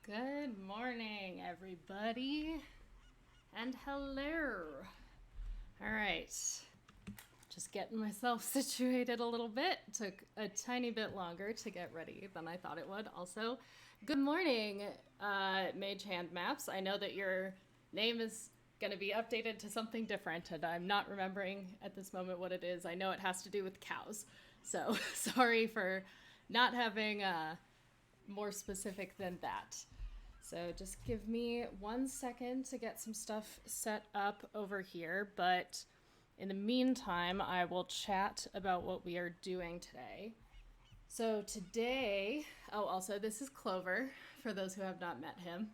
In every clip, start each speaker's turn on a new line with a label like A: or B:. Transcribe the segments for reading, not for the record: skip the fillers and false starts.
A: Good morning, everybody, and hello. All right, just getting myself situated a little bit. Took a tiny bit longer to get ready than I thought it would. Also, good morning, Mage Hand Maps. I know that your name is going to be updated to something different, and I'm not remembering at this moment what it is. I know it has to do with cows, so sorry for not having more specific than that. So just give me 1 second to get some stuff set up over here. But in the meantime, I will chat about what we are doing today. So today, also, this is Clover, for those who have not met him.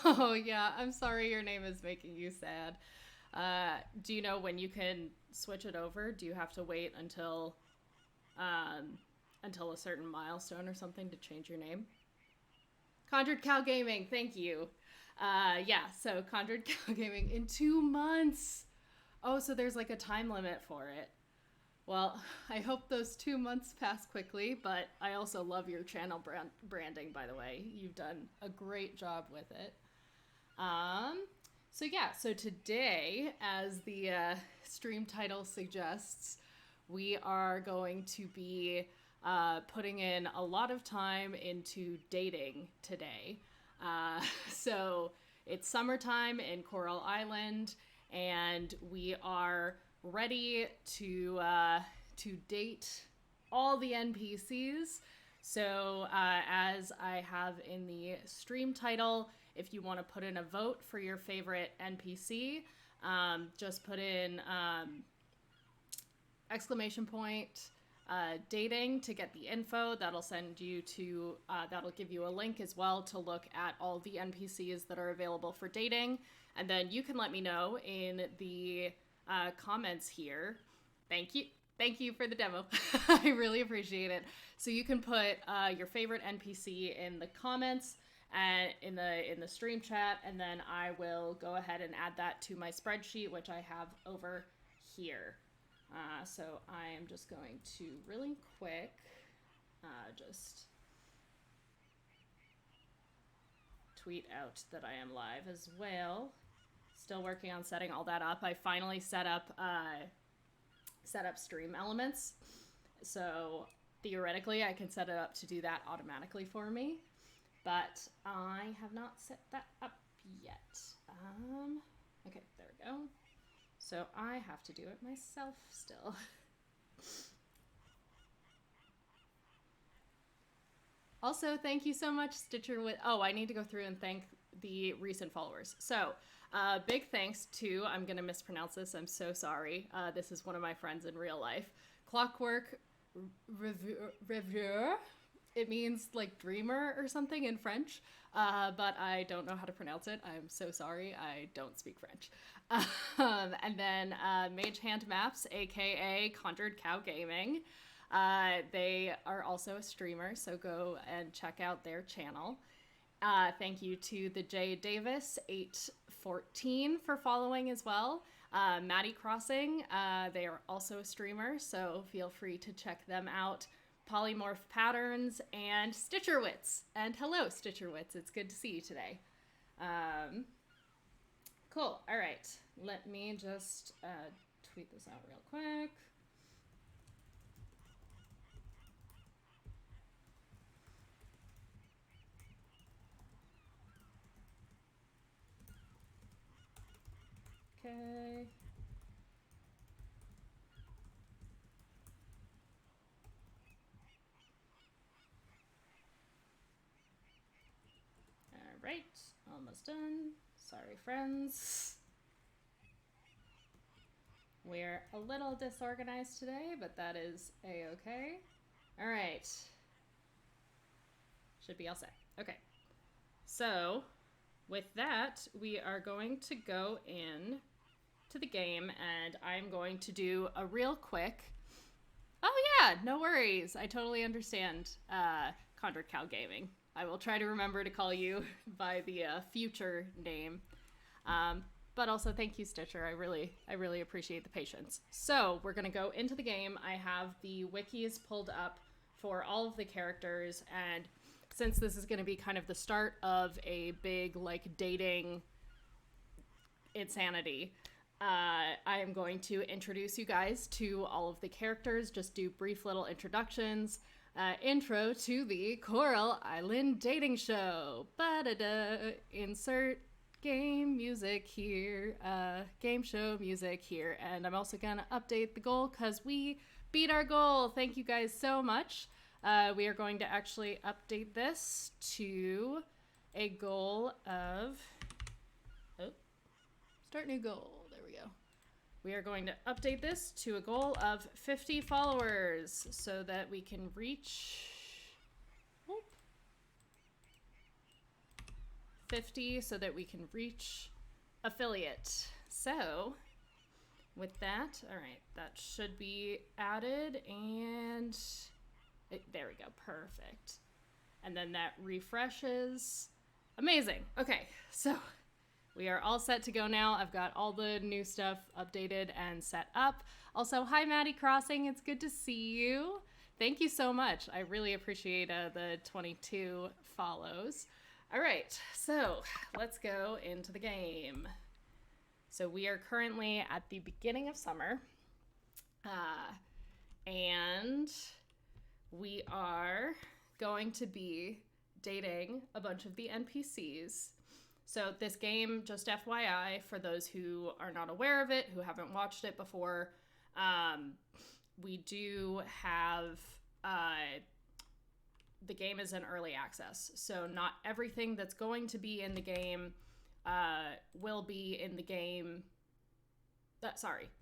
A: Oh, yeah, I'm sorry your name is making you sad. Do you know when you can switch it over? Do you have to wait until a certain milestone or something to change your name? Conjured Cow Gaming, thank you. So Conjured Cow Gaming in 2 months. Oh, so there's like a time limit for it. Well, I hope those 2 months pass quickly, but I also love your channel branding, by the way. You've done a great job with it. So today, as the stream title suggests, we are going to be putting in a lot of time into dating today. So it's summertime in Coral Island, and we are ready to date all the NPCs. So as I have in the stream title, if you want to put in a vote for your favorite NPC, just put in exclamation point dating to get the info. That'll send you to that'll give you a link as well to look at all the NPCs that are available for dating, and then you can let me know in the comments here. Thank you for the demo. I really appreciate it. So you can put your favorite NPC in the comments and in the stream chat, and then I will go ahead and add that to my spreadsheet, which I have over here. So I am just going to really quick just tweet out that I am live as well. Still working on setting all that up. I finally set up stream elements. So theoretically I can set it up to do that automatically for me, but I have not set that up yet. Okay, there we go. So I have to do it myself still. Also, thank you so much, Stitcher. I need to go through and thank the recent followers. So, big thanks to, I'm going to mispronounce this, I'm so sorry. This is one of my friends in real life. Clockwork Reviewer. It means like dreamer or something in French, but I don't know how to pronounce it. I'm so sorry. I don't speak French. And then Mage Hand Maps, aka Conjured Cow Gaming. They are also a streamer, so go and check out their channel. Thank you to the J Davis 814 for following as well. Maddie Crossing, they are also a streamer, so feel free to check them out. Polymorph Patterns, and Stitcherwits. And hello, Stitcherwits. It's good to see you today. Cool. All right. Let me just tweet this out real quick. Okay. Right, almost done. Sorry, friends. We're a little disorganized today, but that is a-okay. All right. Should be all set. Okay. So, with that, we are going to go in to the game, and I'm going to do a real quick... Oh yeah, no worries. I totally understand Conjured Cow Gaming. I will try to remember to call you by the future name. But also thank you, Stitcher. I really appreciate the patience. So we're going to go into the game. I have the wikis pulled up for all of the characters, and since this is going to be kind of the start of a big, like, dating insanity, I am going to introduce you guys to all of the characters, just do brief little introductions. Intro to the Coral Island Dating Show. Ba-da-da. Insert game music here. Game show music here. And I'm also going to update the goal because we beat our goal. Thank you guys so much. We are going to actually update this to a goal of... Oh, start new goal. There we go. We are going to update this to a goal of 50 followers so that we can reach 50 so that we can reach affiliate. So with that, all right, that should be added and there we go. Perfect. And then that refreshes. Amazing. Okay, so we are all set to go now. I've got all the new stuff updated and set up. Also, hi, Maddie Crossing. It's good to see you. Thank you so much. I really appreciate the 22 follows. All right, so let's go into the game. So we are currently at the beginning of summer. And we are going to be dating a bunch of the NPCs. So this game, just FYI, for those who are not aware of it, who haven't watched it before, we do have, the game is in early access. So not everything that's going to be in the game will be in the game.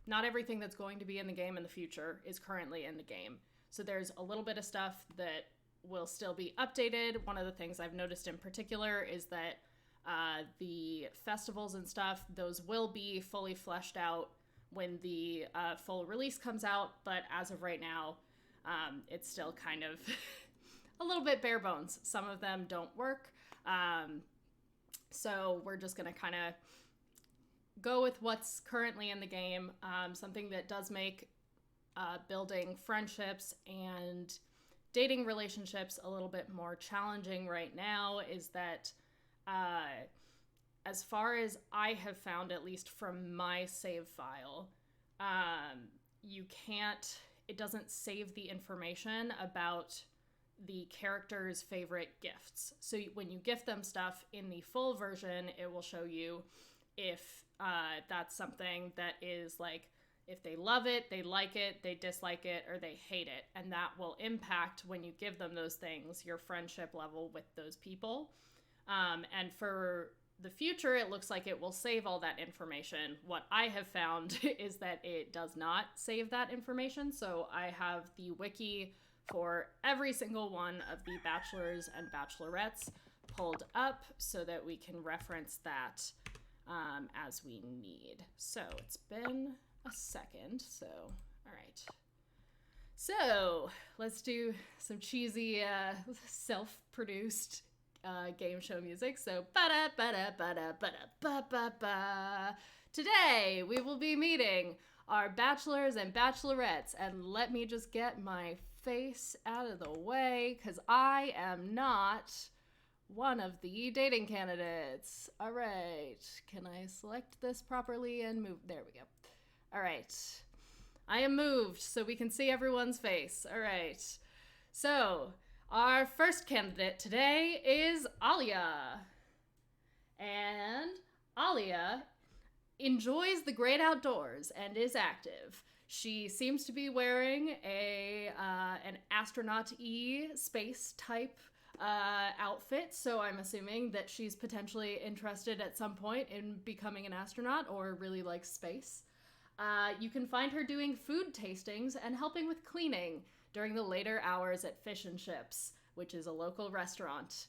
A: Not everything that's going to be in the game in the future is currently in the game. So there's a little bit of stuff that will still be updated. One of the things I've noticed in particular is that the festivals and stuff, those will be fully fleshed out when the full release comes out, but as of right now, it's still kind of a little bit bare bones. Some of them don't work, so we're just gonna kind of go with what's currently in the game. Something that does make building friendships and dating relationships a little bit more challenging right now is that as far as I have found, at least from my save file, it doesn't save the information about the character's favorite gifts. So when you gift them stuff in the full version, it will show you if that's something that is like, if they love it, they like it, they dislike it, or they hate it. And that will impact, when you give them those things, your friendship level with those people. And for the future, it looks like it will save all that information. What I have found is that it does not save that information. So I have the wiki for every single one of the bachelors and bachelorettes pulled up so that we can reference that as we need. So it's been a second. So, all right. So let's do some cheesy self-produced game show music. So ba-da-ba-da-ba-da-ba-da-ba-ba-ba. Today we will be meeting our bachelors and bachelorettes, and let me just get my face out of the way because I am not one of the dating candidates. All right, can I select this properly and move? There we go. All right, I am moved so we can see everyone's face. All right, so our first candidate today is Alia. And Alia enjoys the great outdoors and is active. She seems to be wearing an astronaut-y space type outfit, so I'm assuming that she's potentially interested at some point in becoming an astronaut or really likes space. You can find her doing food tastings and helping with cleaning during the later hours at Fish and Chips, which is a local restaurant.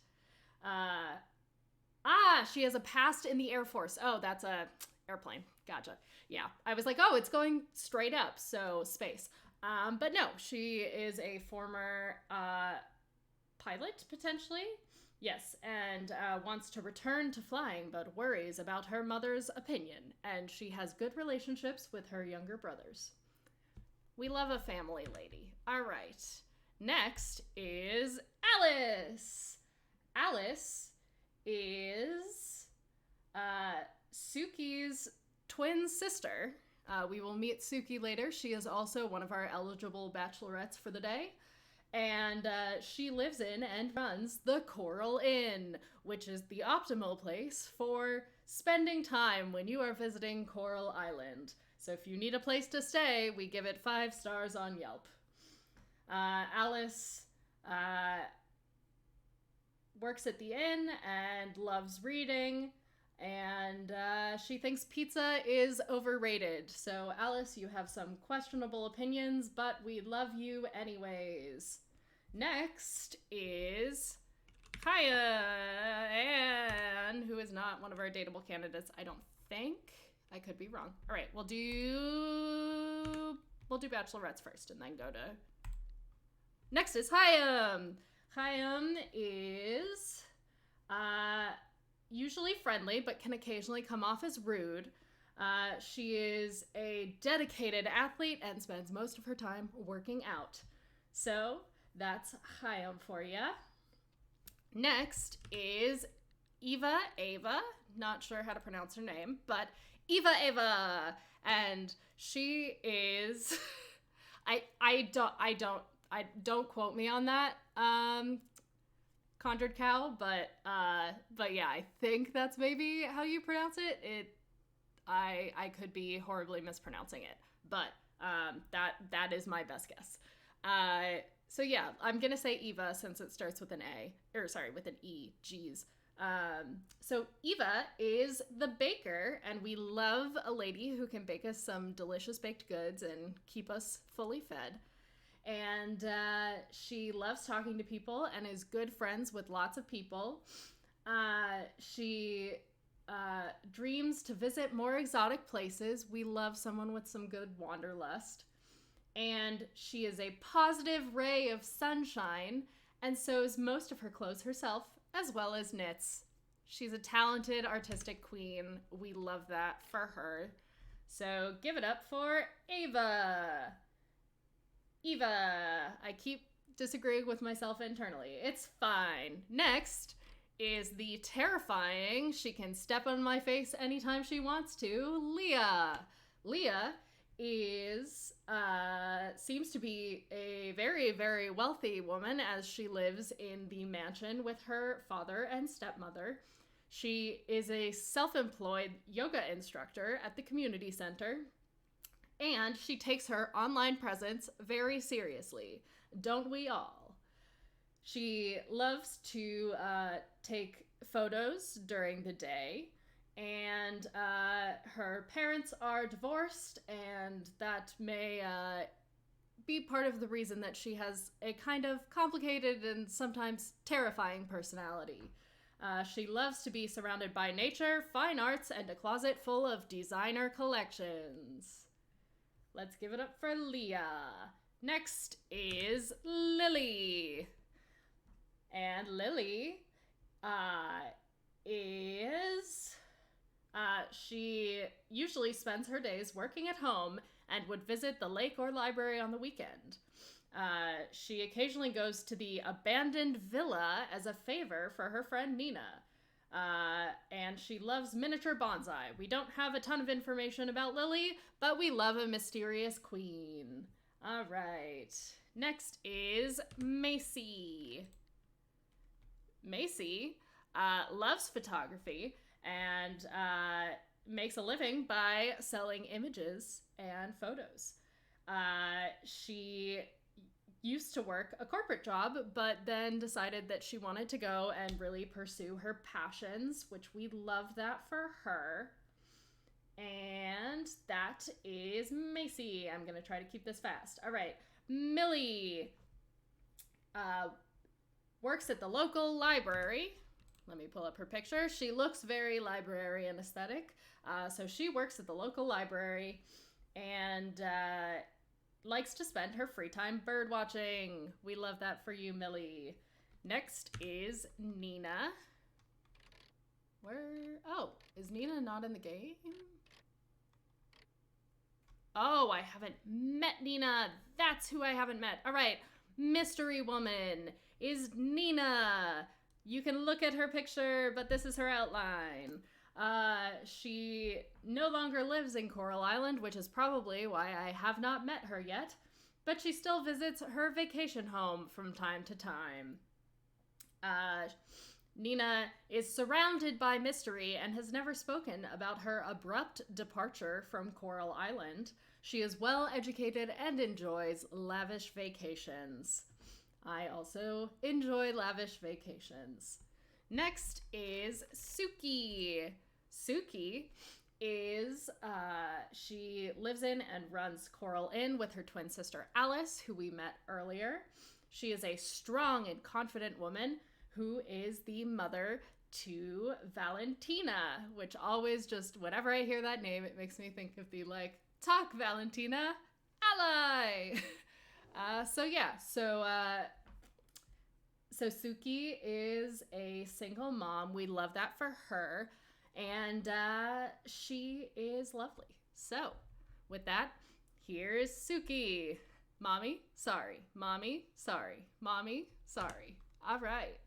A: She has a past in the Air Force. Oh, that's a airplane. Gotcha. Yeah, I was like, oh, it's going straight up, so space. But no, she is a former pilot, potentially. Yes, and wants to return to flying, but worries about her mother's opinion. And she has good relationships with her younger brothers. We love a family lady. All right. Next is Alice. Alice is Suki's twin sister. We will meet Suki later. She is also one of our eligible bachelorettes for the day. And she lives in and runs the Coral Inn, which is the optimal place for spending time when you are visiting Coral Island. So if you need a place to stay, we give it 5 stars on Yelp. Alice works at the inn and loves reading, and she thinks pizza is overrated. So Alice, you have some questionable opinions, but we love you anyways. Next is Kyan, who is not one of our dateable candidates, I don't think. I could be wrong. All right, we'll do bachelorettes first and then go to... Next is Hyam. Hyam is usually friendly, but can occasionally come off as rude. She is a dedicated athlete and spends most of her time working out. So that's Hyam for you. Next is Eva. Not sure how to pronounce her name, but Eva. And she is... I don't quote me on that, Conjured Cow, but yeah, I think that's maybe how you pronounce it. I could be horribly mispronouncing it, but that is my best guess. So yeah, I'm gonna say Eva since it starts with an with an E. Jeez. So Eva is the baker, and we love a lady who can bake us some delicious baked goods and keep us fully fed. And she loves talking to people and is good friends with lots of people. She dreams to visit more exotic places. We love someone with some good wanderlust. And she is a positive ray of sunshine and sews most of her clothes herself, as well as knits. She's a talented, artistic queen. We love that for her. So give it up for Eva. I keep disagreeing with myself internally. It's fine. Next is the terrifying, she can step on my face anytime she wants to, Leah. Leah is seems to be a very, very wealthy woman as she lives in the mansion with her father and stepmother. She is a self-employed yoga instructor at the community center, and she takes her online presence very seriously. Don't we all? She loves to take photos during the day, and her parents are divorced, and that may be part of the reason that she has a kind of complicated and sometimes terrifying personality. She loves to be surrounded by nature, fine arts, and a closet full of designer collections. Let's give it up for Leah. Next is Lily. And Lily she usually spends her days working at home and would visit the lake or library on the weekend. She occasionally goes to the abandoned villa as a favor for her friend Nina. And she loves miniature bonsai. We don't have a ton of information about Lily, but we love a mysterious queen. All right. Next is Macy. Macy loves photography and makes a living by selling images and photos. She used to work a corporate job, but then decided that she wanted to go and really pursue her passions, which we love that for her. And that is Macy. I'm going to try to keep this fast. All right. Millie works at the local library. Let me pull up her picture. She looks very librarian aesthetic. So she works at the local library and likes to spend her free time bird watching. We love that for you, Millie. Next is Nina. Is Nina not in the game? Oh, I haven't met Nina. That's who I haven't met. All right, mystery woman is Nina. You can look at her picture, but this is her outline. She no longer lives in Coral Island, which is probably why I have not met her yet, but she still visits her vacation home from time to time. Nina is surrounded by mystery and has never spoken about her abrupt departure from Coral Island. She is well educated and enjoys lavish vacations. I also enjoy lavish vacations. Next is Suki. Suki is, she lives in and runs Coral Inn with her twin sister Alice, who we met earlier. She is a strong and confident woman who is the mother to Valentina, which always just, whenever I hear that name, it makes me think of the, like, talk Valentina, ally! So Suki is a single mom. We love that for her. And she is lovely. So, with that, here's Suki. Mommy, sorry. Mommy, sorry. Mommy, sorry. All right.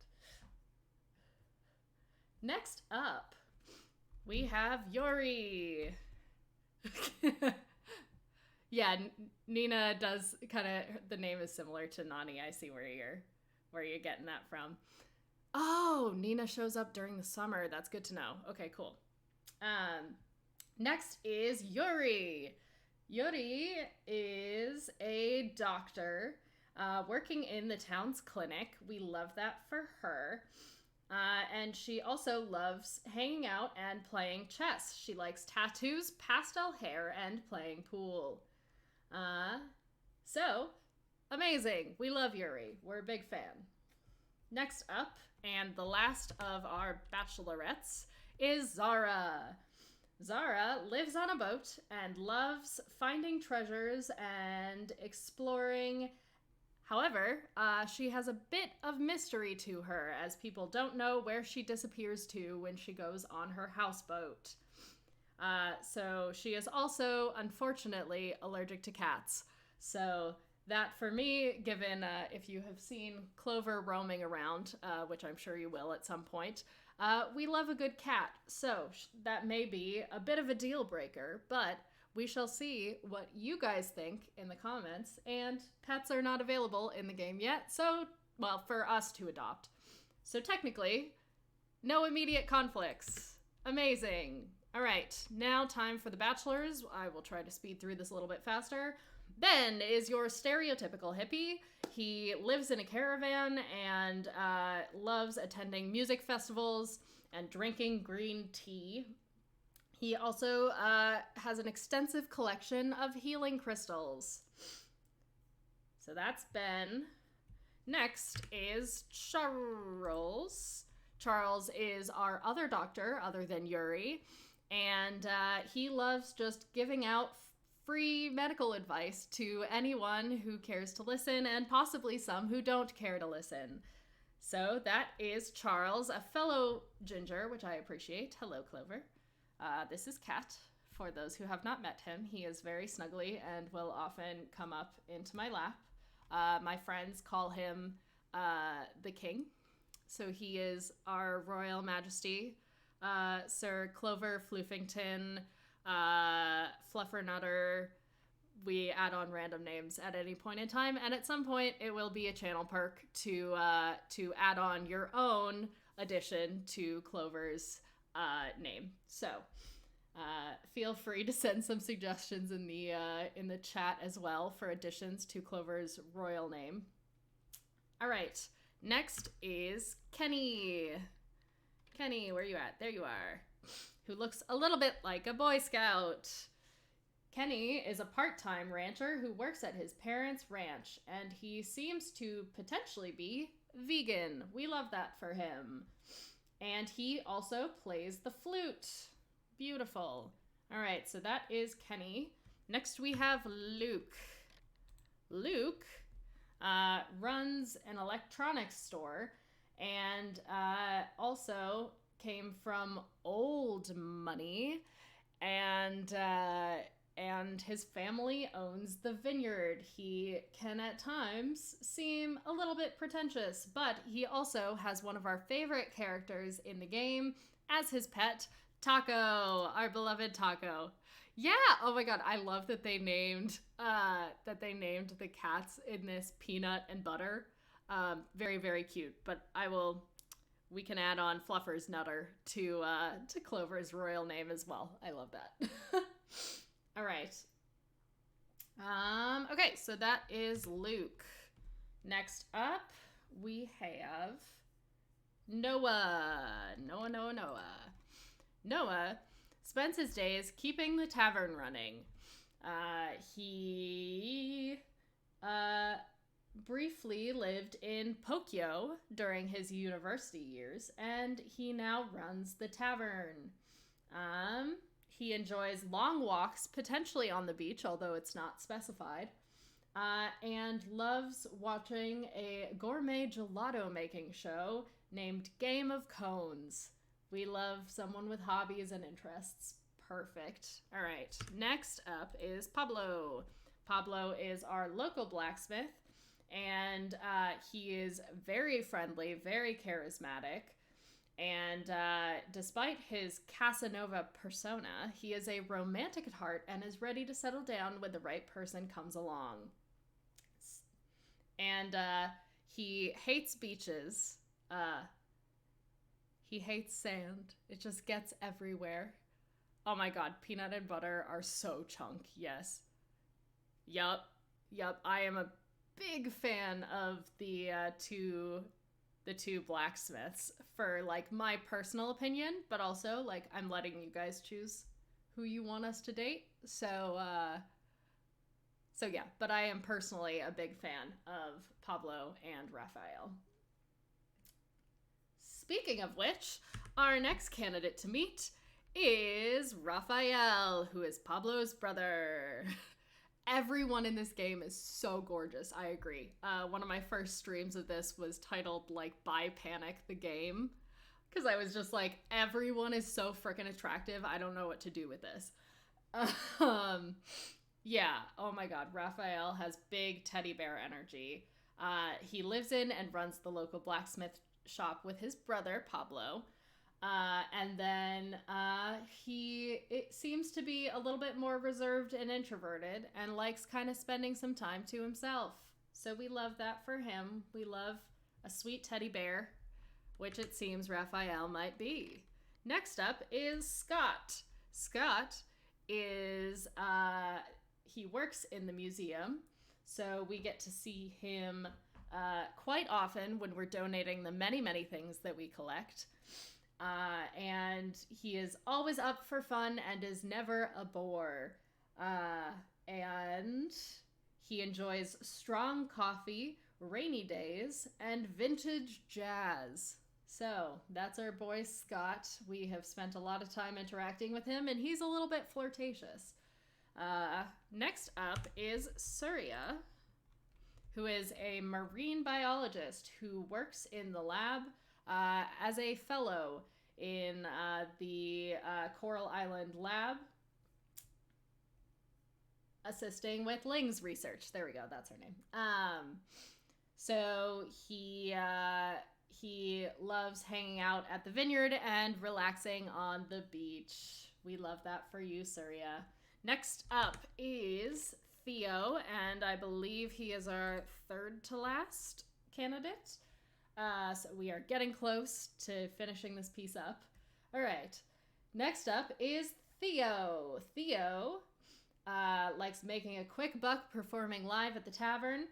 A: Next up, we have Yuri. Yeah, Nina does kind of, the name is similar to Nani. I see where you're getting that from. Oh, Nina shows up during the summer. That's good to know. Okay, cool. Next is Yuri. Yuri is a doctor working in the town's clinic. We love that for her. And she also loves hanging out and playing chess. She likes tattoos, pastel hair, and playing pool. So, amazing. We love Yuri. We're a big fan. Next up, and the last of our bachelorettes, is Zara. Zara lives on a boat and loves finding treasures and exploring. However, she has a bit of mystery to her, as people don't know where she disappears to when she goes on her houseboat. So she is also, unfortunately, allergic to cats. So that, for me, given if you have seen Clover roaming around, which I'm sure you will at some point, we love a good cat. So that may be a bit of a deal breaker, but we shall see what you guys think in the comments. And pets are not available in the game yet, so, well, for us to adopt. So technically, no immediate conflicts. Amazing. All right, now time for the bachelors. I will try to speed through this a little bit faster. Ben is your stereotypical hippie. He lives in a caravan and loves attending music festivals and drinking green tea. He also has an extensive collection of healing crystals. So that's Ben. Next is Charles. Charles is our other doctor, other than Yuri, and he loves just giving out free medical advice to anyone who cares to listen, and possibly some who don't care to listen. So that is Charles, a fellow ginger, which I appreciate. Hello, Clover. This is Kat. For those who have not met him, he is very snuggly and will often come up into my lap. My friends call him the King. So he is our Royal Majesty, Sir Clover Floofington, Fluffernutter. We add on random names at any point in time, and at some point it will be a channel perk to add on your own addition to Clover's name. So feel free to send some suggestions in the chat as well for additions to Clover's royal name. All right, next is Kenny. Kenny, where are you at? There you are. Who looks a little bit like a Boy Scout. Kenny is a part-time rancher who works at his parents' ranch, and he seems to potentially be vegan. We love that for him. And he also plays the flute. Beautiful. All right, so that is Kenny. Next we have Luke. Luke runs an electronics store and also came from old money, and and his family owns the vineyard. He can at times seem a little bit pretentious, but he also has one of our favorite characters in the game as his pet, Taco, our beloved Taco. Yeah, oh my god, I love that they named the cats in this Peanut and Butter. Very, very cute. But we can add on Fluffer's Nutter to Clover's royal name as well. I love that. All right. Okay, so that is Luke. Next up, we have Noah. Noah spends his days keeping the tavern running. He briefly lived in Tokyo during his university years, and he now runs the tavern. He enjoys long walks, potentially on the beach, although it's not specified, and loves watching a gourmet gelato making show named Game of Cones. We love someone with hobbies and interests. Perfect. All right, next up is Pablo. Pablo is our local blacksmith, and he is very friendly, very charismatic. And despite his Casanova persona, he is a romantic at heart and is ready to settle down when the right person comes along. And he hates beaches. He hates sand. It just gets everywhere. Oh my god, peanut and butter are so chunk, yes. Yup. I am a big fan of the two blacksmiths for, like, my personal opinion, but also, like, I'm letting you guys choose who you want us to date. So yeah, but I am personally a big fan of Pablo and Raphael. Speaking of which, our next candidate to meet is Raphael, who is Pablo's brother. Everyone in this game is so gorgeous. I agree. One of my first streams of this was titled, like, By Panic the Game. Because I was just like, everyone is so freaking attractive. I don't know what to do with this. Yeah. Oh my god. Raphael has big teddy bear energy. He lives in and runs the local blacksmith shop with his brother, Pablo. And then it seems to be a little bit more reserved and introverted and likes kind of spending some time to himself. So we love that for him. We love a sweet teddy bear, which it seems Raphael might be. Next up is Scott. Scott is, he works in the museum, so we get to see him quite often when we're donating the many, many things that we collect. And he is always up for fun and is never a bore. And he enjoys strong coffee, rainy days, and vintage jazz. So that's our boy Scott. We have spent a lot of time interacting with him, and he's a little bit flirtatious. Next up is Surya, who is a marine biologist who works in the lab as a fellow in the Coral Island lab, assisting with Ling's research. There we go, that's her name. So he loves hanging out at the vineyard and relaxing on the beach. We love that for you, Surya. Next up is Theo, and I believe he is our third to last candidate. So we are getting close to finishing this piece up. All right. Next up is Theo. Theo likes making a quick buck performing live at the tavern.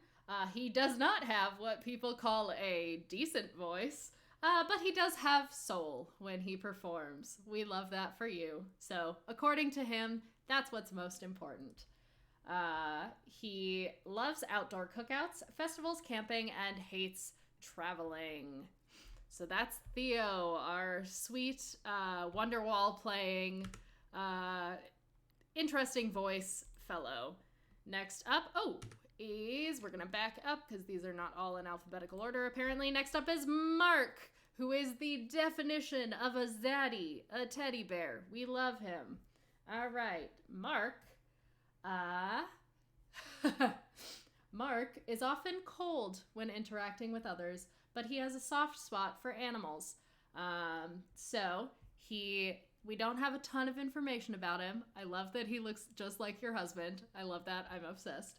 A: He does not have what people call a decent voice, but he does have soul when he performs. We love that for you. So according to him, that's what's most important. He loves outdoor cookouts, festivals, camping, and hates traveling. So that's Theo, our sweet Wonderwall playing, interesting voice fellow. Next up, we're gonna back up because these are not all in alphabetical order apparently. Next up is Mark, who is the definition of a zaddy, a teddy bear. We love him. All right, Mark Uh, Mark is often cold when interacting with others, but he has a soft spot for animals. So we don't have a ton of information about him. I love that he looks just like your husband. I love that. I'm obsessed.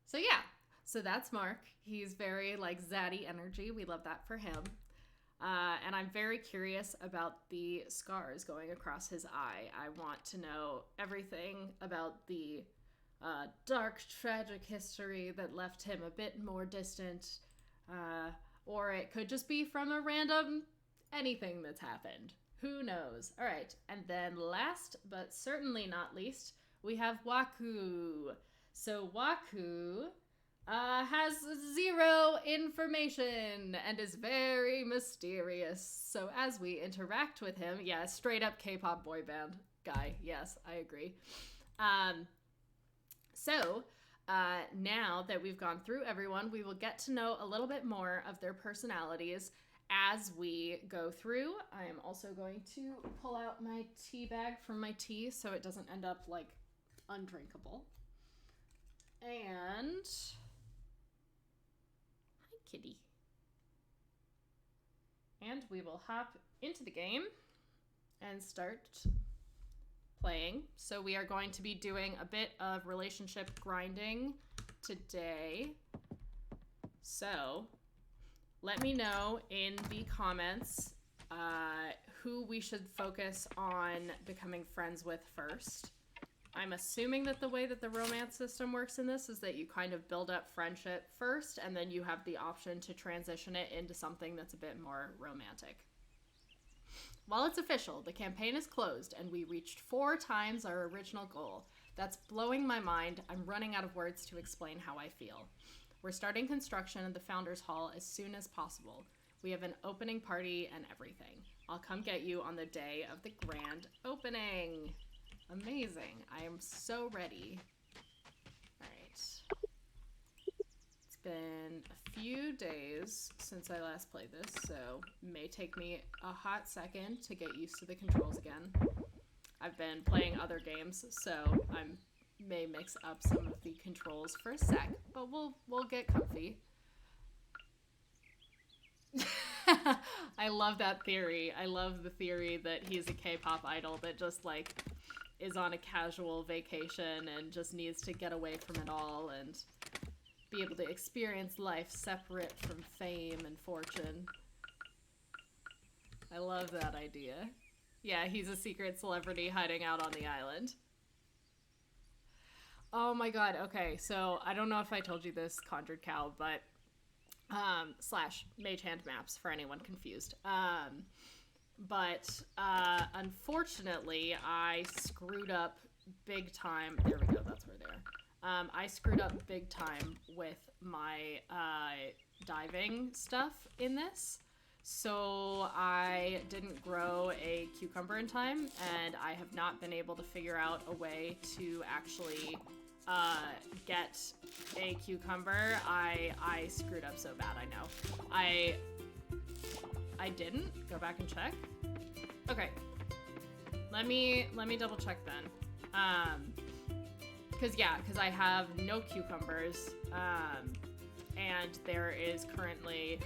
A: So yeah, so that's Mark. He's very like zaddy energy. We love that for him. And I'm very curious about the scars going across his eye. I want to know everything about the dark, tragic history that left him a bit more distant. Or it could just be from a random anything that's happened. Who knows? All right. And then last, but certainly not least, we have Waku. So Waku has zero information and is very mysterious. So as we interact with him, yeah, straight up K-pop boy band guy. Yes, I agree. So now that we've gone through everyone, we will get to know a little bit more of their personalities as we go through. I am also going to pull out my tea bag from my tea so it doesn't end up like undrinkable. And hi, kitty. And we will hop into the game and start playing. So we are going to be doing a bit of relationship grinding today. So let me know in the comments who we should focus on becoming friends with first. I'm assuming that the way that the romance system works in this is that you kind of build up friendship first, and then you have the option to transition it into something that's a bit more romantic. While it's official, the campaign is closed, and we reached 4 times our original goal. That's blowing my mind. I'm running out of words to explain how I feel. We're starting construction in the Founders Hall as soon as possible. We have an opening party and everything. I'll come get you on the day of the grand opening. Amazing. I am so ready. All right. It's been a few days since I last played this, so it may take me a hot second to get used to the controls again. I've been playing other games, so I may mix up some of the controls for a sec, but we'll get comfy. I love that theory. I love the theory that he's a K-pop idol that just like is on a casual vacation and just needs to get away from it all and be able to experience life separate from fame and fortune. I love that idea. Yeah, he's a secret celebrity hiding out on the island. Oh my god, okay, so I don't know if I told you this, Conjured Cow, but slash mage hand maps for anyone confused. But unfortunately, I screwed up big time. There we go, that's where they are. I screwed up big time with my diving stuff in this. So I didn't grow a cucumber in time, and I have not been able to figure out a way to actually get a cucumber. I screwed up so bad, I know. I didn't. Go back and check. Okay. Let me double check then. Cause I have no cucumbers. And there is currently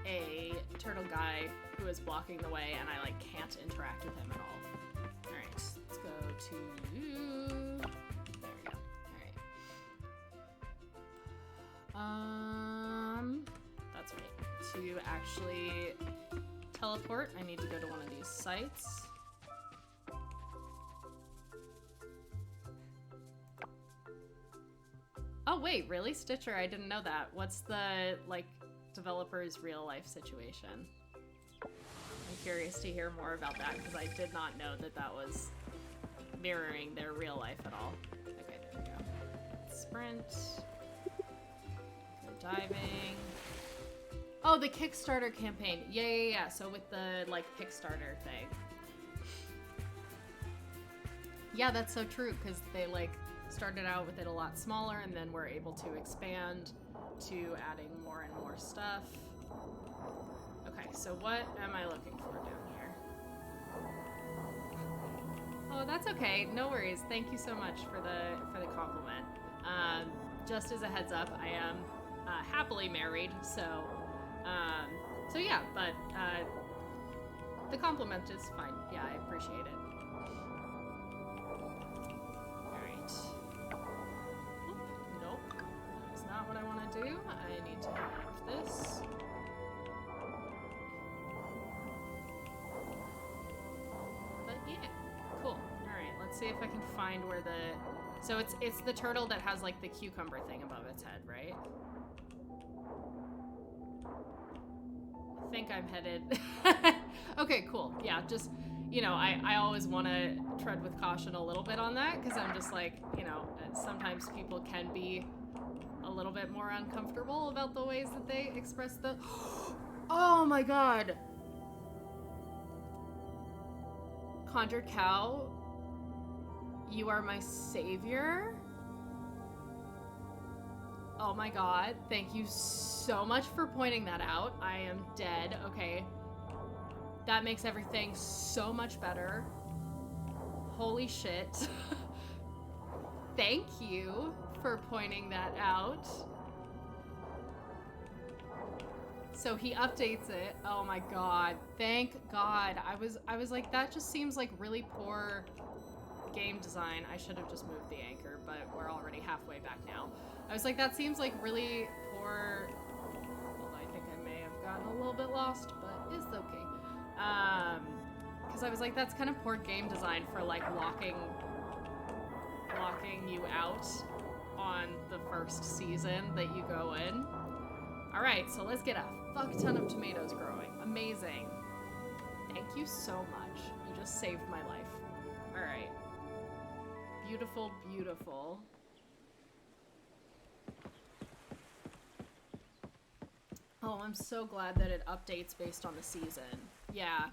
A: a turtle guy who is blocking the way, and I like can't interact with him at all. Alright, let's go to there we go. Alright. That's right. To actually teleport, I need to go to one of these sites. Oh wait, really? Stitcher, I didn't know that. What's the, like, developer's real life situation? I'm curious to hear more about that, because I did not know that that was mirroring their real life at all. Okay, there we go. Sprint. Go diving. Oh, the Kickstarter campaign. Yeah. So with the, like, Kickstarter thing. Yeah, that's so true, because they, like, started out with it a lot smaller, and then we're able to expand to adding more and more stuff. Okay, so what am I looking for down here? Oh, that's okay. No worries. Thank you so much for the compliment. Just as a heads up, I am happily married, so yeah. But the compliment is fine. Yeah, I appreciate it. All right. Oop, nope, that's not what I want to do. I need to have this. But yeah. Cool. Alright, let's see if I can find where the... So it's the turtle that has, like, the cucumber thing above its head, right? I think I'm headed... Okay, cool. Yeah, just, you know, I always want to tread with caution a little bit on that, because I'm just like, you know, sometimes people can be a little bit more uncomfortable about the ways that they express the... Oh my god! Conjured Cow, you are my savior? Oh my god, thank you so much for pointing that out. I am dead. Okay. That makes everything so much better. Holy shit. Thank you for pointing that out. So he updates it. Oh my god. Thank god. I was like, that just seems like really poor game design. I should have just moved the anchor, but we're already halfway back now. I was like, that seems like really poor... Well, I think I may have gotten a little bit lost, but it's okay. Because I was like, that's kind of poor game design for, like, locking you out on the first season that you go in. Alright, so let's get a fuck ton of tomatoes growing. Amazing. Thank you so much. You just saved my life. Alright. Beautiful, beautiful. Oh, I'm so glad that it updates based on the season. Yeah,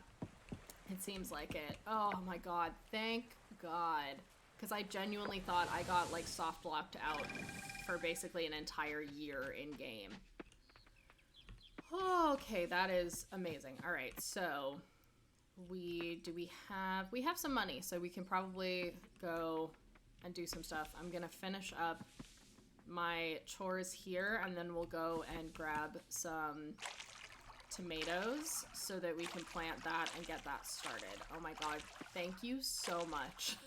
A: it seems like it. Oh my god, thank god. Because I genuinely thought I got, like, soft locked out for basically an entire year in game. Okay, that is amazing. Alright, so we have some money, so we can probably go and do some stuff. I'm gonna finish up my chores here, and then we'll go and grab some tomatoes so that we can plant that and get that started. Oh my god, thank you so much.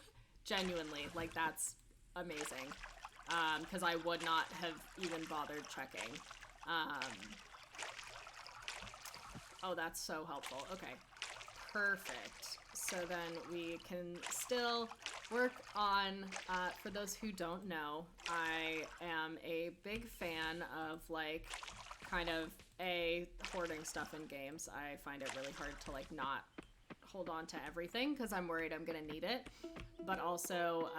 A: Genuinely, like, that's amazing. Because I would not have even bothered checking. Oh, that's so helpful. Okay, perfect. So then we can still work on, for those who don't know, I am a big fan of, like, kind of, hoarding stuff in games. I find it really hard to, like, not hold on to everything because I'm worried I'm gonna need it. But also,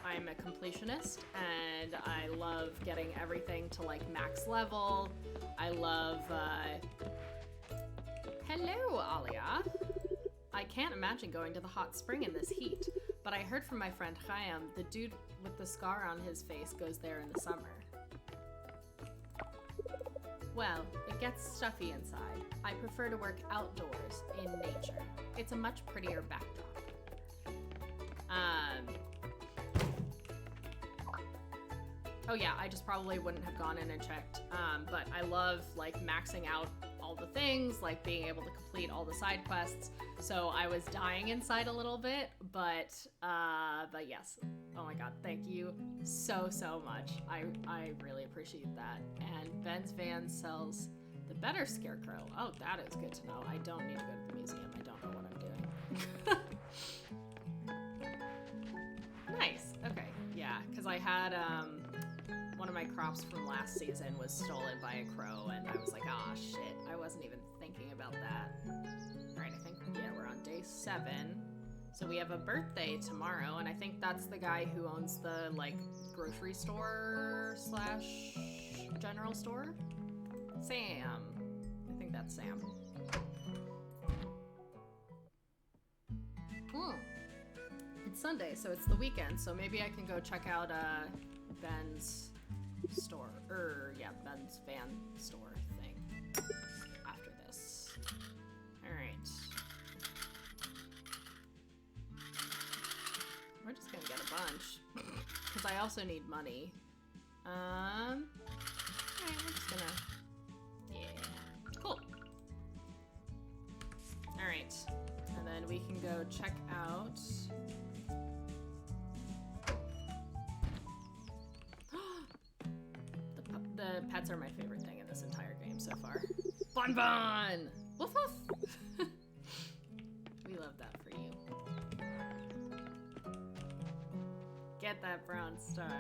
A: I'm a completionist, and I love getting everything to, like, max level. I love, Hello, Alia. I can't imagine going to the hot spring in this heat, but I heard from my friend Chaim, the dude with the scar on his face goes there in the summer. Well, it gets stuffy inside. I prefer to work outdoors, in nature. It's a much prettier backdrop. Oh yeah, I just probably wouldn't have gone in and checked, but I love, like, maxing out all the things, like being able to complete all the side quests, so I was dying inside a little bit, but yes. Oh my god, thank you so much. I really appreciate that. And Ben's Van sells the better scarecrow. Oh, that is good to know. I don't need to go to the museum. I don't know what I'm doing. Nice. Okay. Yeah, because I had, one of my crops from last season was stolen by a crow, and I was like, ah, shit. I wasn't even thinking about that. Alright, I think, yeah, we're on day 7. So we have a birthday tomorrow, and I think that's the guy who owns the, like, grocery store / general store? Sam. I think that's Sam. It's Sunday, so it's the weekend, so maybe I can go check out, Ben's store, Ben's van store thing. after this. Alright. We're just gonna get a bunch. Because I also need money. Alright, we're just gonna... Yeah. Cool. Alright. And then we can go check out... The pets are my favorite thing in this entire game so far. Bon Bon! Woof woof! We love that for you. Get that brown star.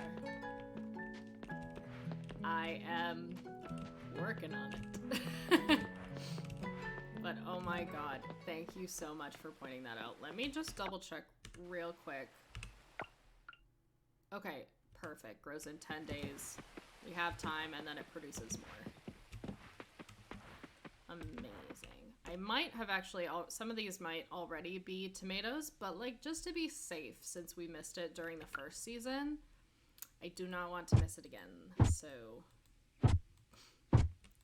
A: I am working on it. But oh my god, thank you so much for pointing that out. Let me just double check real quick. Okay, perfect. Grows in 10 days. We have time, and then it produces more. Amazing. I might have actually, some of these might already be tomatoes, but like just to be safe, since we missed it during the first season, I do not want to miss it again. So,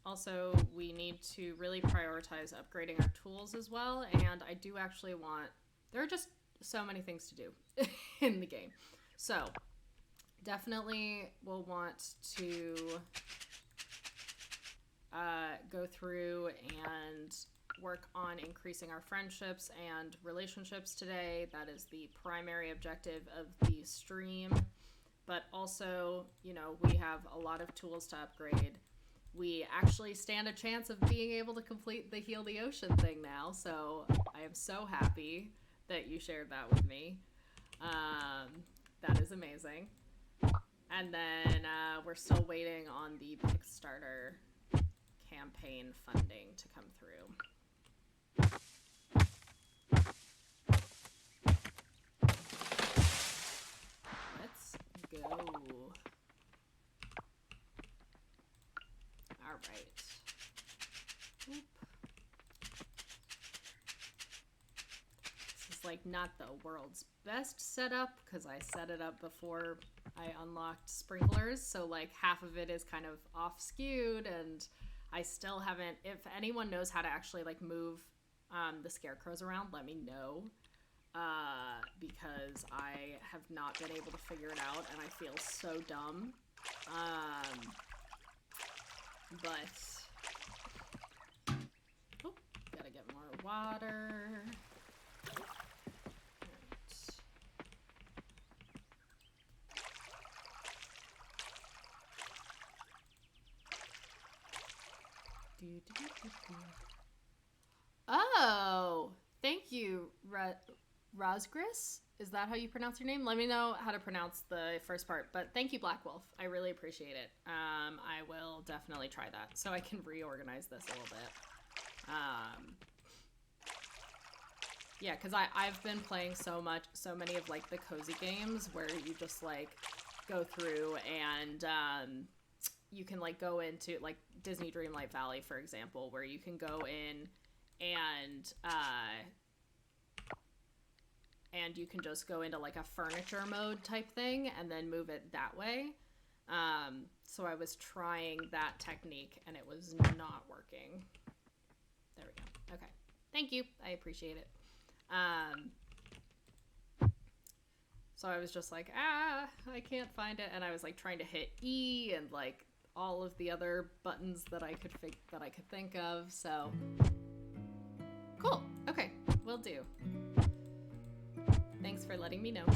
A: also we need to really prioritize upgrading our tools as well, and I do actually want, there are just so many things to do in the game. So, definitely will want to go through and work on increasing our friendships and relationships today. That is the primary objective of the stream. But also, you know, we have a lot of tools to upgrade. We actually stand a chance of being able to complete the Heal the Ocean thing now, so I am so happy that you shared that with me. That is amazing. And then we're still waiting on the Kickstarter campaign funding to come through. Let's go. All right. Oop. This is like not the world's best setup because I set it up before I unlocked sprinklers, so like half of it is kind of off skewed, and I still haven't, if anyone knows how to actually like move the scarecrows around, let me know, because I have not been able to figure it out and I feel so dumb. But oh, gotta get more water. Oh, thank you, Rosgris. Is that how you pronounce your name? Let me know how to pronounce the first part, but thank you, Black Wolf. I really appreciate it. I will definitely try that so I can reorganize this a little bit. Yeah, because I've been playing so many of like the cozy games where you just like go through and you can like go into like Disney Dreamlight Valley, for example, where you can go in and you can just go into like a furniture mode type thing and then move it that way. So I was trying that technique and it was not working. There we go. Okay. Thank you. I appreciate it. So I was just like, I can't find it. And I was like trying to hit E and like all of the other buttons that I could think of. So cool. Okay. Will do. Thanks for letting me know.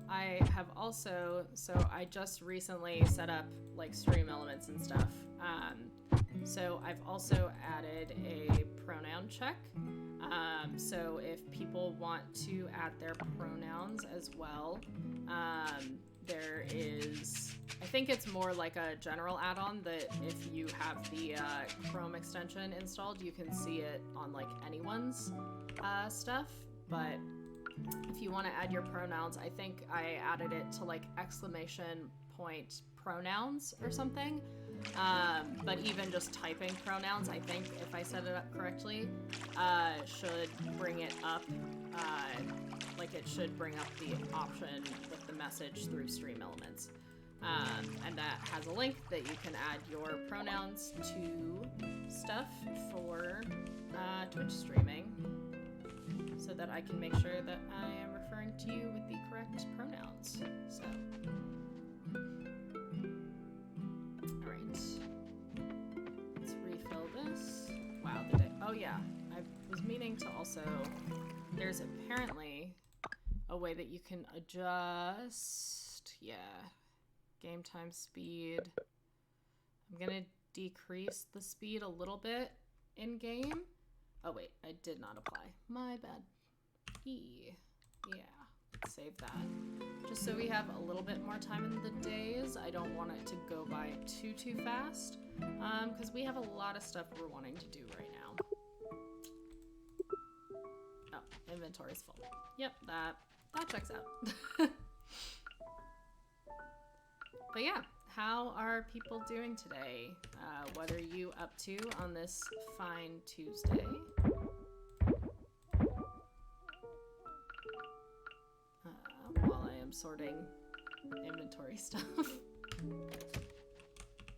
A: I have also, so I just recently set up like stream elements and stuff. So I've also added a pronoun check. So if people want to add their pronouns as well, there is, I think it's more like a general add-on that if you have the Chrome extension installed, you can see it on like anyone's stuff. But if you want to add your pronouns, I think I added it to like !! pronouns or something. But even just typing pronouns, I think if I set it up correctly, should bring it up, like it should bring up the option with the message through Stream Elements. And that has a link that you can add your pronouns to stuff for Twitch streaming, so that I can make sure that I am referring to you with the correct pronouns. So, alright. Let's refill this. Wow, the day. Oh yeah, I was meaning to also, there's apparently a way that you can adjust, yeah, game time speed. I'm gonna decrease the speed a little bit in game. Oh wait, I did not apply. My bad. Yeah, save that. Just so we have a little bit more time in the days. I don't want it to go by too fast, because we have a lot of stuff we're wanting to do right now. Oh, inventory's full. Yep, that checks out. But yeah, how are people doing today? What are you up to on this fine Tuesday? While I am sorting inventory stuff.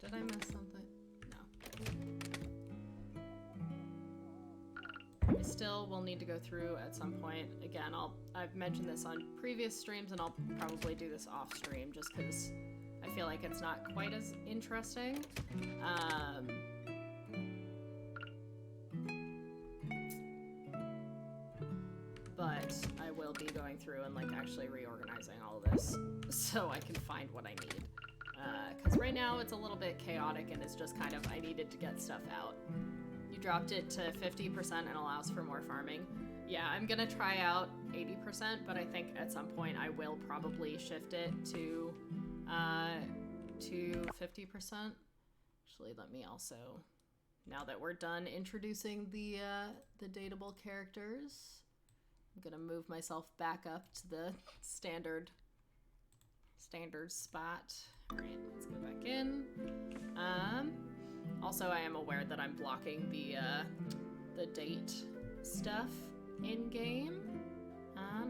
A: Did I miss something? No. I still will need to go through at some point. Again, I've mentioned this on previous streams, and I'll probably do this off stream just because I feel like it's not quite as interesting. But I will be going through and like actually reorganizing all of this so I can find what I need. Because right now it's a little bit chaotic and it's just kind of, I needed to get stuff out. You dropped it to 50% and allows for more farming. Yeah, I'm gonna try out 80%, but I think at some point I will probably shift it to 50%. Actually, let me also, now that we're done introducing the dateable characters, I'm gonna move myself back up to the standard spot. All right, let's go back in. Also, I am aware that I'm blocking the date stuff in game.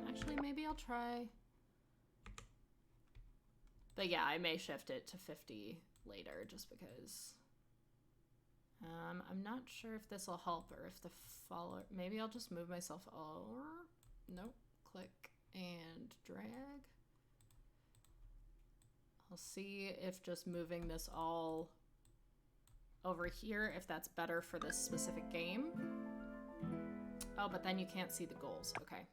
A: Actually, maybe I'll try. But yeah, I may shift it to 50 later, just because. I'm not sure if this will help or if the follower. Maybe I'll just move myself over. Nope. Click and drag. I'll see if just moving this all over here, if that's better for this specific game. Oh, but then you can't see the goals. Okay.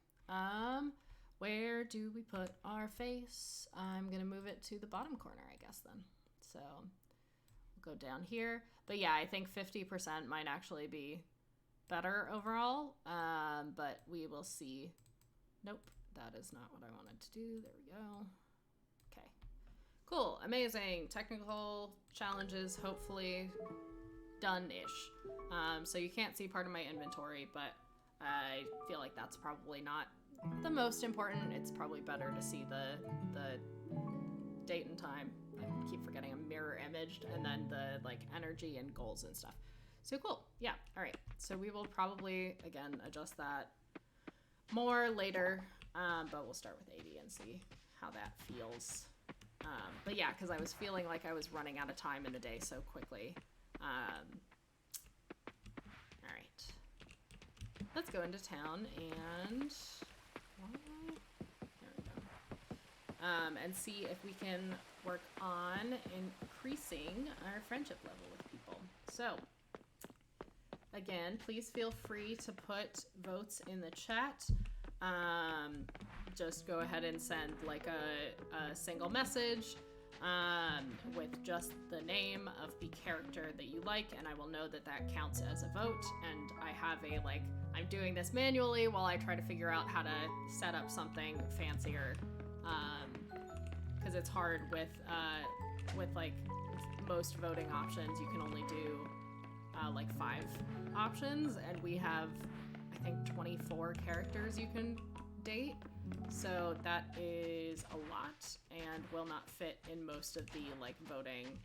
A: Where do we put our face? I'm gonna move it to the bottom corner, I guess, then. So we'll go down here. But yeah, I think 50% might actually be better overall, but we will see. Nope, that is not what I wanted to do. There we go. Okay, cool, amazing. Technical challenges hopefully done-ish. So you can't see part of my inventory, but I feel like that's probably not the most important. It's probably better to see the date and time. I keep forgetting I'm mirror imaged, and then the like energy and goals and stuff. So cool. Yeah. All right. So we will probably again adjust that more later, but we'll start with 80 and see how that feels. But yeah, because I was feeling like I was running out of time in the day so quickly. All right. Let's go into town and there we go. And see if we can work on increasing our friendship level with people. So again, please feel free to put votes in the chat. Just go ahead and send like a single message with just the name of the character that you like, and I will know that that counts as a vote. And I have a like, I'm doing this manually while I try to figure out how to set up something fancier, because it's hard with like most voting options. You can only do like 5 options, and we have I think 24 characters you can date, so that is a lot and will not fit in most of the like voting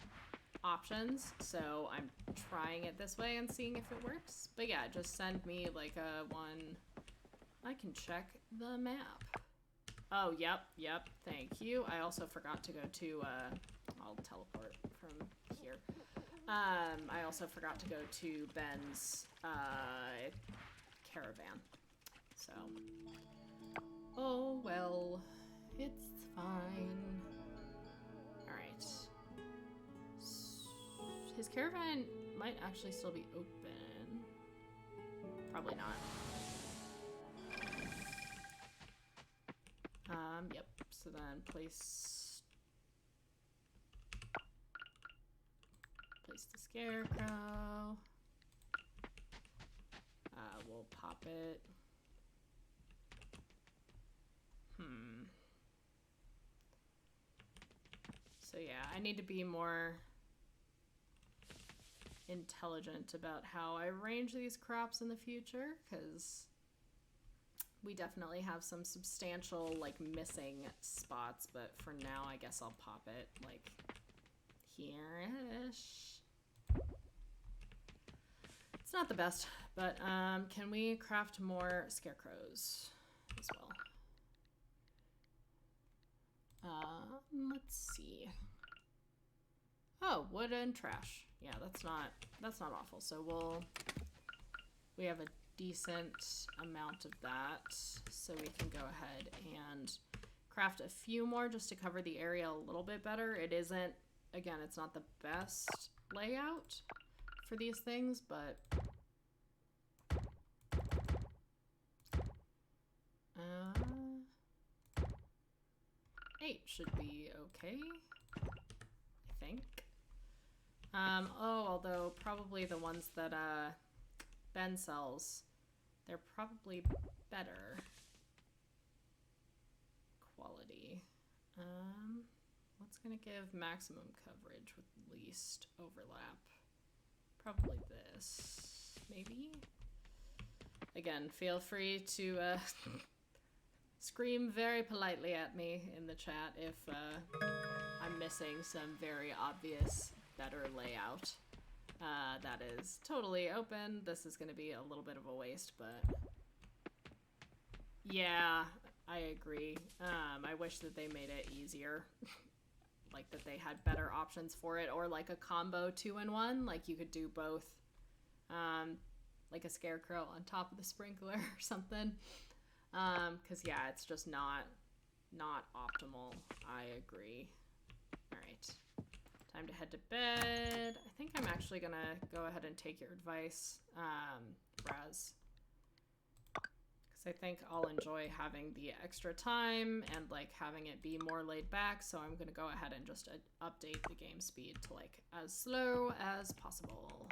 A: options. So I'm trying it this way and seeing if it works. But yeah, just send me like a one. I can check the map. Oh, yep, thank you. I also forgot to go to I'll teleport from here. I also forgot to go to Ben's caravan. So, oh well, it's fine. Alright. His caravan might actually still be open. Probably not. Yep. So then place the scarecrow. We'll pop it. So yeah, I need to be more intelligent about how I arrange these crops in the future, because we definitely have some substantial, like, missing spots, but for now, I guess I'll pop it, like, here-ish. It's not the best, but, can we craft more scarecrows as well? Let's see. Oh, wood and trash. Yeah, that's not awful. So we have a decent amount of that, so we can go ahead and craft a few more just to cover the area a little bit better. It isn't, again, it's not the best layout for these things, but 8 should be okay, I think. Although probably the ones that Ben sells, they're probably better quality. What's gonna give maximum coverage with least overlap? Probably this, maybe? Again, feel free to scream very politely at me in the chat if I'm missing some very obvious better layout. That is totally open. This is going to be a little bit of a waste, but yeah, I agree. I wish that they made it easier. Like that they had better options for it, or like a combo 2-in-1, like you could do both, like a scarecrow on top of the sprinkler or something. Because yeah, it's just not optimal. I agree. All right, time to head to bed. I think I'm actually gonna go ahead and take your advice, Raz, because I think I'll enjoy having the extra time and like having it be more laid back. So I'm gonna go ahead and just update the game speed to like as slow as possible.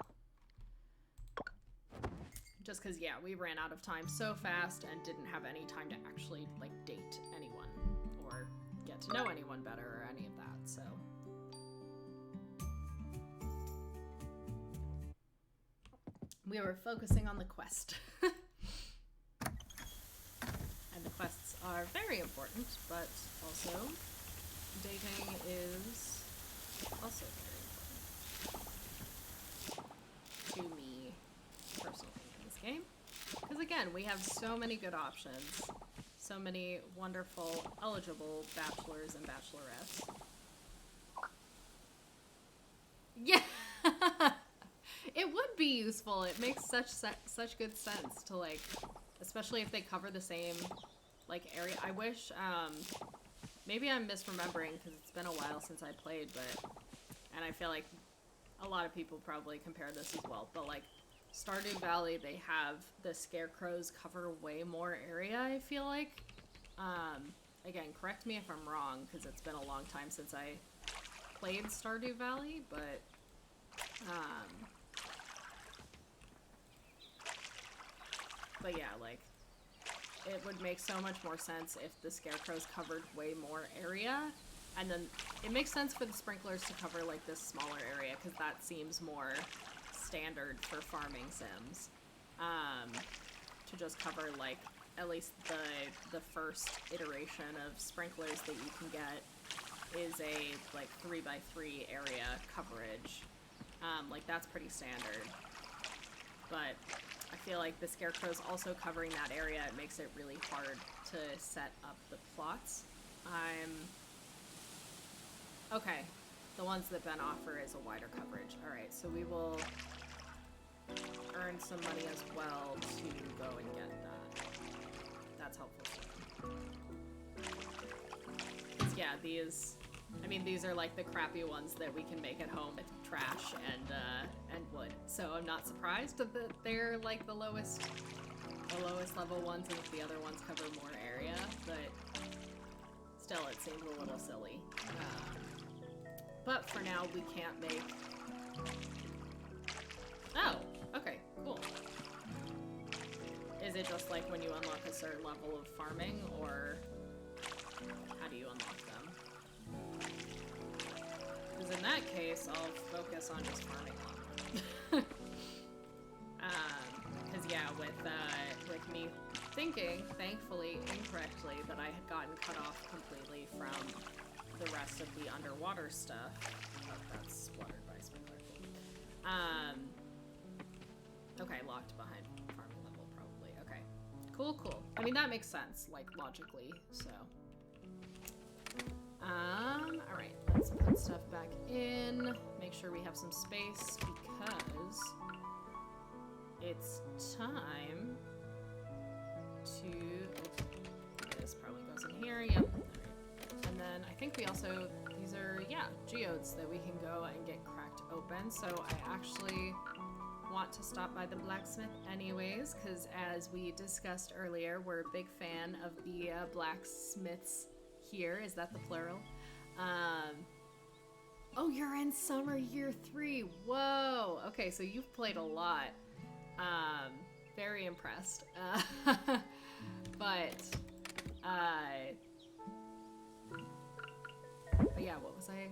A: Just because, yeah, we ran out of time so fast and didn't have any time to actually, like, date anyone or get to know anyone better or any of that, so. We were focusing on the quest. And the quests are very important, but also dating is also very important to me personally. Game, because again, we have so many good options, so many wonderful eligible bachelors and bachelorettes. Yeah. It would be useful. It makes such good sense to, like, especially if they cover the same like area. I wish maybe I'm misremembering because it's been a while since I played, and I feel like a lot of people probably compare this as well, but like Stardew Valley, they have the scarecrows cover way more area, I feel like. Again, correct me if I'm wrong, because it's been a long time since I played Stardew Valley, but yeah, like, it would make so much more sense if the scarecrows covered way more area, and then it makes sense for the sprinklers to cover, like, this smaller area, because that seems more standard for farming sims, to just cover like at least the first iteration of sprinklers that you can get is a like 3x3 area coverage. Like that's pretty standard, but I feel like the scarecrows also covering that area, it makes it really hard to set up the plots. Okay, The ones that Ben offer is a wider coverage. Alright, so we will earn some money as well to go and get that. That's helpful. Yeah, these, I mean, these are like the crappy ones that we can make at home with trash and wood. So I'm not surprised that they're like the lowest level ones, and the other ones cover more area, but still it seems a little silly. But for now, we can't make... Oh, okay, cool. Is it just like when you unlock a certain level of farming, or how do you unlock them? Because in that case, I'll focus on just farming longer. Because yeah, with me thinking, thankfully incorrectly, that I had gotten cut off completely from the rest of the underwater stuff. Oh, that's watered by sprinkler. Okay, locked behind farming level, probably. Okay. Cool, cool. I mean, that makes sense, like, logically, so. Alright, let's put stuff back in. Make sure we have some space, because it's time to... This probably goes in here, yep. And then I think we also, these are, yeah, geodes that we can go and get cracked open. So I actually want to stop by the blacksmith anyways, because as we discussed earlier, we're a big fan of the blacksmiths here. Is that the plural? Oh, you're in summer year 3. Whoa. Okay, so you've played a lot. Very impressed. But yeah, what was I?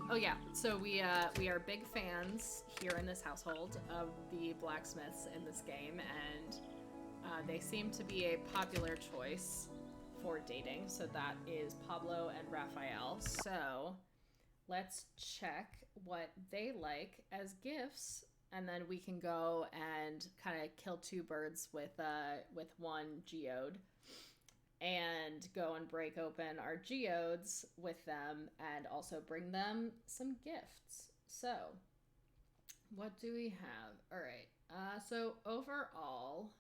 A: Oh yeah, so we are big fans here in this household of the blacksmiths in this game, and they seem to be a popular choice for dating. So that is Pablo and Raphael. So let's check what they like as gifts, and then we can go and kind of kill two birds with one geode, and go and break open our geodes with them, and also bring them some gifts. So what do we have? All right. So overall,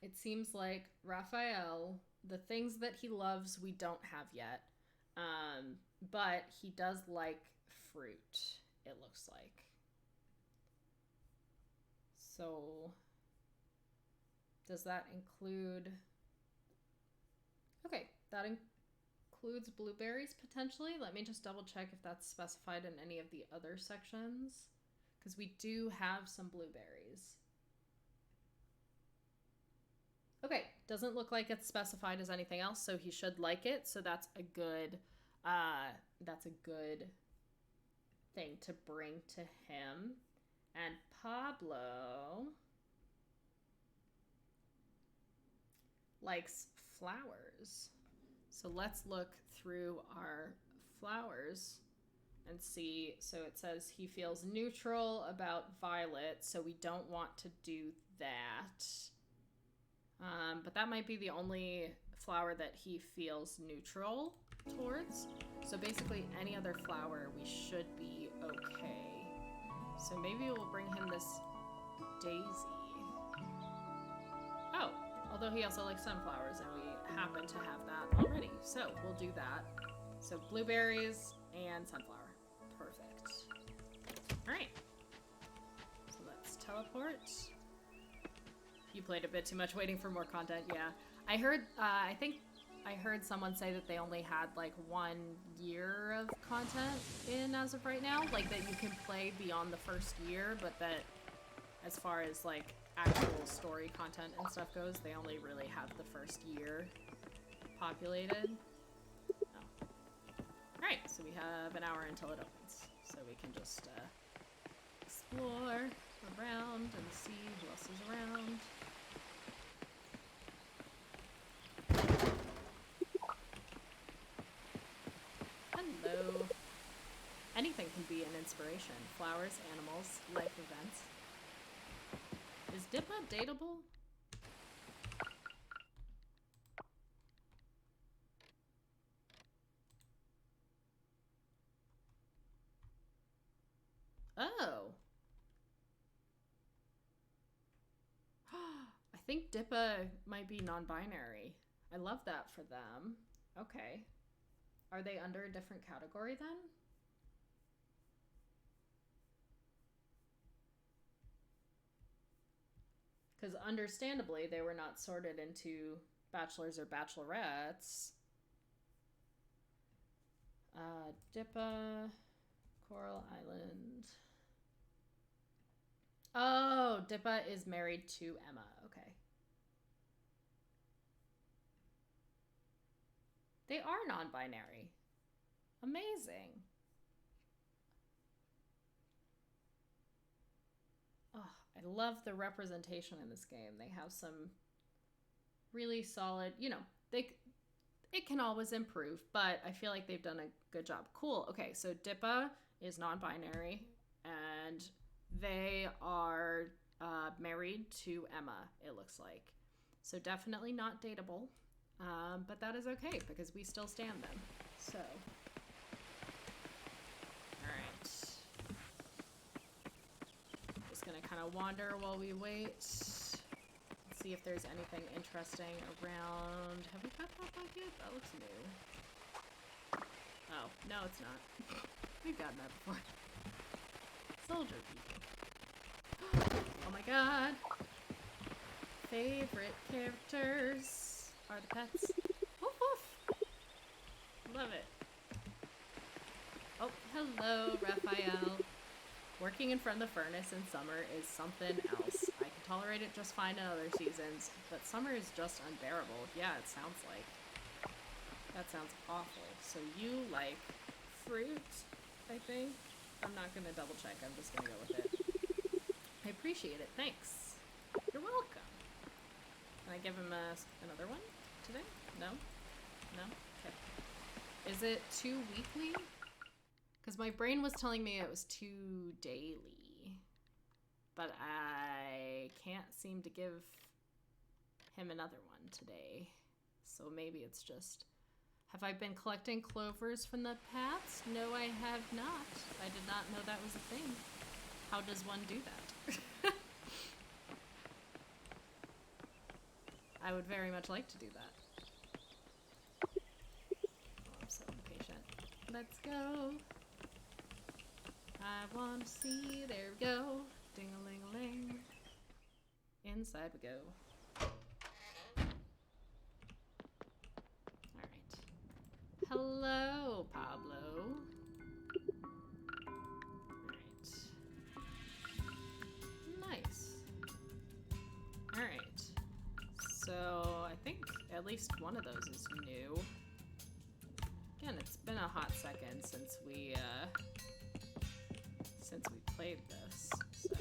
A: it seems like Raphael, the things that he loves, we don't have yet. But he does like fruit, it looks like. So does that include... Okay, that includes blueberries potentially. Let me just double check if that's specified in any of the other sections, because we do have some blueberries. Okay, doesn't look like it's specified as anything else, so he should like it. So that's a good thing to bring to him. And Pablo likes flowers. So let's look through our flowers and see. So it says he feels neutral about violet, so we don't want to do that. But that might be the only flower that he feels neutral towards. So basically any other flower we should be okay. So maybe we'll bring him this daisy. Oh, although he also likes sunflowers, and we happen to have that already. So we'll do that. So blueberries and sunflower. Perfect. All right. So let's teleport. You played a bit too much waiting for more content. Yeah. I heard, I think I heard someone say that they only had like 1 year of content in as of right now. Like that you can play beyond the first year, but that as far as like actual story content and stuff goes, they only really have the first year populated. Oh. Alright, so we have an hour until it opens. So we can just explore around and see who else is around. Hello. Anything can be an inspiration. Flowers, animals, life events. Is Dipmod dateable? think Dippa might be non-binary. I love that for them. Okay. Are they under a different category then? Because understandably, they were not sorted into bachelors or bachelorettes. Dippa, Coral Island. Oh, Dippa is married to Emma. Okay. They are non-binary. Amazing. Oh, I love the representation in this game. They have some really solid, it can always improve, but I feel like they've done a good job. Cool. Okay, so Dippa is non-binary, and they are married to Emma, it looks like. So definitely not dateable, but that is okay because we still stand them. So, all right. Just gonna kind of wander while we wait. See if there's anything interesting around. Have we got that bug yet? That looks new. Oh, no, it's not. We've gotten that before. Soldier people. Oh my god. Favorite characters are the pets. Woof woof. Love it. Oh, hello, Raphael. Working in front of the furnace in summer is something else. I can tolerate it just fine in other seasons, but summer is just unbearable. Yeah, it sounds like. That sounds awful. So you like fruit, I think? I'm not going to double check. I'm just going to go with it. I appreciate it. Thanks. You're welcome. Can I give him another one today? No? No? Okay. Is it 2 weekly? Because my brain was telling me it was 2 daily. But I can't seem to give him another one today. So maybe it's just... Have I been collecting clovers from the past? No, I have not. I did not know that was a thing. How does one do that? I would very much like to do that. Oh, I'm so impatient. Let's go. I want to see. There we go. Ding-a-ling-a-ling. Inside we go. Alright. Hello, Pablo. Alright. Nice. Alright. So, I think at least one of those is new. Again, it's been a hot second since we played this, so.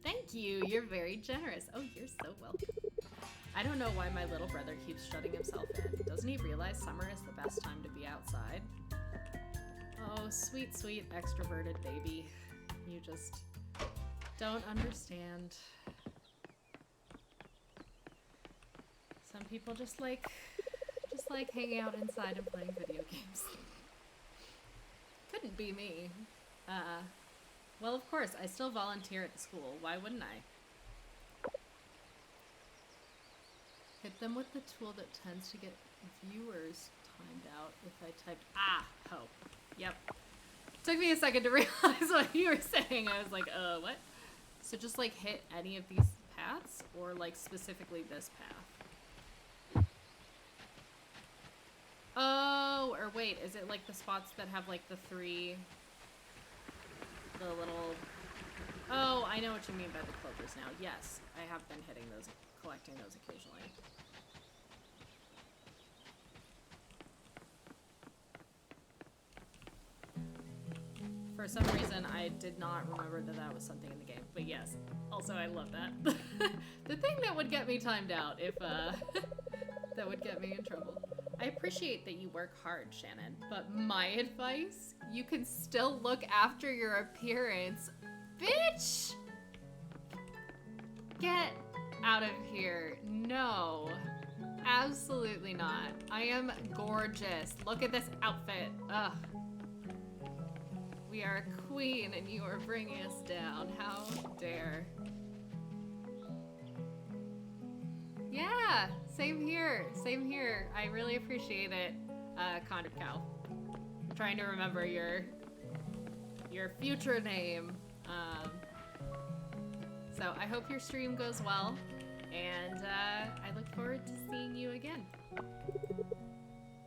A: Thank you, you're very generous. Oh, you're so welcome. I don't know why my little brother keeps shutting himself in. Doesn't he realize summer is the best time to be outside? Oh, sweet, sweet extroverted baby. You just don't understand. Some people just like hanging out inside and playing video games. Couldn't be me. Well, of course, I still volunteer at the school. Why wouldn't I? Hit them with the tool that tends to get viewers timed out if I typed hope. Yep. Took me a second to realize what you were saying. I was like, what? So just like hit any of these paths or like specifically this path? Oh, or wait, is it like the spots that have like the little... Oh, I know what you mean by the clovers now. Yes, I have been hitting those, collecting those occasionally. For some reason, I did not remember that that was something in the game. But yes, also I love that. The thing that would get me timed out if, that would get me in trouble. I appreciate that you work hard, Shannon, but my advice, you can still look after your appearance. Bitch! Get out of here. No. Absolutely not. I am gorgeous. Look at this outfit. Ugh. We are a queen and you are bringing us down. How dare. Yeah, same here. Same here. I really appreciate it, Condor Cow. I'm trying to remember your future name. So I hope your stream goes well, and I look forward to seeing you again.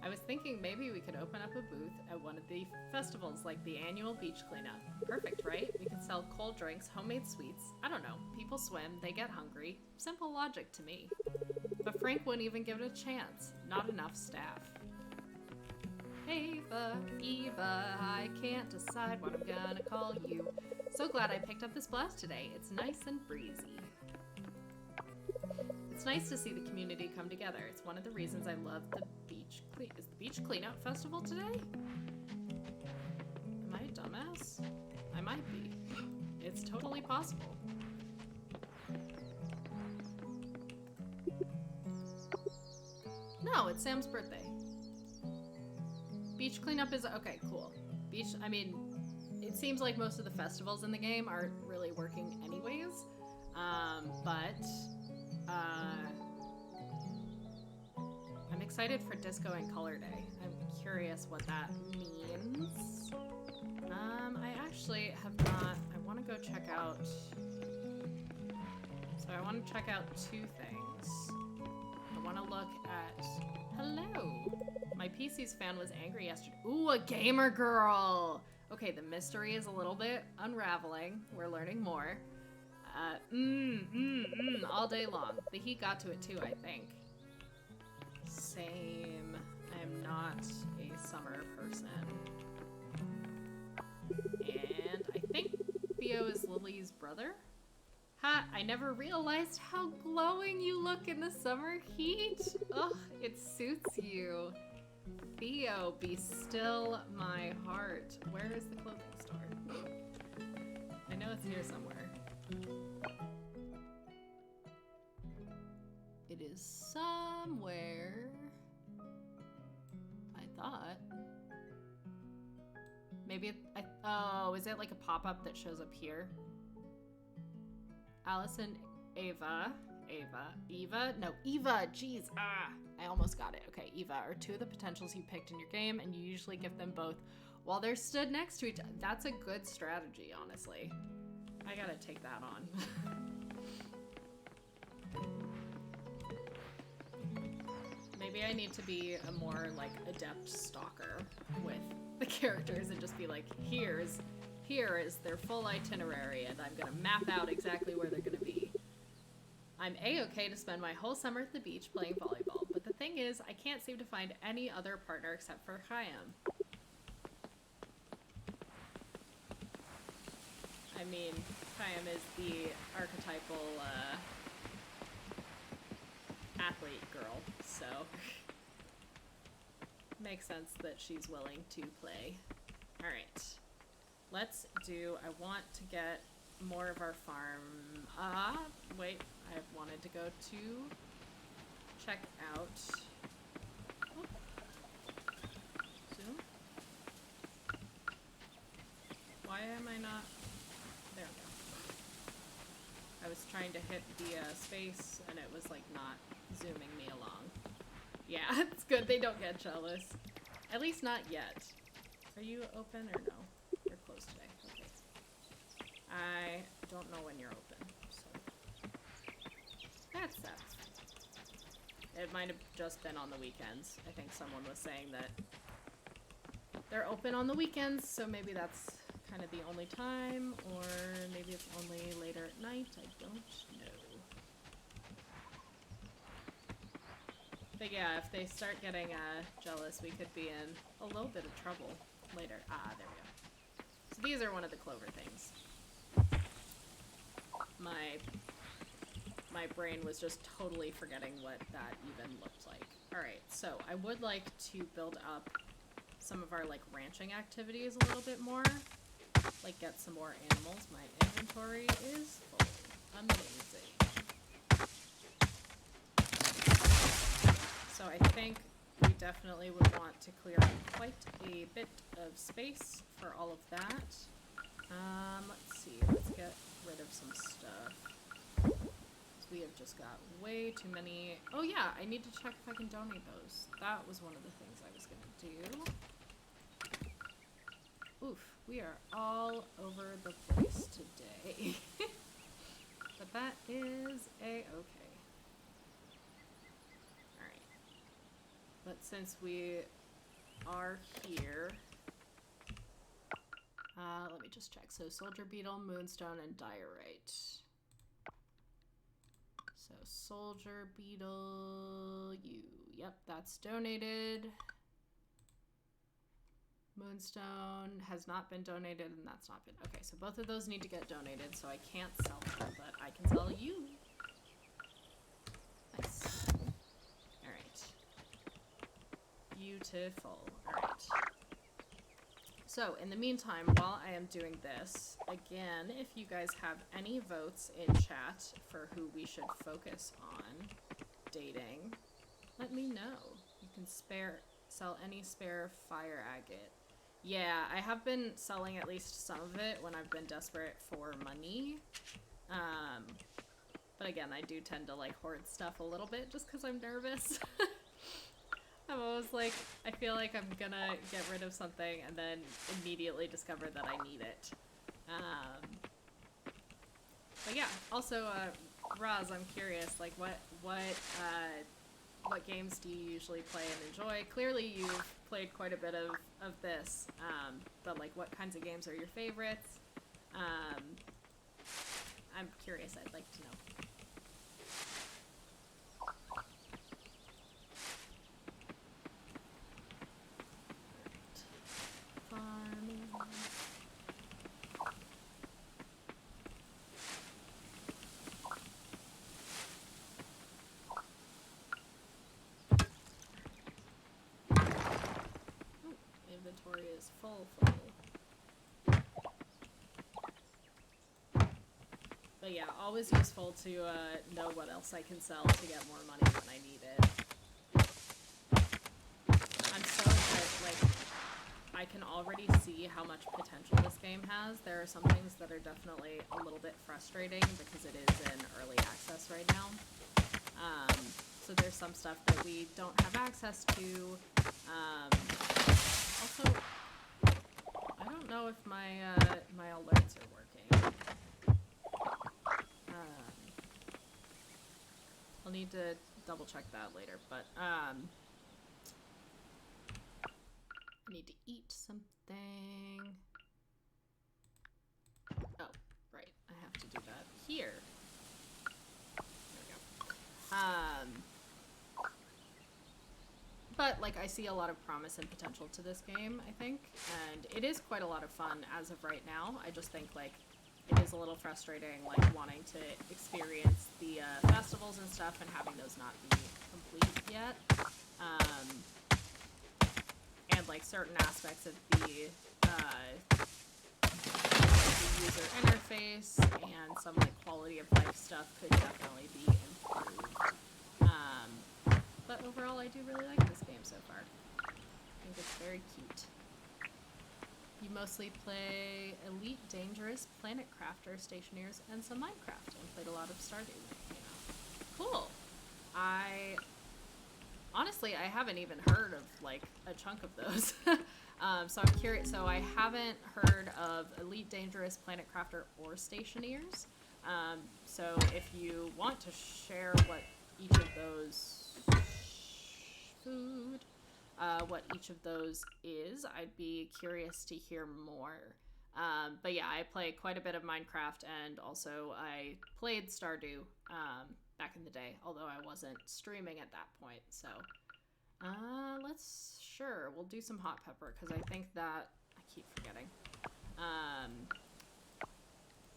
A: I was thinking maybe we could open up a booth at one of the festivals, like the annual beach cleanup. Perfect, right? We could sell cold drinks, homemade sweets. I don't know. People swim, they get hungry. Simple logic to me. But Frank wouldn't even give it a chance. Not enough staff. Ava, Eva, I can't decide what I'm gonna call you. So glad I picked up this blouse today. It's nice and breezy. It's nice to see the community come together. It's one of the reasons I love the beach clean. Is the beach cleanup festival today? Am I a dumbass? I might be. It's totally possible. No, it's Sam's birthday. Beach cleanup is okay, cool. Beach, I mean, it seems like most of the festivals in the game aren't really working anyways. But I'm excited for Disco and Color Day. I'm curious what that means. I actually have not, I want to go check out, so I want to check out two things. I want to look at, hello. My PC's fan was angry yesterday. Ooh, a gamer girl. Okay, the mystery is a little bit unraveling. We're learning more. All day long. The heat got to it too, I think. Same. I am not a summer person. And I think Theo is Lily's brother. Ha, I never realized how glowing you look in the summer heat. Ugh, it suits you. Theo, be still my heart. Where is the clothing store? I know it's here somewhere. It is somewhere. I thought. Maybe oh, is it like a pop-up that shows up here? Allison, Eva, no, Eva, jeez, I almost got it. Okay, Eva are two of the potentials you picked in your game, and you usually give them both while they're stood next to each other. That's a good strategy, honestly. I gotta take that on. Maybe I need to be a more, like, adept stalker with the characters and just be like, here is their full itinerary, and I'm gonna map out exactly where they're gonna be. I'm A-okay to spend my whole summer at the beach playing volleyball, but the thing is, I can't seem to find any other partner except for Chaim. I mean, Chaim is the archetypal, athlete girl, so makes sense that she's willing to play. Alright. Let's do, I want to get more of our farm. Wait, I wanted to go to check out. Oh. Zoom. Why am I not? There we go. I was trying to hit the space and it was like not zooming me along. Yeah, it's good they don't get jealous. At least not yet. Are you open or no? You're closed today. Okay. I don't know when you're open, so that's that. It might have just been on the weekends. I think someone was saying that they're open on the weekends, so maybe that's kind of the only time, or maybe it's only later at night. I don't know. But yeah, if they start getting jealous, we could be in a little bit of trouble later. Ah, there we go. So these are one of the clover things. My brain was just totally forgetting what that even looked like. Alright, so I would like to build up some of our like ranching activities a little bit more. Like get some more animals. My inventory is full. Amazing. So I think we definitely would want to clear quite a bit of space for all of that. Let's see, let's get rid of some stuff. So we have just got way too many. Oh yeah, I need to check if I can donate those. That was one of the things I was gonna do. Oof, we are all over the place today. But that is a-okay. Alright. But since we are here, let me just check. So Soldier Beetle, Moonstone, and Diorite. So Soldier Beetle, yep, that's donated. Moonstone has not been donated, and that's not been, okay, so both of those need to get donated, so I can't sell them, but I can sell you. Nice. Alright. Beautiful. Alright. So, in the meantime, while I am doing this, again, if you guys have any votes in chat for who we should focus on dating, let me know. You can sell any spare fire agate. Yeah, I have been selling at least some of it when I've been desperate for money. But again, I do tend to like hoard stuff a little bit just because I'm nervous. I'm always like, I feel like I'm gonna get rid of something and then immediately discover that I need it. But yeah, also, Roz, I'm curious, like, what games do you usually play and enjoy? Clearly you've played quite a bit of this, but like, what kinds of games are your favorites? I'm curious, I'd like to know. Inventory is full. But yeah, always useful to know what else I can sell to get more money when I need it. I'm so excited, like, I can already see how much potential this game has. There are some things that are definitely a little bit frustrating because it is in early access right now. So there's some stuff that we don't have access to. Also, I don't know if my alerts are working. I'll need to double check that later, but I need to eat something. Oh, right, I have to do that here. There we go. But, like, I see a lot of promise and potential to this game, I think, and it is quite a lot of fun as of right now. I just think, like, it is a little frustrating, like, wanting to experience the festivals and stuff and having those not be complete yet. And, like, certain aspects of the user interface and some, like, quality of life stuff could definitely be improved. But overall, I do really like this game so far. I think it's very cute. You mostly play Elite Dangerous, Planet Crafter, Stationeers, and some Minecraft, and played a lot of Stardew. You know. Cool. Honestly, I haven't even heard of, like, a chunk of those. So I'm curious. So I haven't heard of Elite Dangerous, Planet Crafter, or Stationeers. So if you want to share what each of those what each of those is, I'd be curious to hear more. But yeah, I play quite a bit of Minecraft, and also I played Stardew back in the day, although I wasn't streaming at that point. So we'll do some hot pepper, because I think that, I keep forgetting,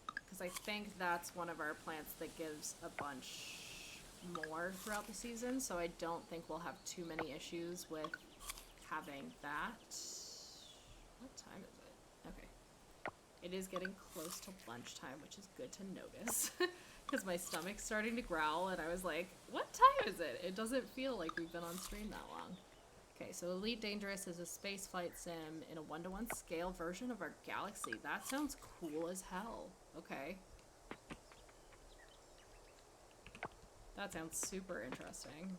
A: because I think that's one of our plants that gives a bunch more throughout the season, so I don't think we'll have too many issues with having that. What time is it? Okay. It is getting close to lunchtime, which is good to notice, because my stomach's starting to growl, and I was like, what time is it? It doesn't feel like we've been on stream that long. Okay, so Elite Dangerous is a space flight sim in a 1-to-1 scale version of our galaxy. That sounds cool as hell. Okay. That sounds super interesting.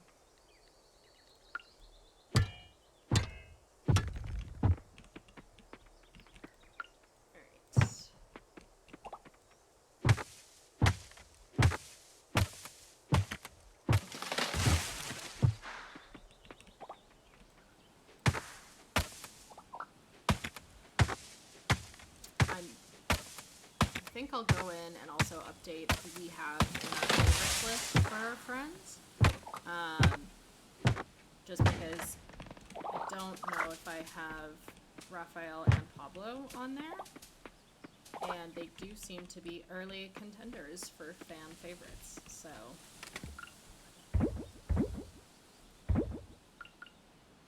A: I think I'll go in and also update who we have in our favorites list for our friends. Just because I don't know if I have Raphael and Pablo on there. And they do seem to be early contenders for fan favorites, so...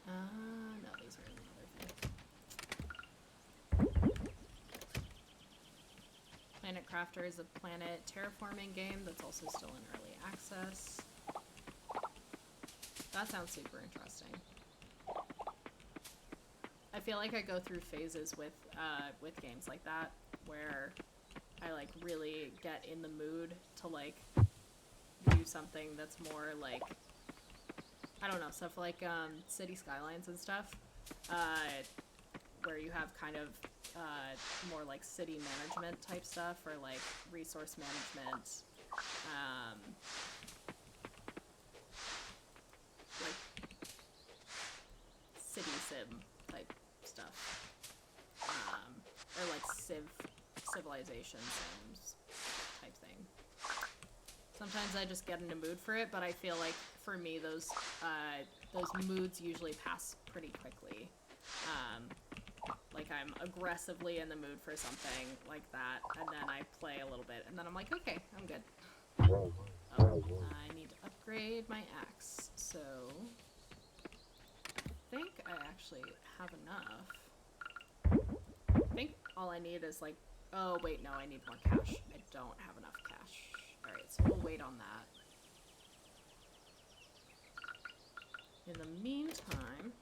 A: no, these are another thing. Planet Crafter is a planet terraforming game that's also still in early access. That sounds super interesting. I feel like I go through phases with games like that, where I like really get in the mood to like do something that's more like, I don't know, stuff like City Skylines and stuff, where you have kind of more like city management type stuff, or like resource management, like city sim type stuff, or like civilization sims type thing. Sometimes I just get in a mood for it, but I feel like for me those moods usually pass pretty quickly. Like I'm aggressively in the mood for something like that, and then I play a little bit, and then I'm like, okay, I'm good. Oh, I need to upgrade my axe, so I think I actually have enough. I think all I need is like, oh wait, no, I need more cash. I don't have enough cash. Alright, so we'll wait on that. In the meantime,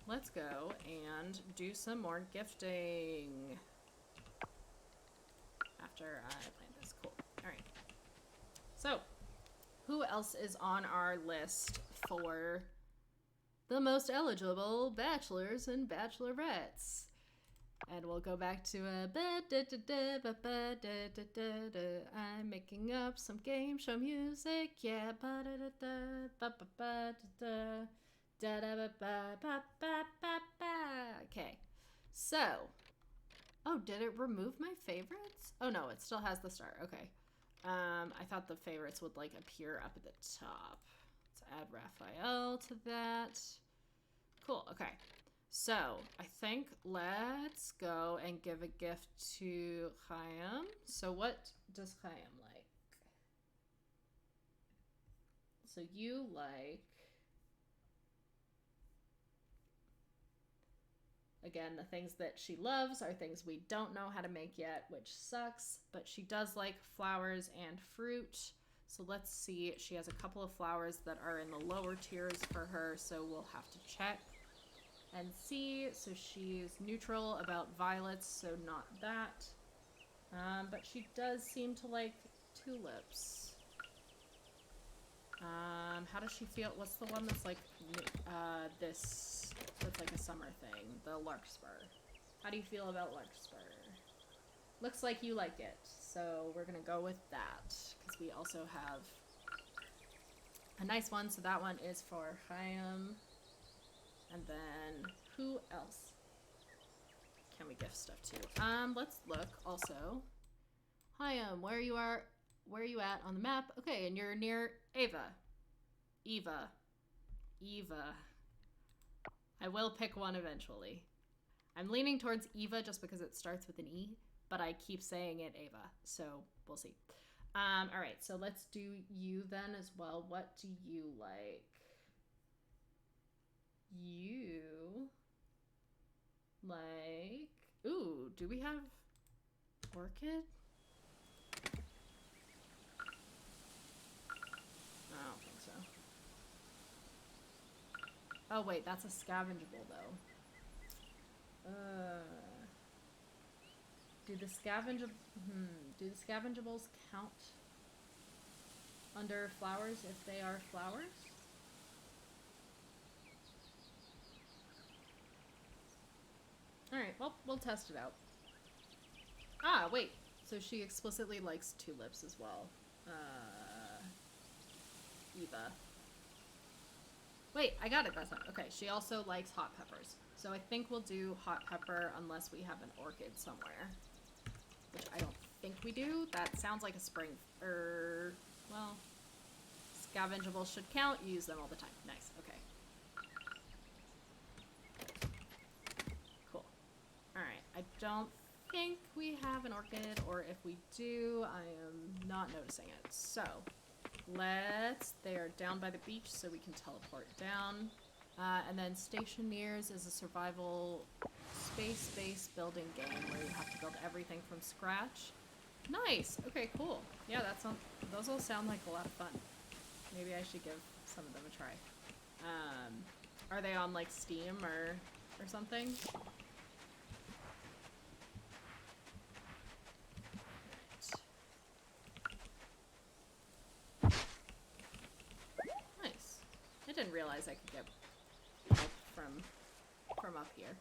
A: let's go and do some more gifting. After I plant this. Cool. Alright. So, who else is on our list for the most eligible bachelors and bachelorettes? And we'll go back to I'm making up some game show music, yeah. Okay, so, oh, did it remove my favorites? Oh no, it still has the star. Okay, I thought the favorites would like appear up at the top. Let's add Raphael to that. Cool. Okay. So, I think let's go and give a gift to Chaim. So, what does Chaim like? So, you like... Again, the things that she loves are things we don't know how to make yet, which sucks. But she does like flowers and fruit. So, let's see. She has a couple of flowers that are in the lower tiers for her, so we'll have to check and see. So she's neutral about violets, so not that. But she does seem to like tulips. How does she feel? What's the one that's like this? That's like a summer thing. The larkspur. How do you feel about larkspur? Looks like you like it, so we're gonna go with that because we also have a nice one. So that one is for Chaim. And then, who else can we gift stuff to? Let's look also. Hi, where are you at on the map? Okay, and you're near Eva. Eva. I will pick one eventually. I'm leaning towards Eva just because it starts with an E, but I keep saying it Eva, so we'll see. Alright, so let's do you then as well. What do you like? You like... Ooh, do we have orchid? I don't think so. Oh wait, that's a scavengeable though. Do the scavengeables count? under flowers if they are flowers? Alright, well, we'll test it out. Ah, wait. So she explicitly likes tulips as well. Eva. Wait, I got it that time. Okay, she also likes hot peppers. So I think we'll do hot pepper unless we have an orchid somewhere. Which I don't think we do. That sounds like a spring... well... Scavengeables should count. You use them all the time. Nice, okay. Cool. Alright, I don't think we have an orchid, or if we do, I am not noticing it. So, they are down by the beach, so we can teleport down. And then Stationeers is a survival space-based building game where you have to build everything from scratch. Nice! Okay, cool. Yeah, those all sound like a lot of fun. Maybe I should give some of them a try. Are they on, like, Steam or something? Nice. I didn't realize I could get help from up here.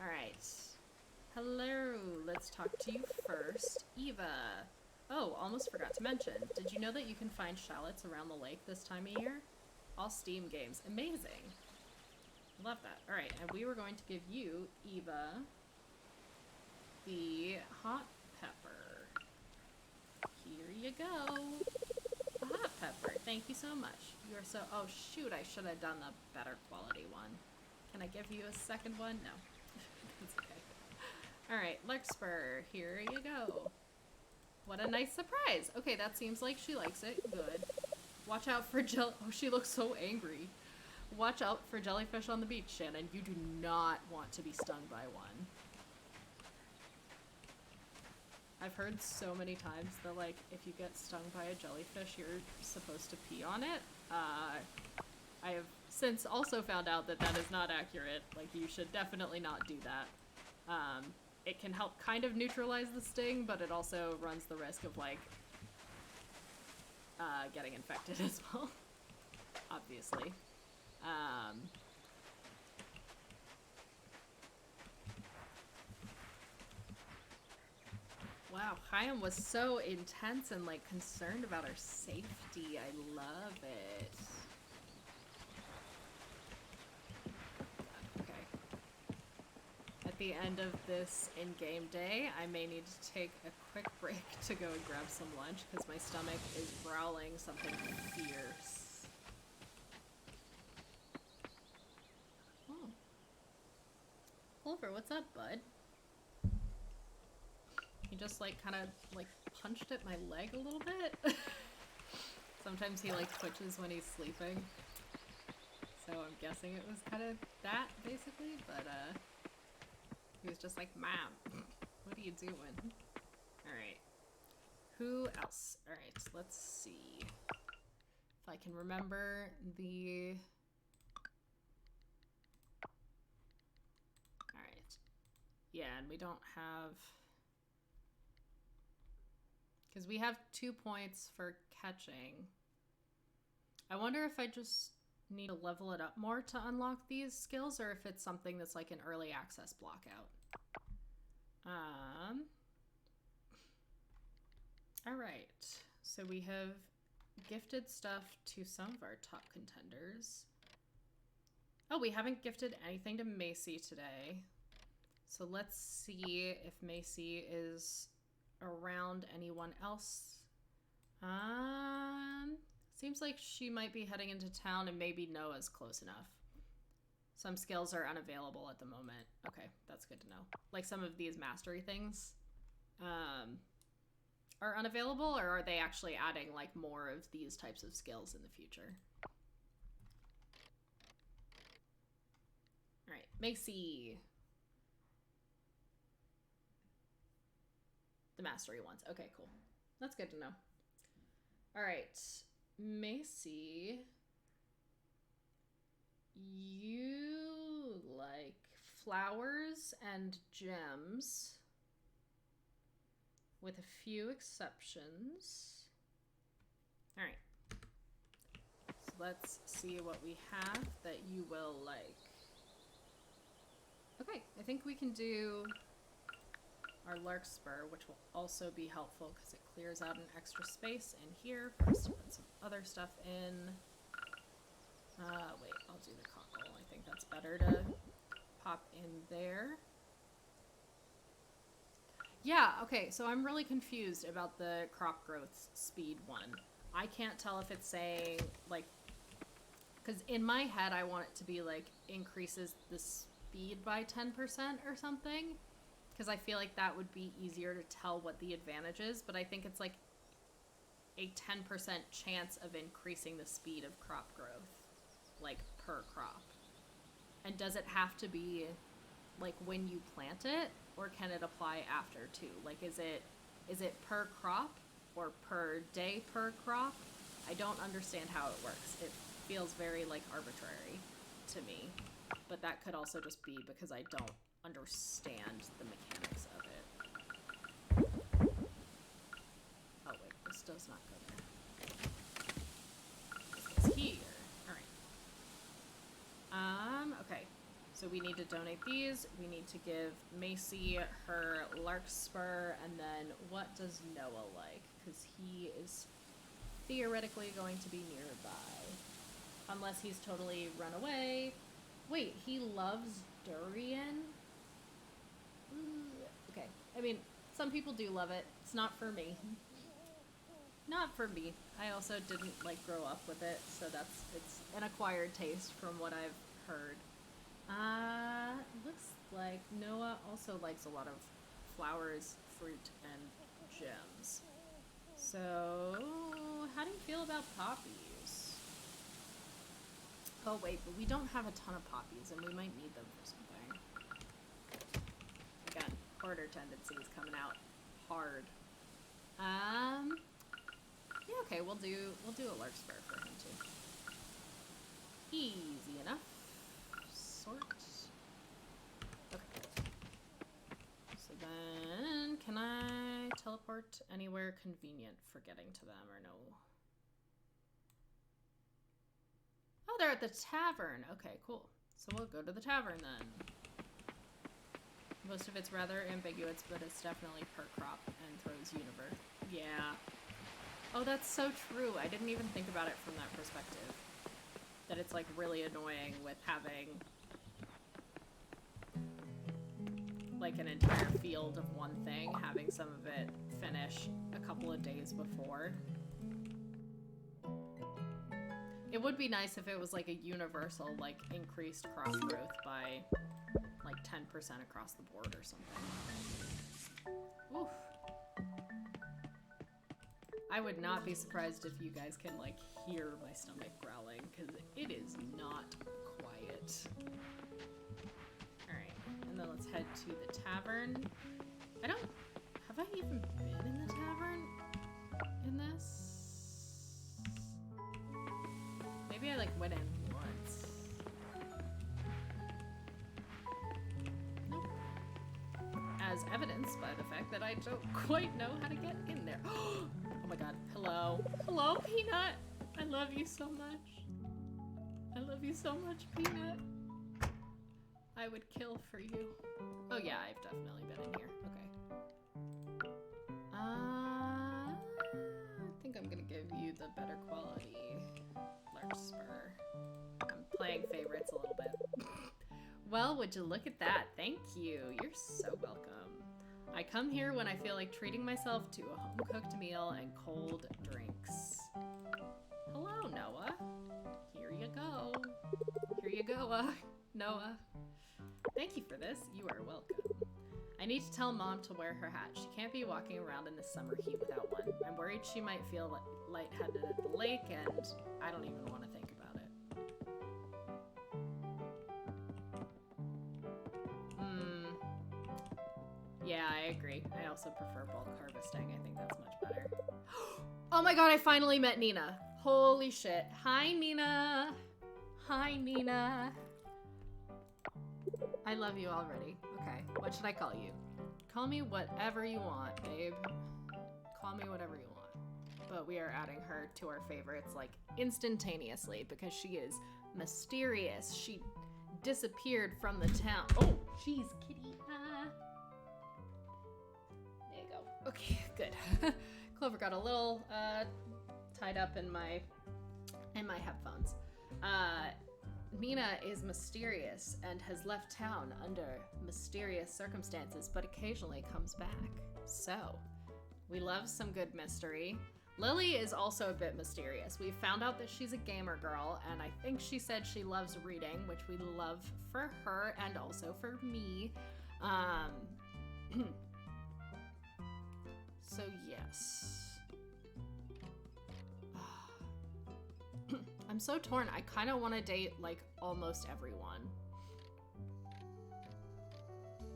A: Alright. Hello, let's talk to you first. Eva. Oh, almost forgot to mention. Did you know that you can find shallots around the lake this time of year? All Steam games. Amazing. Love that. Alright, and we were going to give you, Eva, the hot pepper. Here you go. A hot pepper. Thank you so much. You are so... Oh, shoot, I should have done a better quality one. Can I give you a second one? No. That's okay. Alright, Larkspur. Here you go. What a nice surprise. Okay, that seems like she likes it. Good. Watch out for Oh, she looks so angry. Watch out for jellyfish on the beach, Shannon. You do not want to be stung by one. I've heard so many times that, like, if you get stung by a jellyfish, you're supposed to pee on it. I have since also found out that that is not accurate. Like, you should definitely not do that. It can help kind of neutralize the sting, but it also runs the risk of, like, getting infected as well. Obviously. Wow, Chaim was so intense and, like, concerned about our safety. I love it. Okay. At the end of this in-game day, I may need to take a quick break to go and grab some lunch, because my stomach is growling something fierce. Oh. Pulver, what's up, bud? He just, like, kind of, like, punched at my leg a little bit. Sometimes he, like, twitches when he's sleeping. So I'm guessing it was kind of that, basically, but, he was just like, Mom, what are you doing? Alright. Who else? Alright, let's see. If I can remember the... Alright. Yeah, and we don't have... Because we have 2 points for catching. I wonder if I just need to level it up more to unlock these skills, or if it's something that's like an early access blockout. Alright. So we have gifted stuff to some of our top contenders. Oh, we haven't gifted anything to Macy today. So let's see if Macy is around anyone else. Seems like she might be heading into town, and maybe Noah's close enough. Some skills are unavailable at the moment. Okay, that's good to know. Like some of these mastery things are unavailable, or are they actually adding like more of these types of skills in the future? All right, Macy. The mastery ones. Okay, cool. That's good to know. All right, Macy. You like flowers and gems, with a few exceptions. All right. So let's see what we have that you will like. Okay, I think we can do our larkspur, which will also be helpful because it clears out an extra space in here for us to put some other stuff in. Wait, I'll do the cockle. I think that's better to pop in there. Yeah, okay, so I'm really confused about the crop growth speed one. I can't tell if it's saying, like, because in my head I want it to be, like, increases the speed by 10% or something, because I feel like that would be easier to tell what the advantage is, but I think it's, like, a 10% chance of increasing the speed of crop growth, like, per crop. And does it have to be, like, when you plant it, or can it apply after too? Like, is it per crop or per day per crop? I don't understand how it works. It feels very, like, arbitrary to me, but that could also just be because I don't understand the mechanics of it. Oh wait, this does not go there. This goes here. Alright. Okay. So we need to donate these. We need to give Macy her larkspur, and then what does Noah like? Because he is theoretically going to be nearby. Unless he's totally run away. Wait, he loves durian? Okay. I mean, some people do love it. It's not for me. Not for me. I also didn't, like, grow up with it, so it's an acquired taste from what I've heard. Looks like Noah also likes a lot of flowers, fruit, and gems. So, how do you feel about poppies? Oh wait, but we don't have a ton of poppies, and we might need them for something. Again, hoarder tendencies coming out hard. Yeah, okay, we'll do a larkspur for him too. Easy enough. Sort. Okay. So then, can I teleport anywhere convenient for getting to them, or no? Oh, they're at the tavern. Okay, cool. So we'll go to the tavern then. Most of it's rather ambiguous, but it's definitely per crop and throws universe. Yeah. Oh, that's so true. I didn't even think about it from that perspective. That it's, like, really annoying with having, like, an entire field of one thing, having some of it finish a couple of days before. It would be nice if it was, like, a universal, like, increased crop growth by, like, 10% across the board or something. Oof. I would not be surprised if you guys can, like, hear my stomach growling, because it is not quiet. Alright, and then let's head to the tavern. Have I even been in the tavern in this? Maybe I, like, went in once. Nope. As evidenced by the fact that I don't quite know how to get in there. Oh my god. Hello. Hello, Peanut. I love you so much. I love you so much, Peanut. I would kill for you. Oh yeah, I've definitely been in here. Okay. I think I'm gonna give you the better quality larkspur. I'm playing favorites a little bit. Well, would you look at that? Thank you. You're so welcome. I come here when I feel like treating myself to a home-cooked meal and cold drinks. Hello, Noah. Here you go. Here you go, Noah. Thank you for this. You are welcome. I need to tell Mom to wear her hat. She can't be walking around in this summer heat without one. I'm worried she might feel lightheaded at the lake, and I don't even want to think about it. Yeah, I agree. I also prefer bulk harvesting. I think that's much better. Oh my god, I finally met Nina. Holy shit. Hi, Nina. Hi, Nina. I love you already. Okay, what should I call you? Call me whatever you want, babe. Call me whatever you want. but we are adding her to our favorites like instantaneously because she is mysterious. She disappeared from the town. Oh, jeez, kitty. There you go. Okay, good. Clover got a little tied up in my headphones. Mina is mysterious and has left town under mysterious circumstances, but occasionally comes back. So, we love some good mystery. Lily is also a bit mysterious. We found out that she's a gamer girl, and I think she said she loves reading, which we love for her and also for me. So yes. I'm so torn. I kind of want to date, like, almost everyone.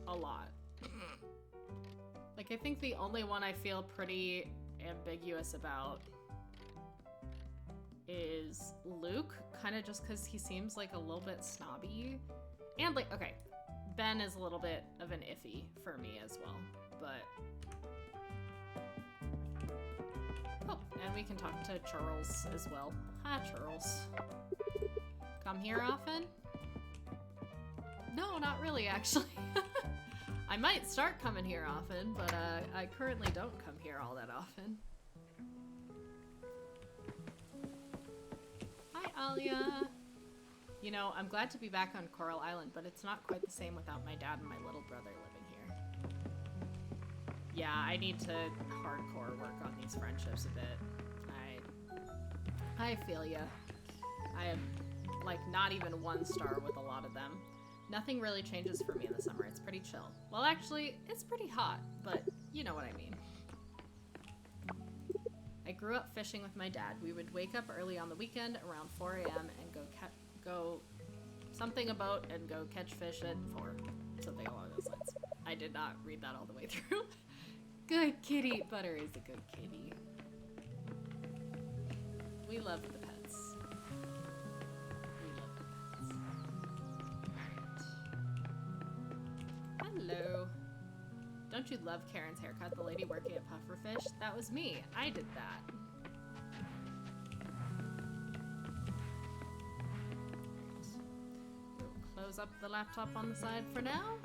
A: A lot. Like, I think the only one I feel pretty ambiguous about is Luke, kind of just because he seems, like, a little bit snobby. And, like, okay, Ben is a little bit of an iffy for me as well, but... Oh, and we can talk to Charles as well. Hi, Charles. Come here often? No, not really, actually. I might start coming here often, but I currently don't come here all that often. Hi, Alia. You know, I'm glad to be back on Coral Island, but it's not quite the same without my dad and my little brother living here. Yeah, I need to hardcore work on these friendships a bit. I feel ya. I am, like, not even 1 star with a lot of them. Nothing really changes for me in the summer. It's pretty chill. Well, actually, it's pretty hot, but you know what I mean. I grew up fishing with my dad. We would wake up early on the weekend around 4 a.m. and go something about and go catch fish at 4. Something along those lines. I did not read that all the way through. Good kitty. Butter is a good kitty. We love the pets. We love the pets. Alright. Hello. Don't you love Karen's haircut? The lady working at Pufferfish? That was me. I did that. We'll close up the laptop on the side for now.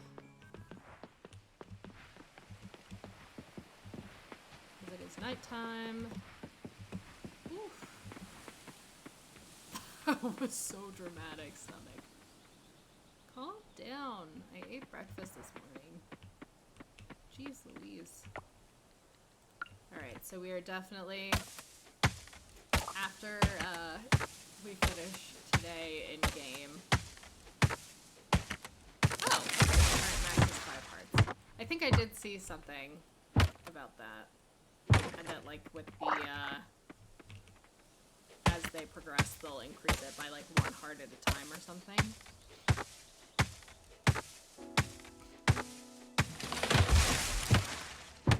A: Because it is nighttime. Oof. That was so dramatic, stomach. Calm down. I ate breakfast this morning. Jeez Louise. Alright, so we are definitely, after we finish today in game. Oh, okay. Alright, max is 5 hearts. I think I did see something about that. And that, like, with the, as they progress, they'll increase it by, like, 1 heart at a time or something.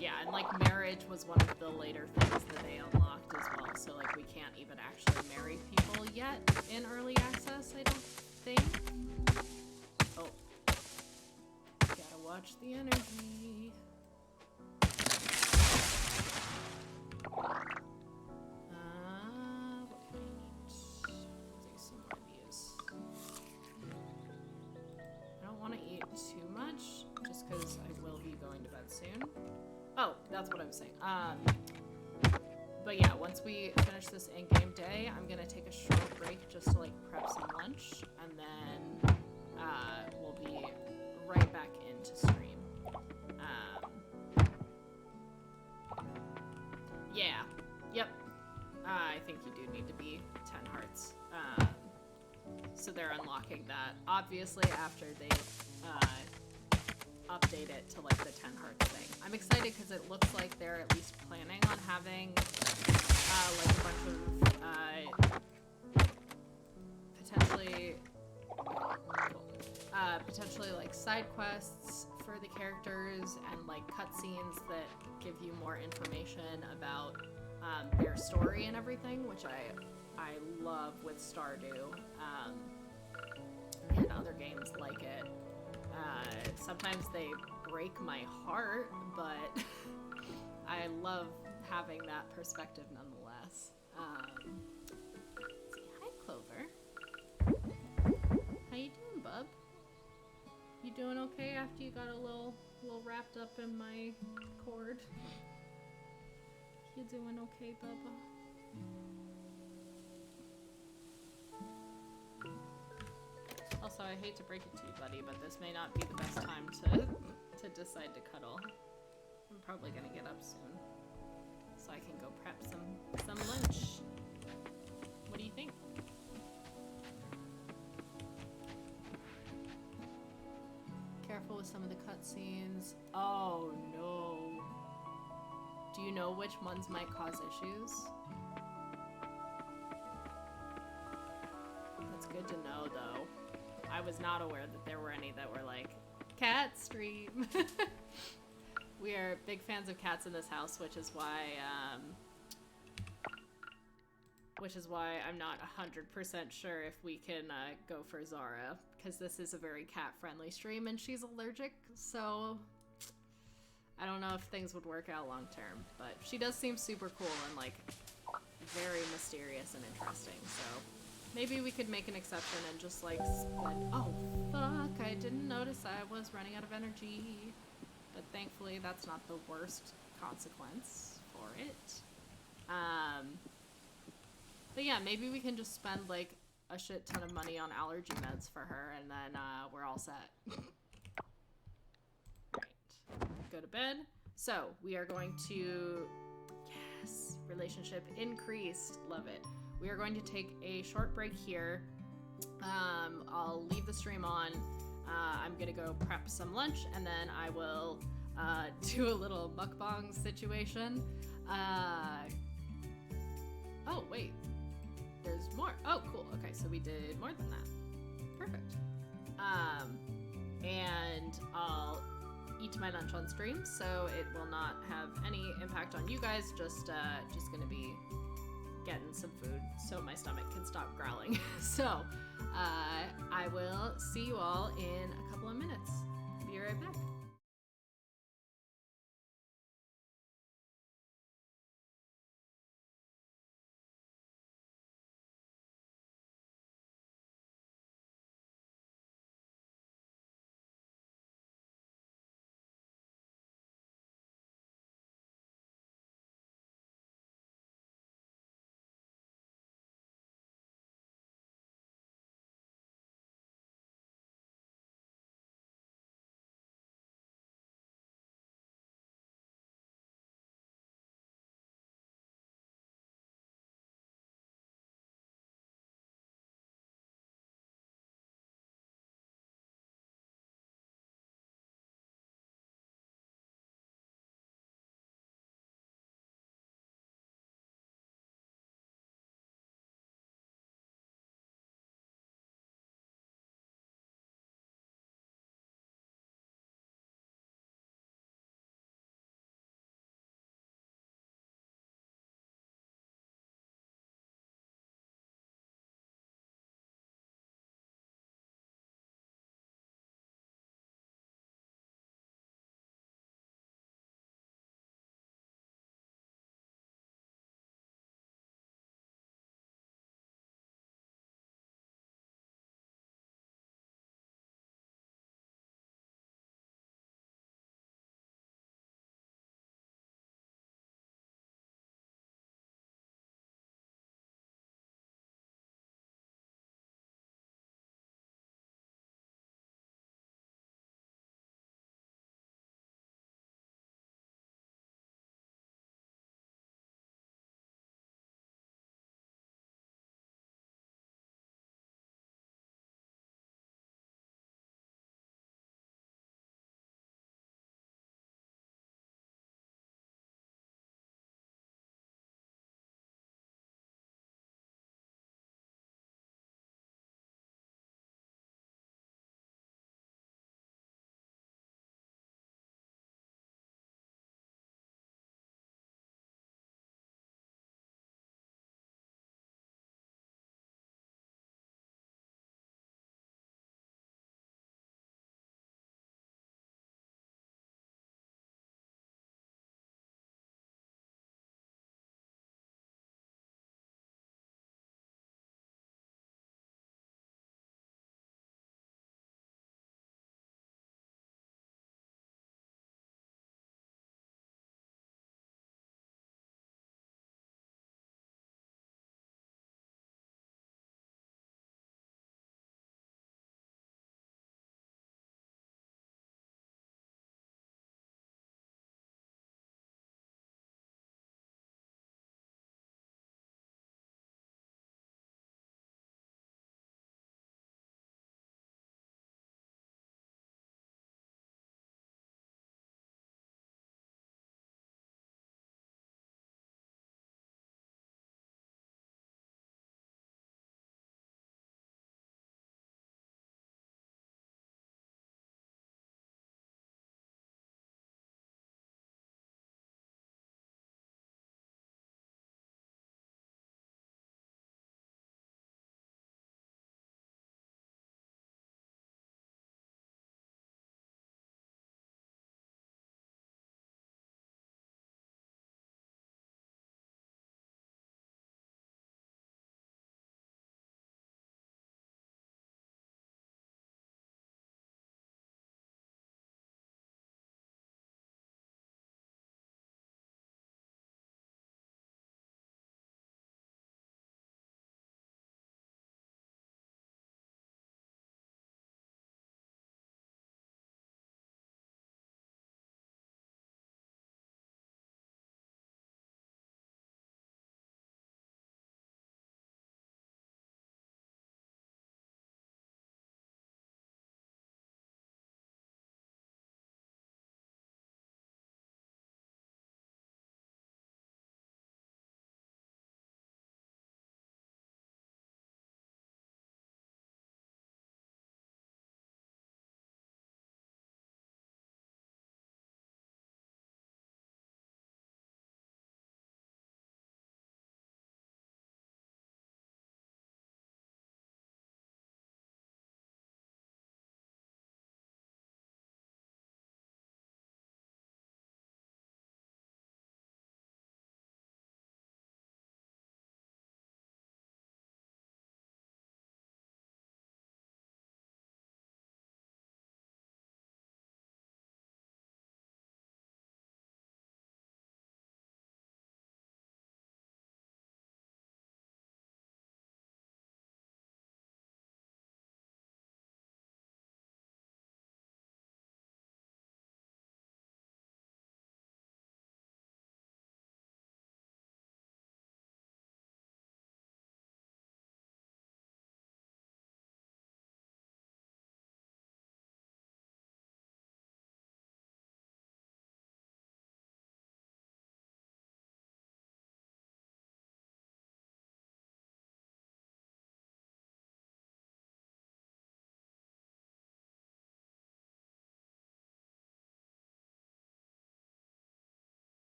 A: Yeah, and, like, marriage was one of the later things that they unlocked as well, so, like, we can't even actually marry people yet in early access, I don't think. Oh. Gotta watch the energy. What do we need? Do some more of these. I don't want to eat too much, just because I will be going to bed soon. Oh, that's what I'm saying. But yeah, once we finish this in-game day, I'm gonna take a short break just to, like, prep some lunch, and then we'll be right back into stream. Yeah. Yep. I think you do need to be 10 hearts. So they're unlocking that, obviously, after they update it to, like, the 10 hearts thing. I'm excited because it looks like they're at least planning on having like a bunch of potentially like side quests for the characters and like cutscenes that give you more information about their story and everything, which I love with Stardew and other games like it. Sometimes they break my heart, but I love having that perspective nonetheless. Let's see. Hi, Clover. How you doing, bub? You doing okay after you got a little wrapped up in my cord? You doing okay, Bubba? Also, I hate to break it to you, buddy, but this may not be the best time to decide to cuddle. I'm probably gonna get up soon, so I can go prep some lunch. What do you think? Careful with some of the cutscenes. Oh no. Do you know which ones might cause issues? That's good to know, though. I was not aware that there were any that were like, cat stream. We are big fans of cats in this house, which is why I'm not 100% sure if we can go for Zara, because this is a very cat-friendly stream and she's allergic, so I don't know if things would work out long term, but she does seem super cool and like very mysterious and interesting, so maybe we could make an exception and just like spend— oh fuck, I didn't notice I was running out of energy, but thankfully that's not the worst consequence for it. But yeah, maybe we can just spend like a shit ton of money on allergy meds for her and then we're all set. Go to bed. So we are going to— yes, relationship increased, love it. We are going to take a short break here. I'll leave the stream on. I'm gonna go prep some lunch and then I will do a little mukbang situation. Oh wait, there's more. Oh cool, okay, so we did more than that. Perfect. And I'll eat my lunch on stream, so it will not have any impact on you guys. Just gonna be getting some food so my stomach can stop growling. So I will see you all in a couple of minutes. Be right back.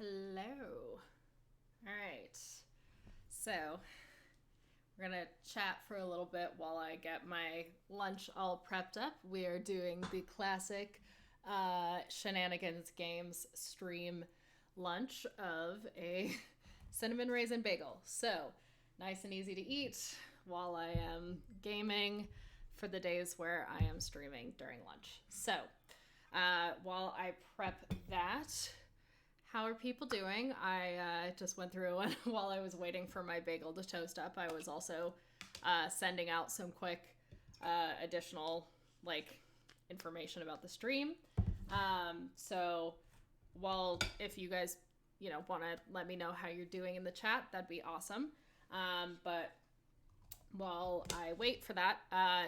A: hello. All right. So, we're going to chat for a little bit while I get my lunch all prepped up. We are doing the classic Shenanigans Games stream lunch of a cinnamon raisin bagel. So, nice and easy to eat while I am gaming for the days where I am streaming during lunch. So, while I prep that, how are people doing? I just went through and while I was waiting for my bagel to toast up, I was also sending out some quick additional information about the stream. So while if you guys want to let me know how you're doing in the chat, that'd be awesome. But while I wait for that,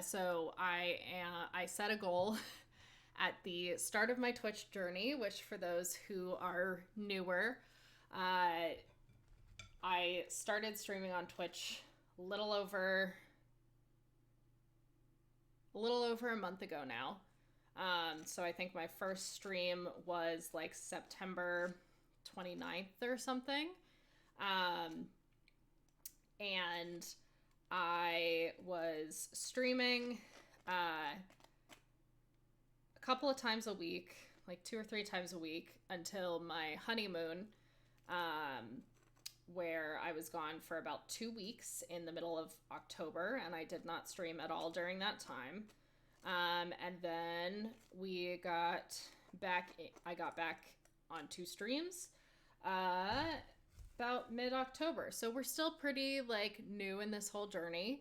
A: so I set a goal at the start of my Twitch journey, which for those who are newer, I started streaming on Twitch a little over a month ago now. So I think my first stream was like September 29th or something. And I was streaming a couple of times a week, like 2 or 3 times a week until my honeymoon, where I was gone for about 2 weeks in the middle of October, and I did not stream at all during that time. And then I got back on 2 streams about mid-October. So we're still pretty new in this whole journey.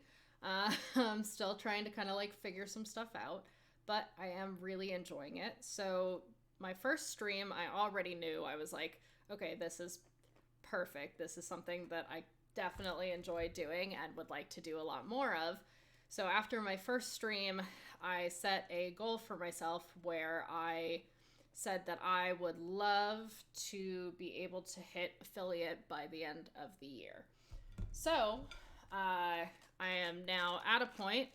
A: I'm still trying to kind of figure some stuff out, but I am really enjoying it. So my first stream, I already knew, I was like, okay, this is perfect. This is something that I definitely enjoy doing and would like to do a lot more of. So after my first stream, I set a goal for myself where I said that I would love to be able to hit affiliate by the end of the year. So I am now at a point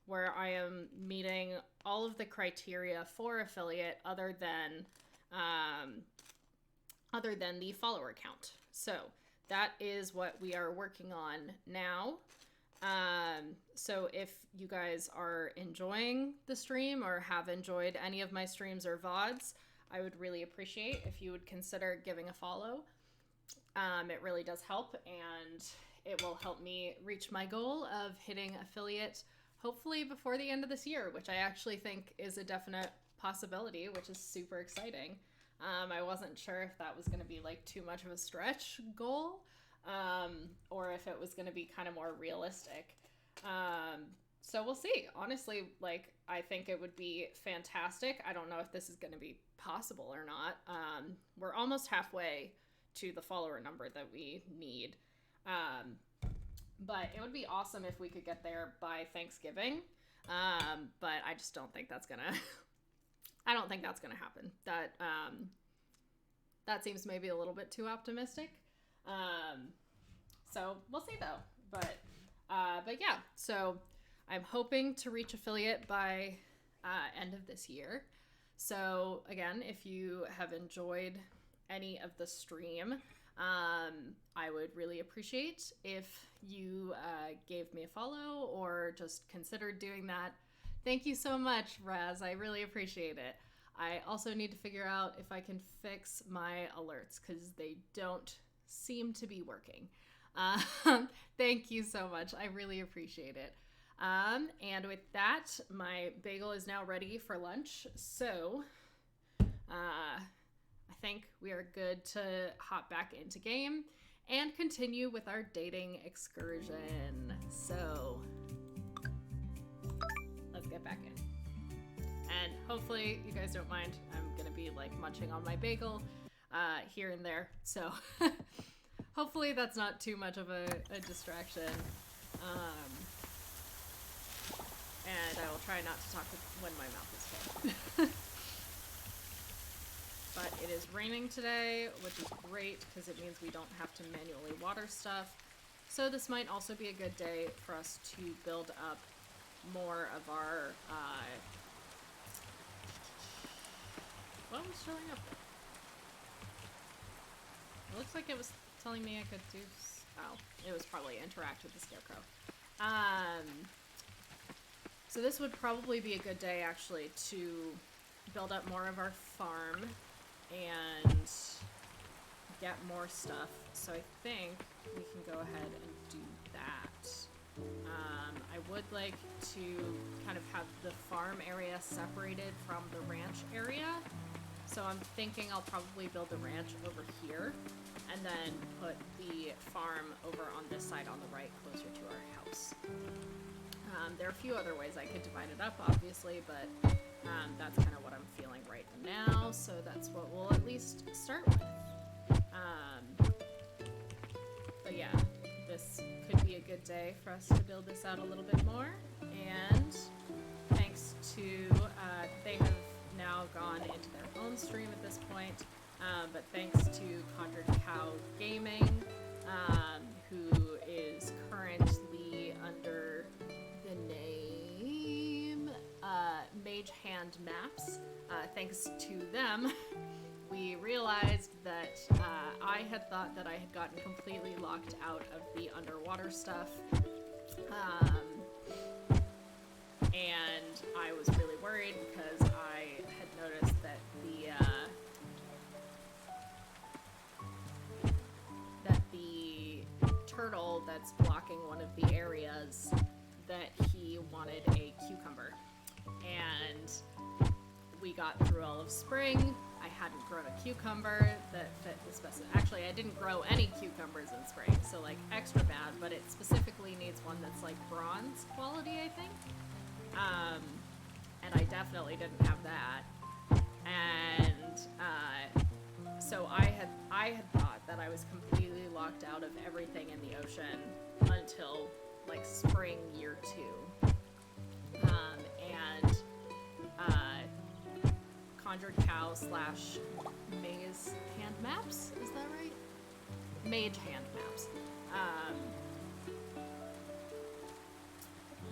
A: where I am meeting all of the criteria for affiliate other than the follower count. So that is what we are working on now. So if you guys are enjoying the stream or have enjoyed any of my streams or VODs, I would really appreciate if you would consider giving a follow. It really does help, and it will help me reach my goal of hitting affiliate hopefully before the end of this year, which I actually think is a definite possibility, which is super exciting. I wasn't sure if that was going to be too much of a stretch goal, or if it was going to be kind of more realistic. So we'll see. Honestly, I think it would be fantastic. I don't know if this is going to be possible or not. We're almost halfway to the follower number that we need. But it would be awesome if we could get there by Thanksgiving. But I just don't think that's gonna I don't think that's gonna happen. That seems maybe a little bit too optimistic. So we'll see though. But yeah, so I'm hoping to reach affiliate by end of this year. So again, if you have enjoyed any of the stream, I would really appreciate if you gave me a follow or just considered doing that. Thank you so much, Raz. I really appreciate it. I also need to figure out if I can fix my alerts because they don't seem to be working. Thank you so much. I really appreciate it. And with that, my bagel is now ready for lunch. So I think we are good to hop back into game and continue with our dating excursion. So let's get back in. And hopefully you guys don't mind. I'm going to be munching on my bagel here and there. So hopefully that's not too much of a distraction. And I will try not to talk when my mouth is full. But it is raining today, which is great because it means we don't have to manually water stuff. So this might also be a good day for us to build up more of our, what was showing up there? It looks like it was telling me I could do... Oh, it was probably interact with the scarecrow. So this would probably be a good day, actually, to build up more of our farm and get more stuff. So I think we can go ahead and do that. I would like to kind of have the farm area separated from the ranch area. So I'm thinking I'll probably build the ranch over here and then put the farm over on this side on the right, closer to our house. There are a few other ways I could divide it up, obviously, but that's kind of what I'm feeling right now, so that's what we'll at least start with. But yeah, this could be a good day for us to build this out a little bit more, and thanks to, they have now gone into their own stream at this point, but thanks to Conjured Cow Gaming, who is currently under the name Mage Hand Maps. Thanks to them, we realized that I had thought that I had gotten completely locked out of the underwater stuff, and I was really worried because I had noticed that the turtle that's blocking one of the areas, that he wanted a cucumber, and we got through all of spring. I hadn't grown a cucumber that fit the Actually, I didn't grow any cucumbers in spring, so like extra bad, but it specifically needs one that's like bronze quality, I think. And I definitely didn't have that. And so I had thought that I was completely locked out of everything in the ocean until like spring year 2. And Conjured Cow / Maze Hand Maps, is that right? Mage Hand Maps.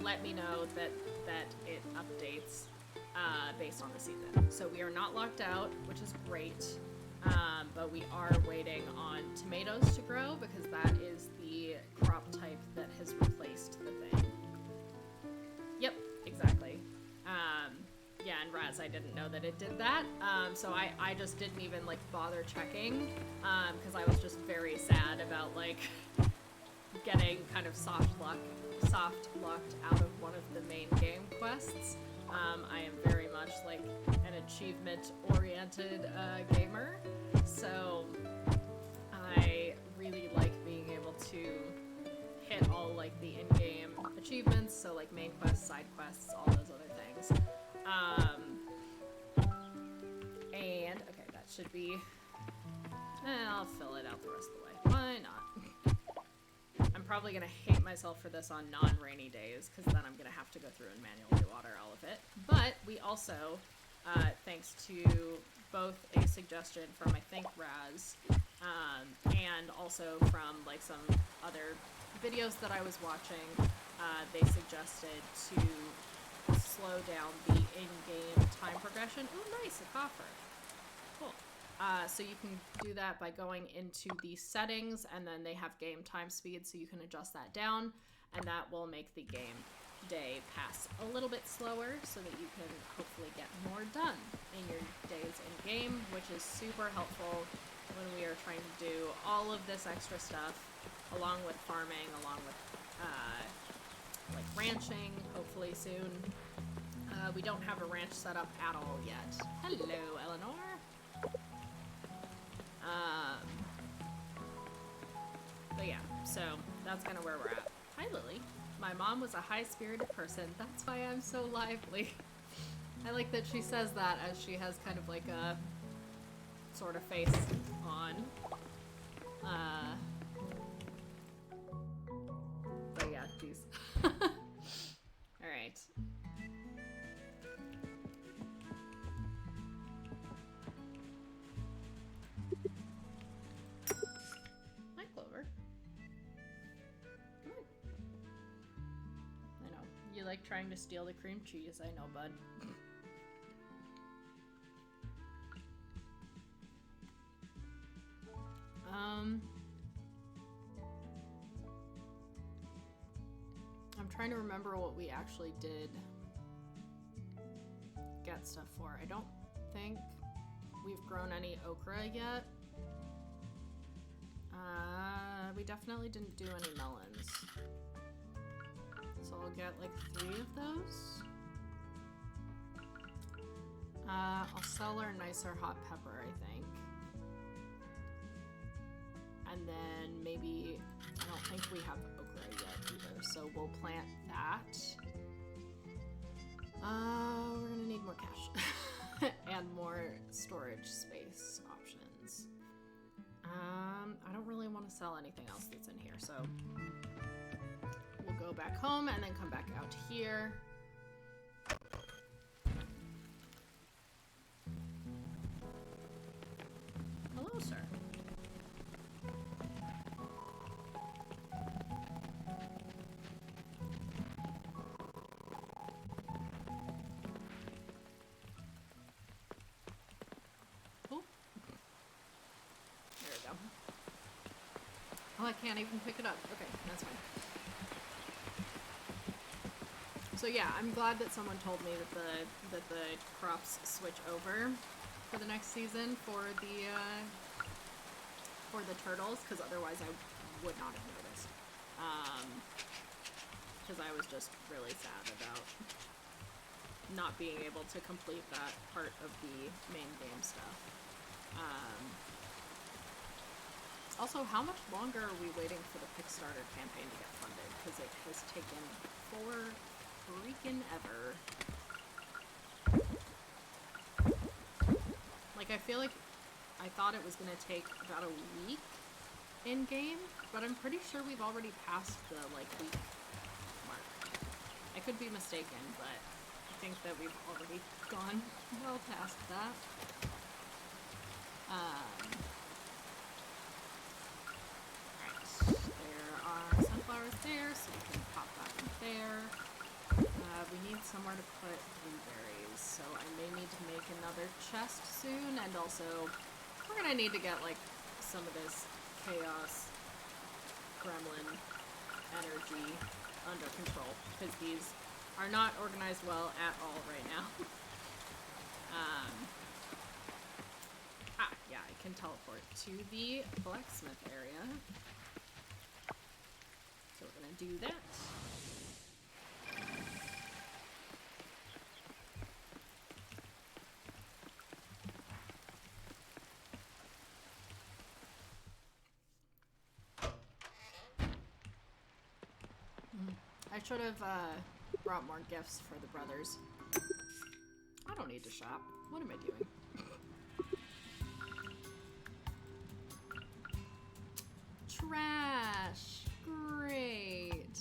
A: Let me know that it updates based on the season. So we are not locked out, which is great, but we are waiting on tomatoes to grow because that is the crop type that has replaced the thing. Yep, exactly. Yeah, and Raz, I didn't know that it did that, so I just didn't even like bother checking, because I was just very sad about like getting kind of soft locked out of one of the main game quests. I am very much like an achievement-oriented gamer, so I really like being able to hit all like the in-game achievements, so like main quests, side quests, all those other things. And okay, that should be. I'll fill it out the rest of the way. Why not? I'm probably gonna hate myself for this on non-rainy days, because then I'm gonna have to go through and manually water all of it. But we also, thanks to both a suggestion from I think Raz, and also from like some other videos that I was watching, they suggested to slow down the in-game time progression. Ooh, nice, a coffer. Cool. So you can do that by going into the settings, and then they have game time speed, so you can adjust that down, and that will make the game day pass a little bit slower so that you can hopefully get more done in your days in-game, which is super helpful when we are trying to do all of this extra stuff, along with farming, along with like ranching, hopefully soon. We don't have a ranch set up at all yet. Hello, Eleanor. But yeah, so that's kind of where we're at. Hi, Lily. My mom was a high-spirited person. That's why I'm so lively. I like that she says that as she has kind of like a sort of face on. But yeah, geez. Alright. Hi, Clover. Come on. I know. You like trying to steal the cream cheese, I know, bud. trying to remember what we actually did get stuff for. I don't think we've grown any okra yet. We definitely didn't do any melons. So I'll get like 3 of those. I'll sell our nicer hot pepper, I think. And then maybe, I don't think we have okra yet either, so we'll plant that. We're gonna need more cash and more storage space options. I don't really want to sell anything else that's in here, so we'll go back home and then come back out here. Hello, sir. Oh, I can't even pick it up. Okay, that's fine. So yeah, I'm glad that someone told me that the crops switch over for the next season for the turtles, because otherwise I would not have noticed. Because I was just really sad about not being able to complete that part of the main game stuff. Also, how much longer are we waiting for the Kickstarter campaign to get funded? Because it has taken for freaking ever. Like, I feel like I thought it was going to take about a week in-game, but I'm pretty sure we've already passed the, like, week mark. I could be mistaken, but I think that we've already gone well past that. Sunflowers there, so we can pop that in there. We need somewhere to put blueberries, so I may need to make another chest soon, and also we're gonna need to get like some of this chaos gremlin energy under control, because these are not organized well at all right now. Yeah, I can teleport to the blacksmith area. So we're gonna do that. I should have brought more gifts for the brothers. I don't need to shop. What am I doing? Trash. Great.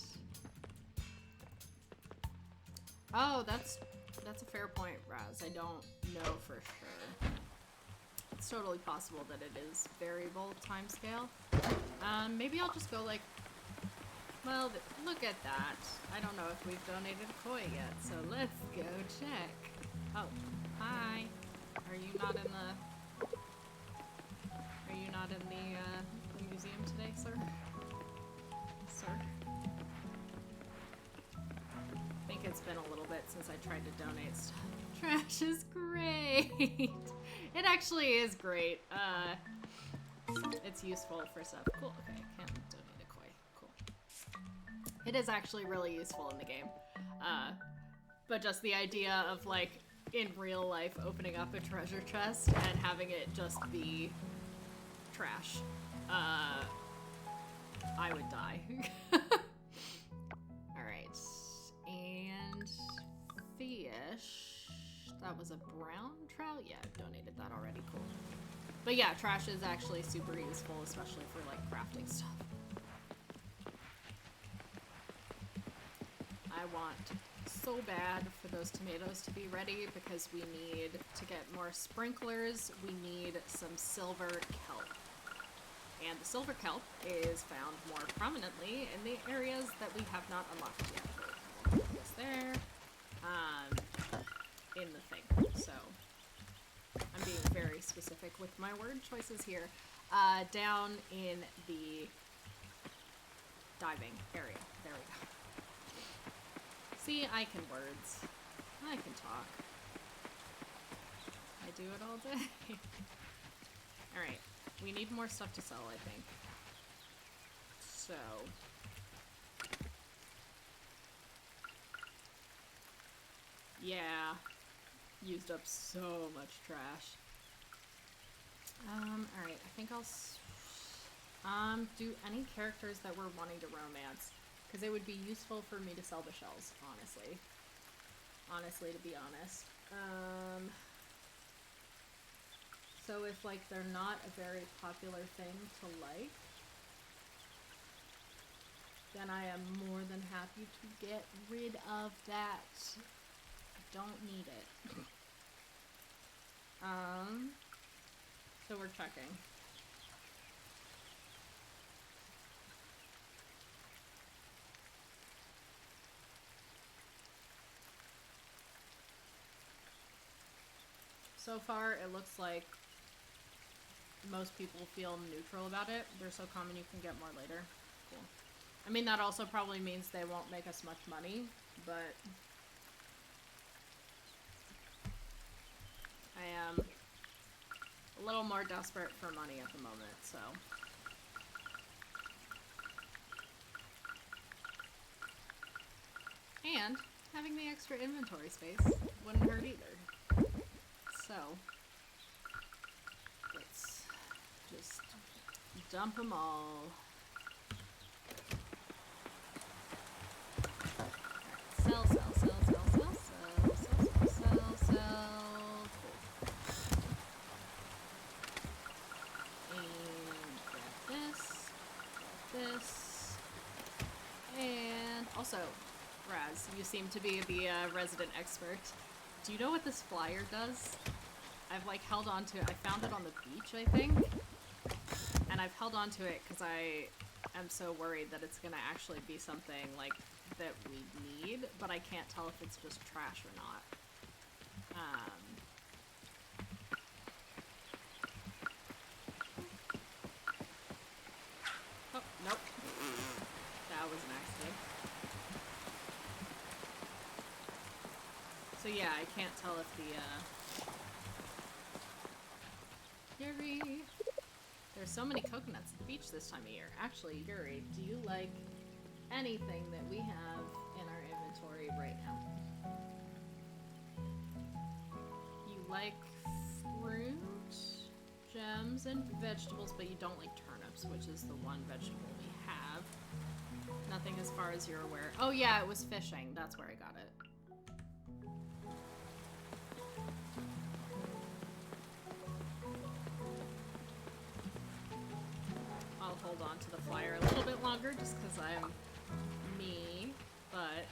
A: Oh, that's a fair point, Raz. I don't know for sure. It's totally possible that it is variable timescale. Maybe I'll just go like, well, look at that. I don't know if we've donated a koi yet, so let's go check. Oh, hi. Are you not in the museum today, sir? Sir? I think it's been a little bit since I tried to donate stuff. Trash is great. It actually is great. It's useful for stuff. Cool. Okay, I can't donate a koi. Cool. It is actually really useful in the game. But just the idea of like in real life opening up a treasure chest and having it just be trash. I would die. Alright. And fish. That was a brown trout? Yeah, I've donated that already. Cool. But yeah, trash is actually super useful, especially for like crafting stuff. I want so bad for those tomatoes to be ready because we need to get more sprinklers. We need some silver kelp. And the silver kelp is found more prominently in the areas that we have not unlocked yet. We'll put this there, in the thing. So I'm being very specific with my word choices here. Down in the diving area. There we go. See, I can words. I can talk. I do it all day. Alright, we need more stuff to sell, I think. So... yeah. Used up so much trash. Alright, I think I'll... do any characters that we're wanting to romance. Because it would be useful for me to sell the shells, honestly. Honestly, to be honest. So if, like, they're not a very popular thing to like, then I am more than happy to get rid of that. I don't need it. So we're checking. So far, it looks like most people feel neutral about it. They're so common you can get more later. Cool. I mean, that also probably means they won't make us much money, but I am a little more desperate for money at the moment, so. And having the extra inventory space wouldn't hurt either. So, let's just dump them all. Sell, sell, sell, sell, sell, sell, sell, sell, sell. Cool. And grab this, and also, Raz, you seem to be the resident expert. Do you know what this flyer does? I've like held on to it. I found it on the beach, I think. And I've held on to it because I am so worried that it's gonna actually be something like that we need, but I can't tell if it's just trash or not. Oh, nope. That was an accident. So yeah, I can't tell if the, Yuri! There's so many coconuts at the beach this time of year. Actually, Yuri, do you like anything that we have in our inventory right now? You like fruit, gems, and vegetables, but you don't like turnips, which is the one vegetable we have. Nothing as far as you're aware. Oh yeah, it was fishing. That's where I got it. I'll hold on to the flyer a little bit longer just because I'm me, but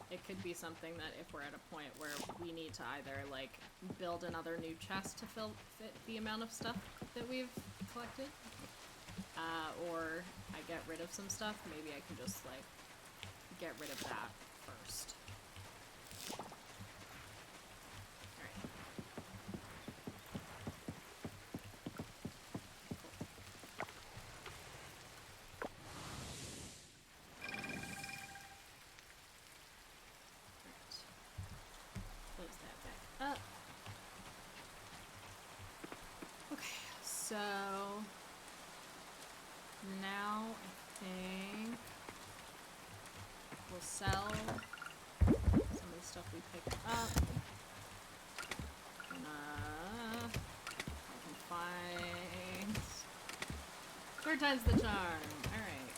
A: it could be something that if we're at a point where we need to either like build another new chest to fit the amount of stuff that we've collected, or I get rid of some stuff, maybe I can just like get rid of that first. So now I think we'll sell some of the stuff we picked up. I can find third time's the charm. Alright.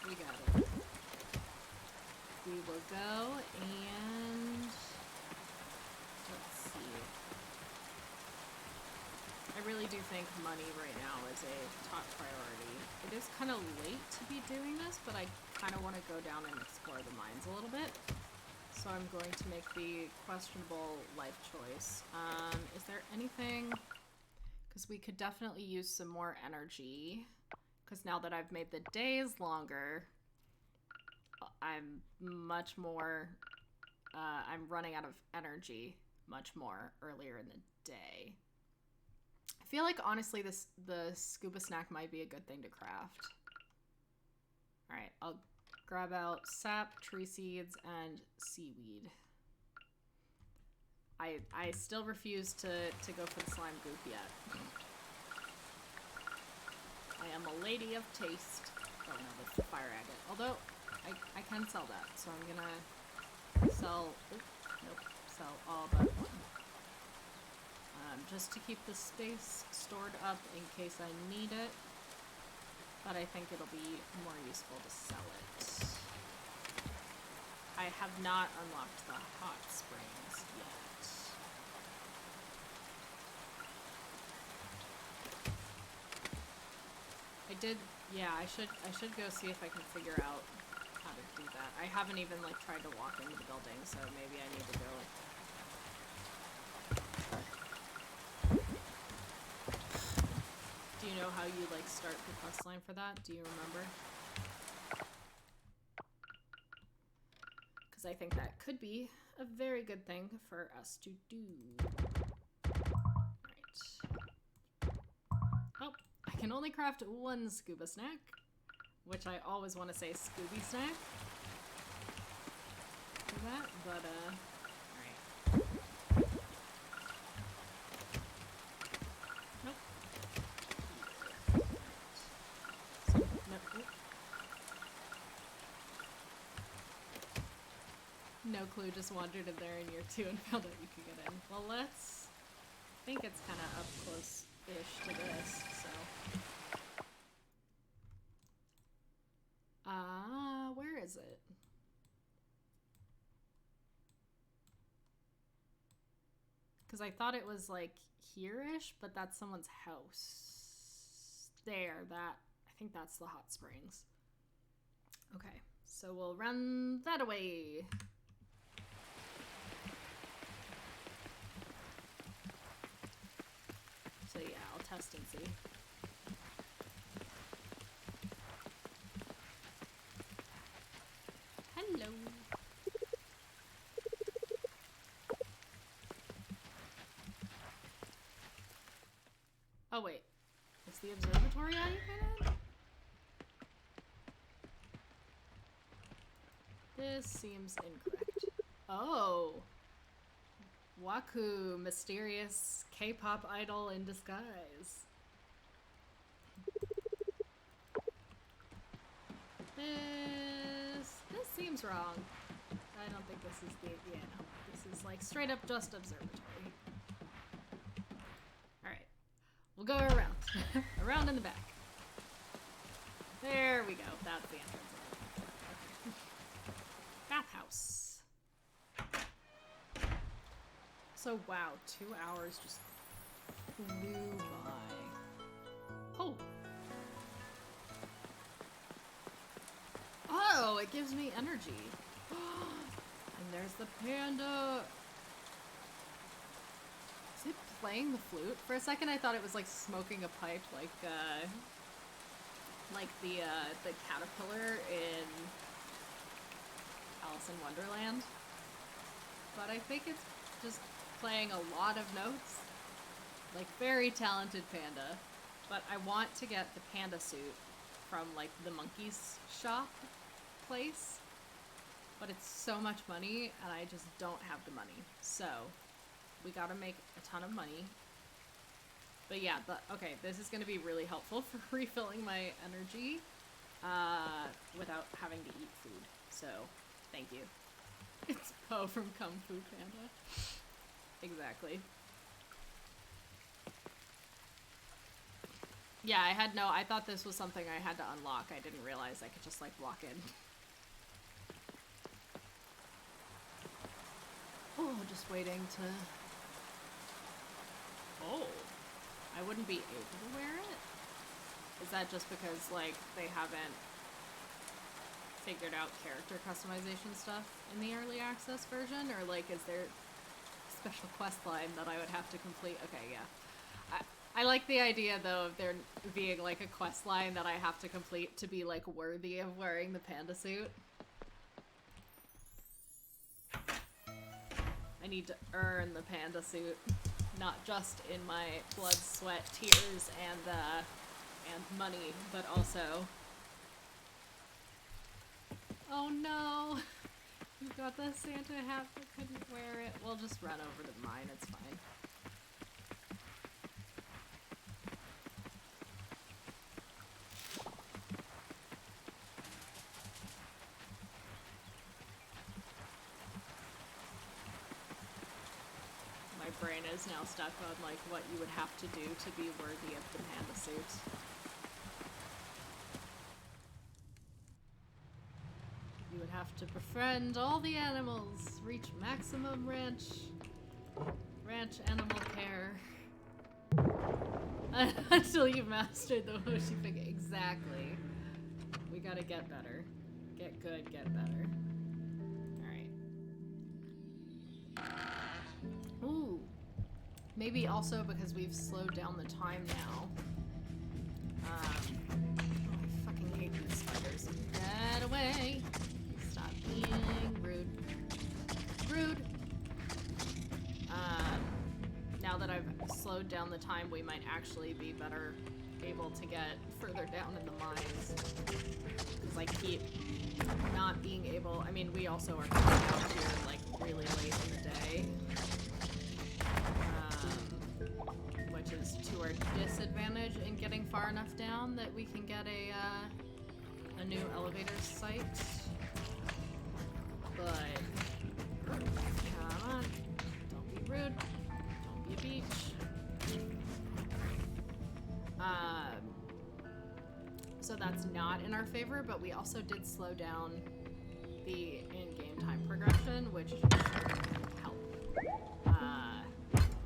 A: We got it. We will go and let's see. I really do think money right now is a top priority. It is kind of late to be doing this, but I kind of want to go down and explore the mines a little bit. So I'm going to make the questionable life choice. Is there anything... Because we could definitely use some more energy. Because now that I've made the days longer, I'm much more... I'm running out of energy much more earlier in the day. I feel like, honestly, the scuba snack might be a good thing to craft. Alright, I'll grab out sap, tree seeds, and seaweed. I still refuse to go for the slime goop yet. I am a lady of taste. Oh no, that's the fire agate. Although, I can sell that, so I'm gonna sell... nope, sell all but one. Just to keep the space stored up in case I need it. But I think it'll be more useful to sell it. I have not unlocked the hot springs yet. I did, yeah, I should go see if I can figure out how to do that. I haven't even like tried to walk into the building, so maybe I need to go. Do you know how you like start the quest line for that? Do you remember? Because I think that could be a very good thing for us to do. Right. Oh, I can only craft one scuba snack, which I always want to say Scooby snack for that, but alright. Nope. So, nope. No clue, just wandered in there in year 2 and found out you could get in. Well, let's... I think it's kind of up close-ish to this, so... where is it? Because I thought it was, like, here-ish, but that's someone's house. There, that... I think that's the hot springs. Okay, so we'll run that away. So yeah, I'll test and see. Hello. Oh wait, is the observatory occupied? This seems incorrect. Oh! Waku, mysterious K-pop idol in disguise. This seems wrong. I don't think this is the, yeah, no. This is like straight up just observatory. Alright. We'll go around. Around in the back. There we go. That's the entrance. Okay. Bathhouse. So wow, 2 hours just flew by. Oh! Oh, it gives me energy. And there's the panda. Is it playing the flute? For a second I thought it was like smoking a pipe like the caterpillar in Alice in Wonderland. But I think it's just playing a lot of notes. Like, very talented panda. But I want to get the panda suit from, like, the monkey's shop place. But it's so much money, and I just don't have the money. So, we gotta make a ton of money. But yeah, okay, this is gonna be really helpful for refilling my energy without having to eat food. So, thank you. It's Po from Kung Fu Panda. Exactly. Yeah, I thought this was something I had to unlock. I didn't realize I could just, like, walk in. Oh, just waiting to... Oh. I wouldn't be able to wear it? Is that just because, like, they haven't figured out character customization stuff in the early access version? Or, like, is there a special quest line that I would have to complete? Okay, yeah. I like the idea, though, of there being, like, a quest line that I have to complete to be, like, worthy of wearing the panda suit. I need to earn the panda suit. Not just in my blood, sweat, tears, and money, but also... Oh no! You got the Santa hat but couldn't wear it. We'll just run over to mine, it's fine. My brain is now stuck on like what you would have to do to be worthy of the panda suit. You would have to befriend all the animals, reach maximum ranch animal care. Until you've mastered the Hoshi figure. Exactly. We gotta get better. Get good, get better. Alright. Ooh. Maybe also because we've slowed down the time now. Oh, I fucking hate these spiders. Get away! Stop being rude. Rude! Now that I've slowed down the time, we might actually be better able to get further down in the mines. Because I keep not being able... I mean, we also are coming out here, like, really late in the day. Which is to our disadvantage in getting far enough down that we can get a new elevator site. But... come on. Don't be rude. Don't be a beach. So that's not in our favor, but we also did slow down the in-game time progression, which should help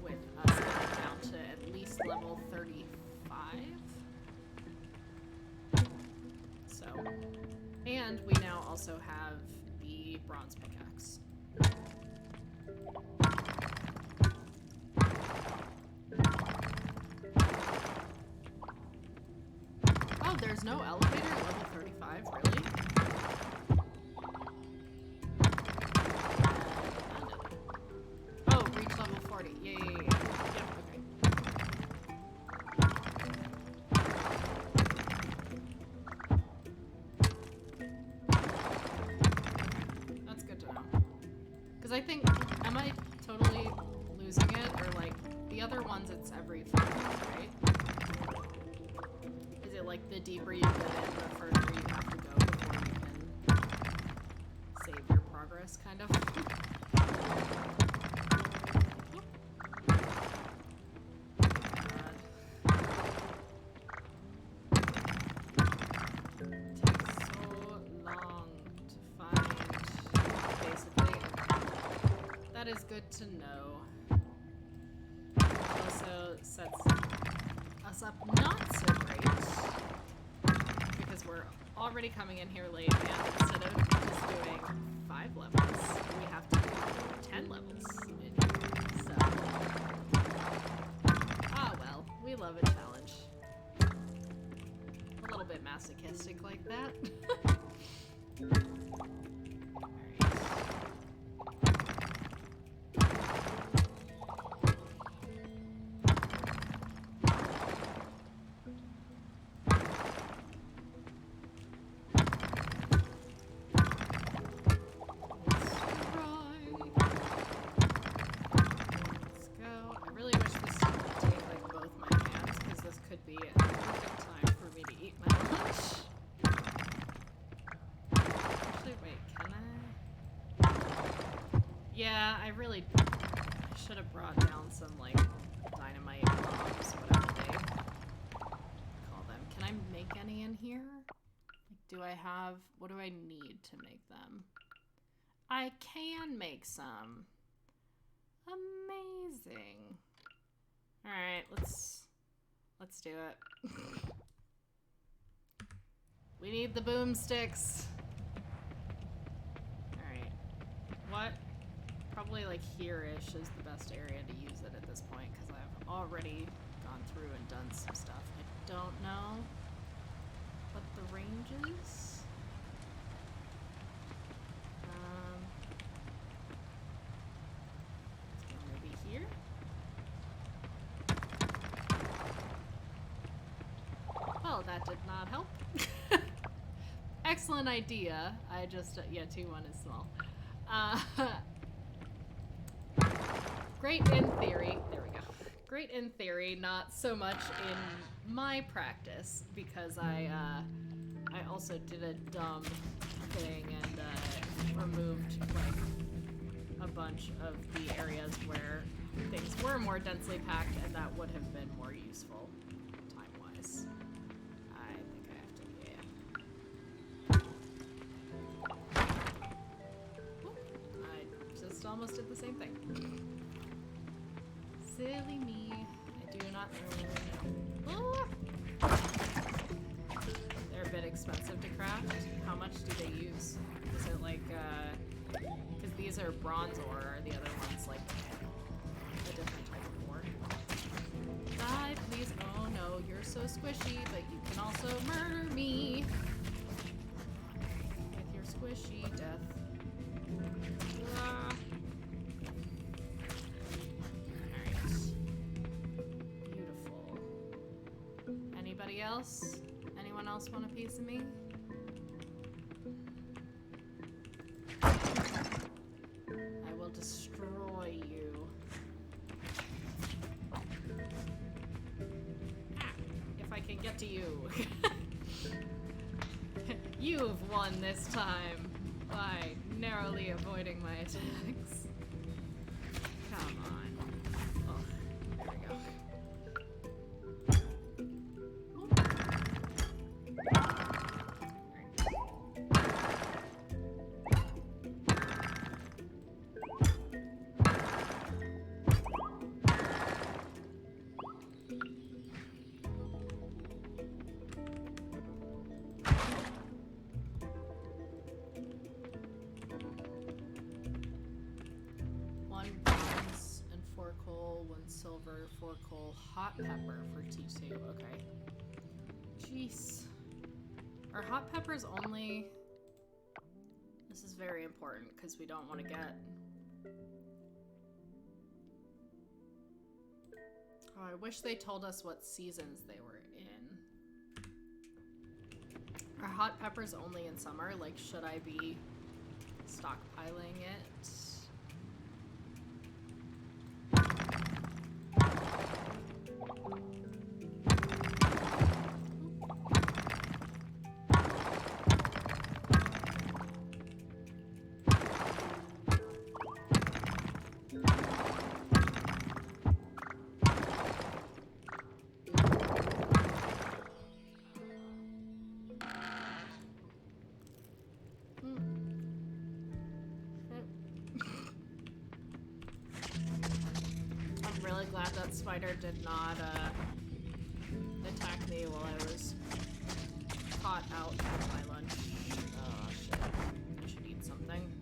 A: with us getting down to at least level 35. So, and we now also have the bronze pickaxe. Oh, there's no elevator at level 35, really? Oh, reach level 40. Yeah, okay. That's good to know. Because I think, am I totally losing it? Or like, the other ones it's every 5 minutes, right? Is it like the deeper you get in, the further you have to go before you can save your progress, kind of? That is good to know. Also sets us up not so great because we're already coming in here late, and instead of just doing 5 levels, we have to do 10 levels in here. So, well, we love a challenge. A little bit masochistic like that. Yeah, I should have brought down some, like, dynamite bombs, whatever they call them. Can I make any in here? Like, what do I need to make them? I can make some. Amazing. Alright, let's do it. We need the boomsticks. Alright. What? Probably like here-ish is the best area to use it at this point because I've already gone through and done some stuff. I don't know what the range is. Let's go maybe here. Well, that did not help. excellent idea. I just, yeah, 2-1 is small. Great in theory. There we go. Great in theory, not so much in my practice, because I also did a dumb thing and removed like a bunch of the areas where things were more densely packed, and that would have been more useful time-wise. I think I have to, yeah. Oop, I just almost did the same thing. Silly me. I do not know. Ah! They're a bit expensive to craft. How much do they use? Is it like, because these are bronze ore, are the other ones like a different type of ore? Die, please. Oh no, you're so squishy, but you can also murder me with your squishy death. Ah. Anybody else? Anyone else want a piece of me? I will destroy you. Ah, if I can get to you. You've won this time by narrowly avoiding my attacks. Come on. Oh, there we go. Silver, 4 coal, hot pepper for T2. Okay. Jeez. Are hot peppers only... This is very important because we don't want to get... Oh, I wish they told us what seasons they were in. Are hot peppers only in summer? Like, should I be stockpiling it? Really glad that spider did not attack me while I was caught out with my lunch. Oh shit. I should eat something.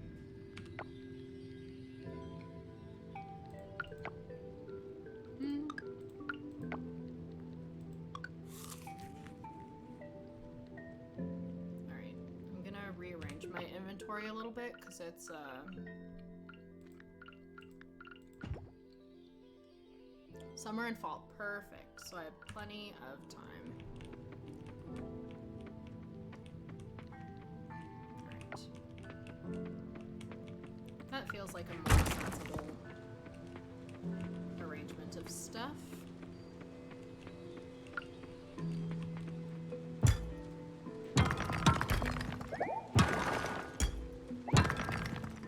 A: Alright, I'm gonna rearrange my inventory a little bit because it's summer and fall. Perfect. So I have plenty of time. Alright. That feels like a more sensible arrangement of stuff.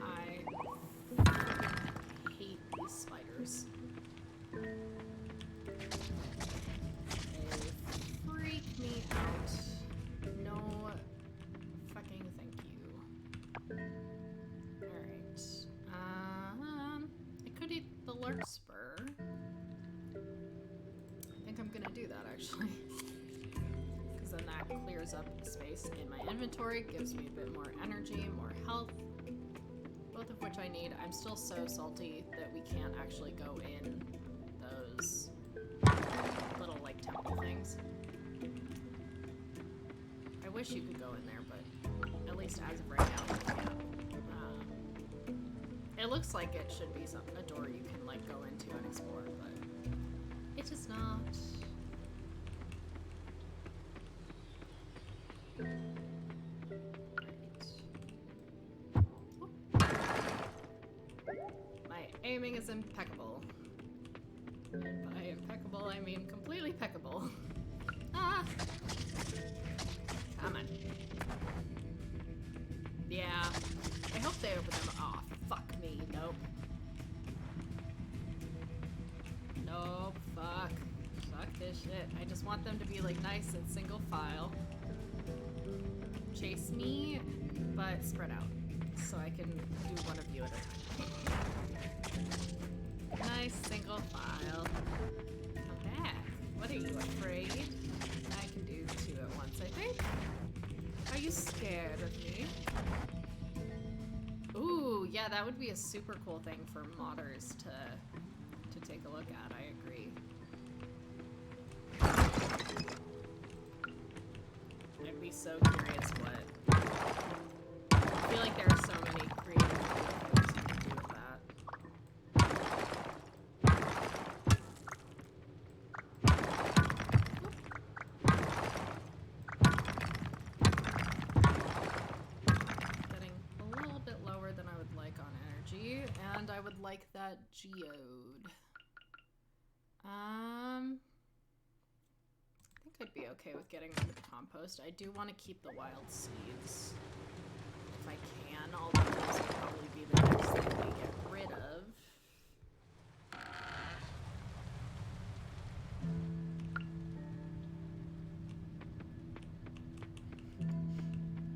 A: I hate these spiders. Spur. I think I'm gonna do that actually, because then that clears up the space in my inventory, gives me a bit more energy, more health, both of which I need. I'm still so salty that we can't actually go in those little like temple things. I wish you could go in there, but at least as of right now, we can't. It looks like it should be a door you can like go into and explore, but it is not. aiming is impeccable. And by impeccable, I mean completely peccable. Ah! Come on. Yeah. I hope they open them. Aw, fuck me. Nope. Nope. Fuck. Fuck this shit. I just want them to be like nice and single file. Chase me, but spread out. So I can do one of you at a time. Nice single file. Come back. What are you, afraid? I can do two at once, I think. Are you scared of me? Ooh, yeah, that would be a super cool thing for modders to take a look at. I agree. I'd be so curious what. I feel like there are so many creative things you can do with that. Getting a little bit lower than I would like on energy, and I would like that geode. I think I'd be okay with getting rid of the compost. I do want to keep the wild seeds. If I can, although those will probably be the next thing we get rid of.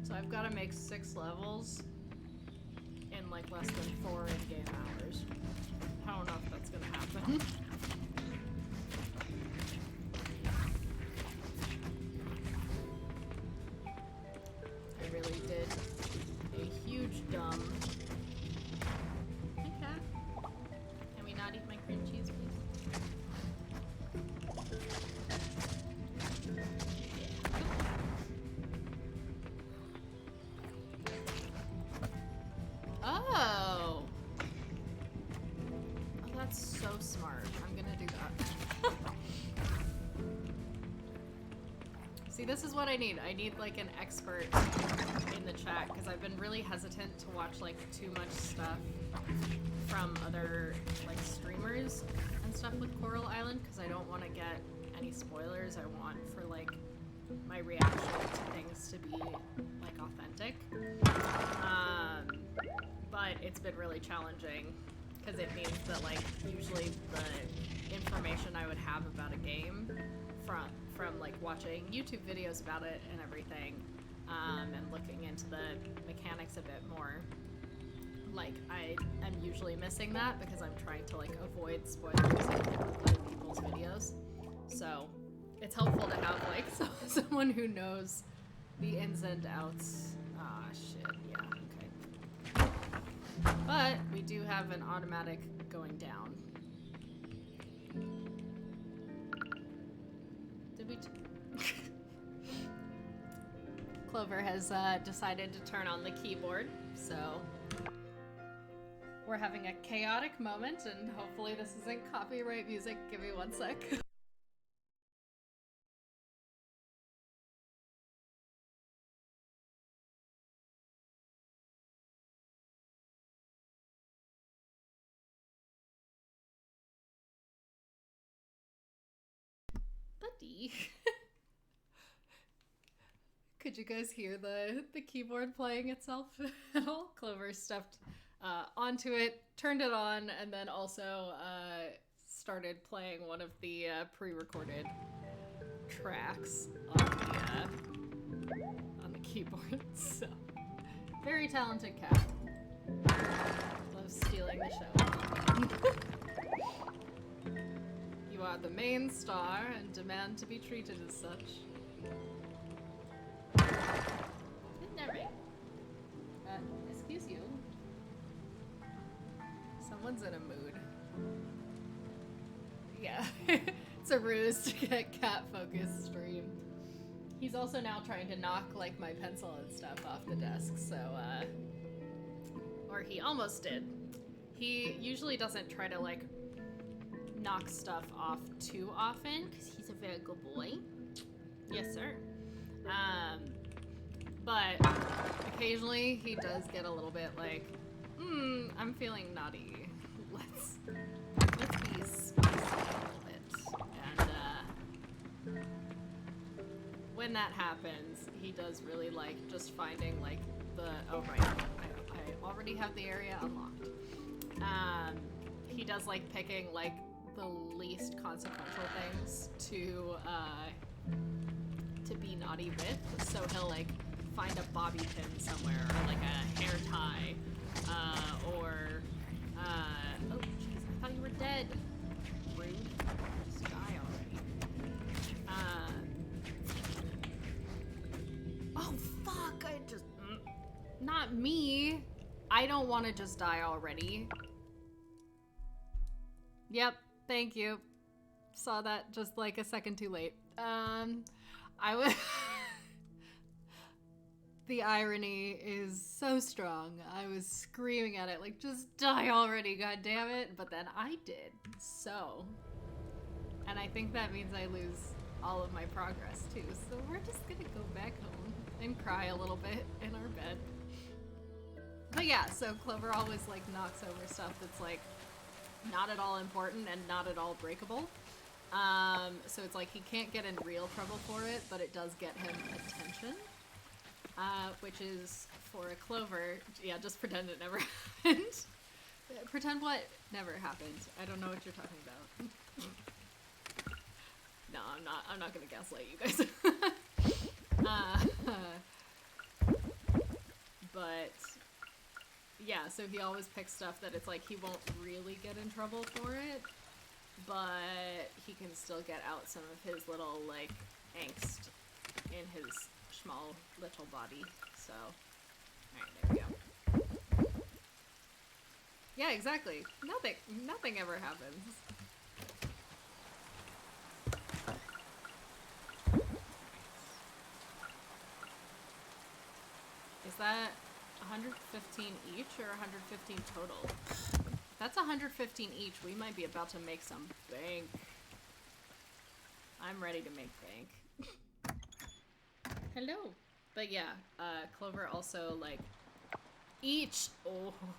A: So I've got to make 6 levels in like less than 4 in-game hours. I don't know if that's gonna happen. I really did a huge dumb. Hey cat, can we not eat my cream cheese, please? Oh! Oh, that's so smart. I'm gonna do that. See, this is what I need. I need like an expert in the chat because I've been really hesitant to watch like too much stuff from other like streamers and stuff with Coral Island because I don't want to get any spoilers. I want for like my reaction to things to be like authentic. But it's been really challenging because it means that like usually the information I would have about a game from like watching YouTube videos about it and everything, and looking into the mechanics a bit more, like I am usually missing that because I'm trying to like avoid spoilers in other people's videos. So it's helpful to have like someone who knows the ins and outs. Ah, shit, yeah, okay. But we do have an automatic going down. Did we? Clover has decided to turn on the keyboard, so we're having a chaotic moment, and hopefully this isn't copyright music. Give me 1 sec. Buddy. Could you guys hear the keyboard playing itself at all? Clover stepped onto it, turned it on, and then also started playing one of the pre-recorded tracks on the keyboard. So, very talented cat. Loves stealing the show. You are the main star and demand to be treated as such. Never. Excuse you. Someone's in a mood. Yeah, it's a ruse to get cat focused stream. He's also now trying to knock like my pencil and stuff off the desk, so or he almost did. He usually doesn't try to like knock stuff off too often because he's a very good boy. Yes, sir. But occasionally he does get a little bit like, I'm feeling naughty. let's be spicy a little bit. And when that happens, he does really like just finding like the, oh right, I already have the area unlocked. He does like picking like the least consequential things to be naughty with. So he'll like find a bobby pin somewhere, or like a hair tie, or oh jeez, I thought you were dead. Rude. Just die already. Oh fuck! I just not me. I don't want to just die already. Yep, thank you. Saw that just like a second too late. I would. The irony is so strong. I was screaming at it like, just die already, god damn it. But then I did. So. And I think that means I lose all of my progress too. So we're just gonna go back home and cry a little bit in our bed. But yeah, so Clover always like knocks over stuff that's like not at all important and not at all breakable. So it's like he can't get in real trouble for it, but it does get him attention. Which is, for a Clover, yeah, just pretend it never happened. Pretend what never happened. I don't know what you're talking about. No, I'm not gonna gaslight you guys. But yeah, so he always picks stuff that it's like he won't really get in trouble for it, but he can still get out some of his little like angst in his small little body. So alright, there we go. Yeah, exactly. Nothing ever happens. Is that 115 each or 115 total? If that's 115 each, we might be about to make some bank. I'm ready to make bank. Hello. But yeah, Clover also, like, each.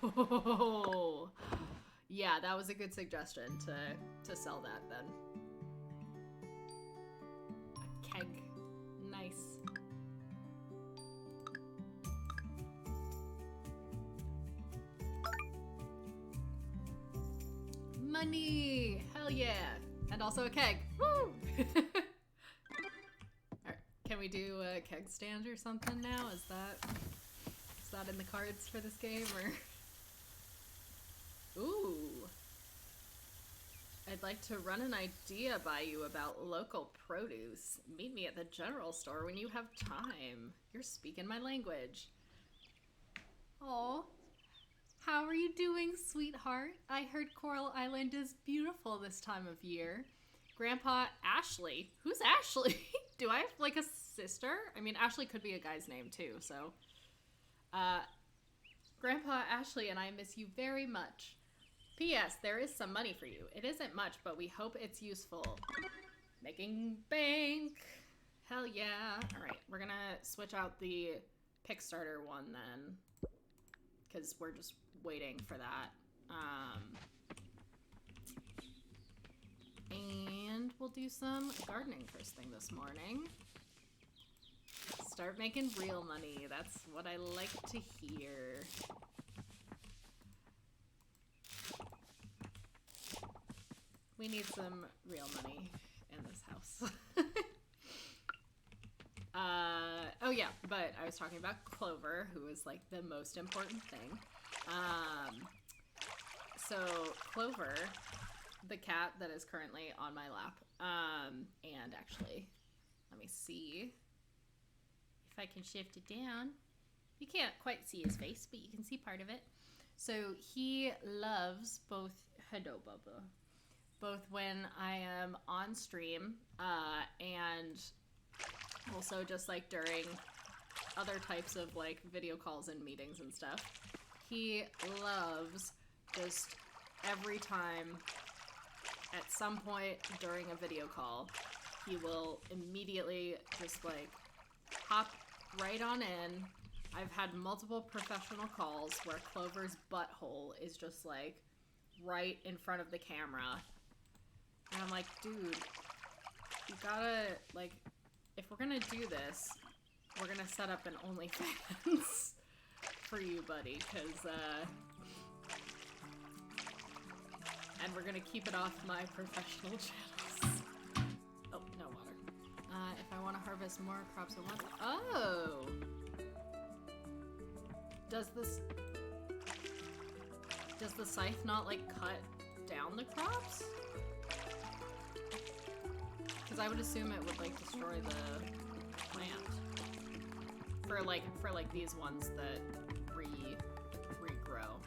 A: Oh. Yeah, that was a good suggestion to sell that then. A keg. Nice. Money! Hell yeah! And also a keg. Woo! Alright, can we do a keg stand or something now? Is that in the cards for this game, or? Ooh. I'd like to run an idea by you about local produce. Meet me at the general store when you have time. You're speaking my language. Aw. How are you doing, sweetheart? I heard Coral Island is beautiful this time of year. Grandpa Ashley. Who's Ashley? Do I have, like, a sister? I mean, Ashley could be a guy's name, too, so. Grandpa Ashley and I miss you very much. P.S. There is some money for you. It isn't much, but we hope it's useful. Making bank. Hell yeah. Alright, we're gonna switch out the pick starter one, then. Because we're just waiting for that. And we'll do some gardening first thing this morning. Start making real money. That's what I like to hear. We need some real money in this house. Oh yeah, but I was talking about Clover, who is like the most important thing. So Clover, the cat that is currently on my lap, and actually, let me see if I can shift it down. You can't quite see his face, but you can see part of it. So he loves both both when I am on stream, and also just like during other types of like video calls and meetings and stuff. He loves just every time at some point during a video call, he will immediately just like hop right on in. I've had multiple professional calls where Clover's butthole is just like right in front of the camera. And I'm like, dude, you gotta, like, if we're gonna do this, we're gonna set up an OnlyFans for you, buddy, because, and we're gonna keep it off my professional channels. Oh, no water. If I want to harvest more crops at once. Oh! Does the scythe not, like, cut down the crops? Because I would assume it would, like, destroy the plant. For like these ones that regrow.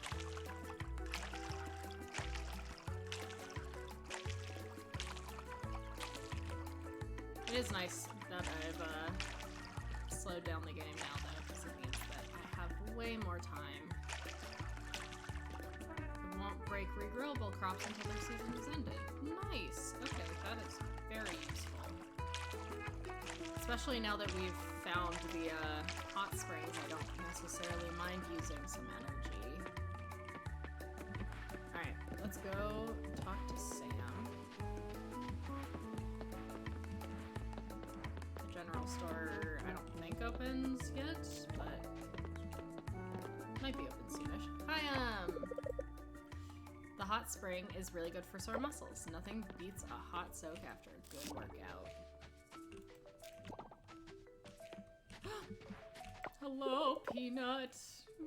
A: It is nice that I've slowed down the game now, though, because it means that I have way more time. It won't break regrowable crops until their season is ended. Nice! Okay, that is very useful. Especially now that we've found the hot springs, I don't necessarily mind using some energy. Alright, let's go talk to Sam. The general store, I don't think opens yet, but might be open soonish. Hi, the hot spring is really good for sore muscles. Nothing beats a hot soak after a good workout. Hello, Peanut.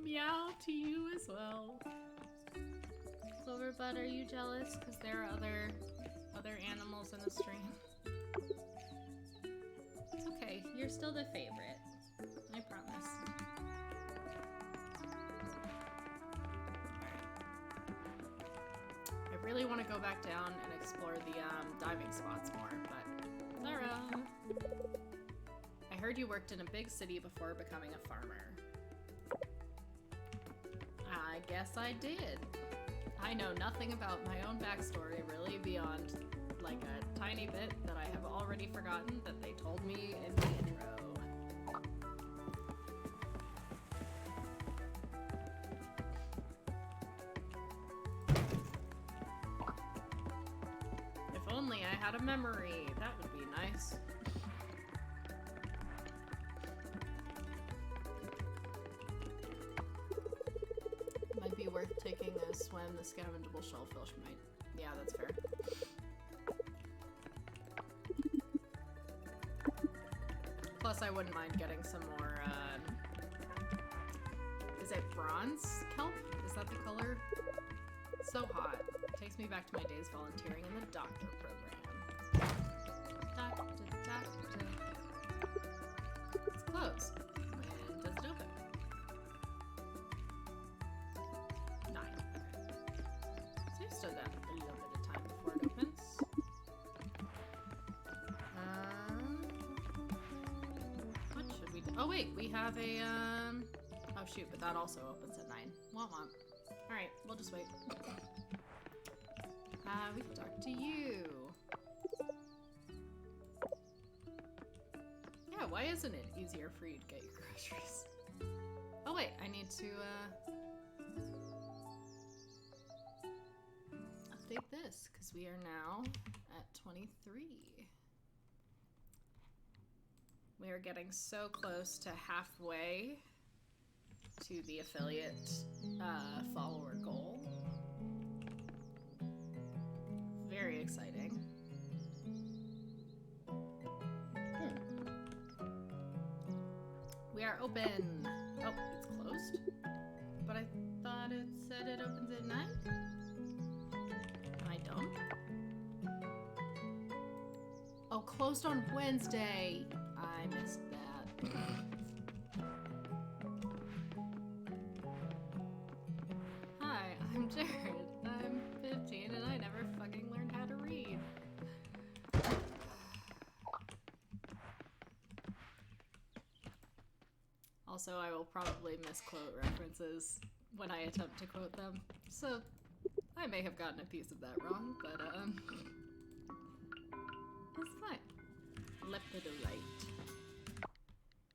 A: Meow to you as well. Cloverbud, are you jealous? Because there are other animals in the stream. It's okay. You're still the favorite. I promise. I really want to go back down and explore the diving spots more, but Zara. I heard you worked in a big city before becoming a farmer. I guess I did. I know nothing about my own backstory really beyond like a tiny bit that I have already forgotten that they told me in the intro. If only I had a memory, that would be nice. Be worth taking a swim. The scavengable shellfish might. Yeah, that's fair. Plus, I wouldn't mind getting some more. Is it bronze kelp? Is that the color? So hot. Takes me back to my days volunteering in the doctor program. Doctor. It's closed. When does it open? 9. So you still got a little bit of time before it opens. What should we do? Oh wait, we have a oh shoot, but that also opens at 9. Womp womp. Alright, we'll just wait. We can talk to you. Yeah, why isn't it easier for you to get your groceries? Oh wait, I need to update this, because we are now at 23. We are getting so close to halfway to the affiliate follower goal. Very exciting. We are open. Oh, it's closed. But I thought it said it opens at 9? I don't. Oh, closed on Wednesday. I missed that. Hi, I'm Jared. I'm 15 and I never fucking learned how to read. Also, I will probably misquote references when I attempt to quote them, so I may have gotten a piece of that wrong, but it's fine. Lepidolite.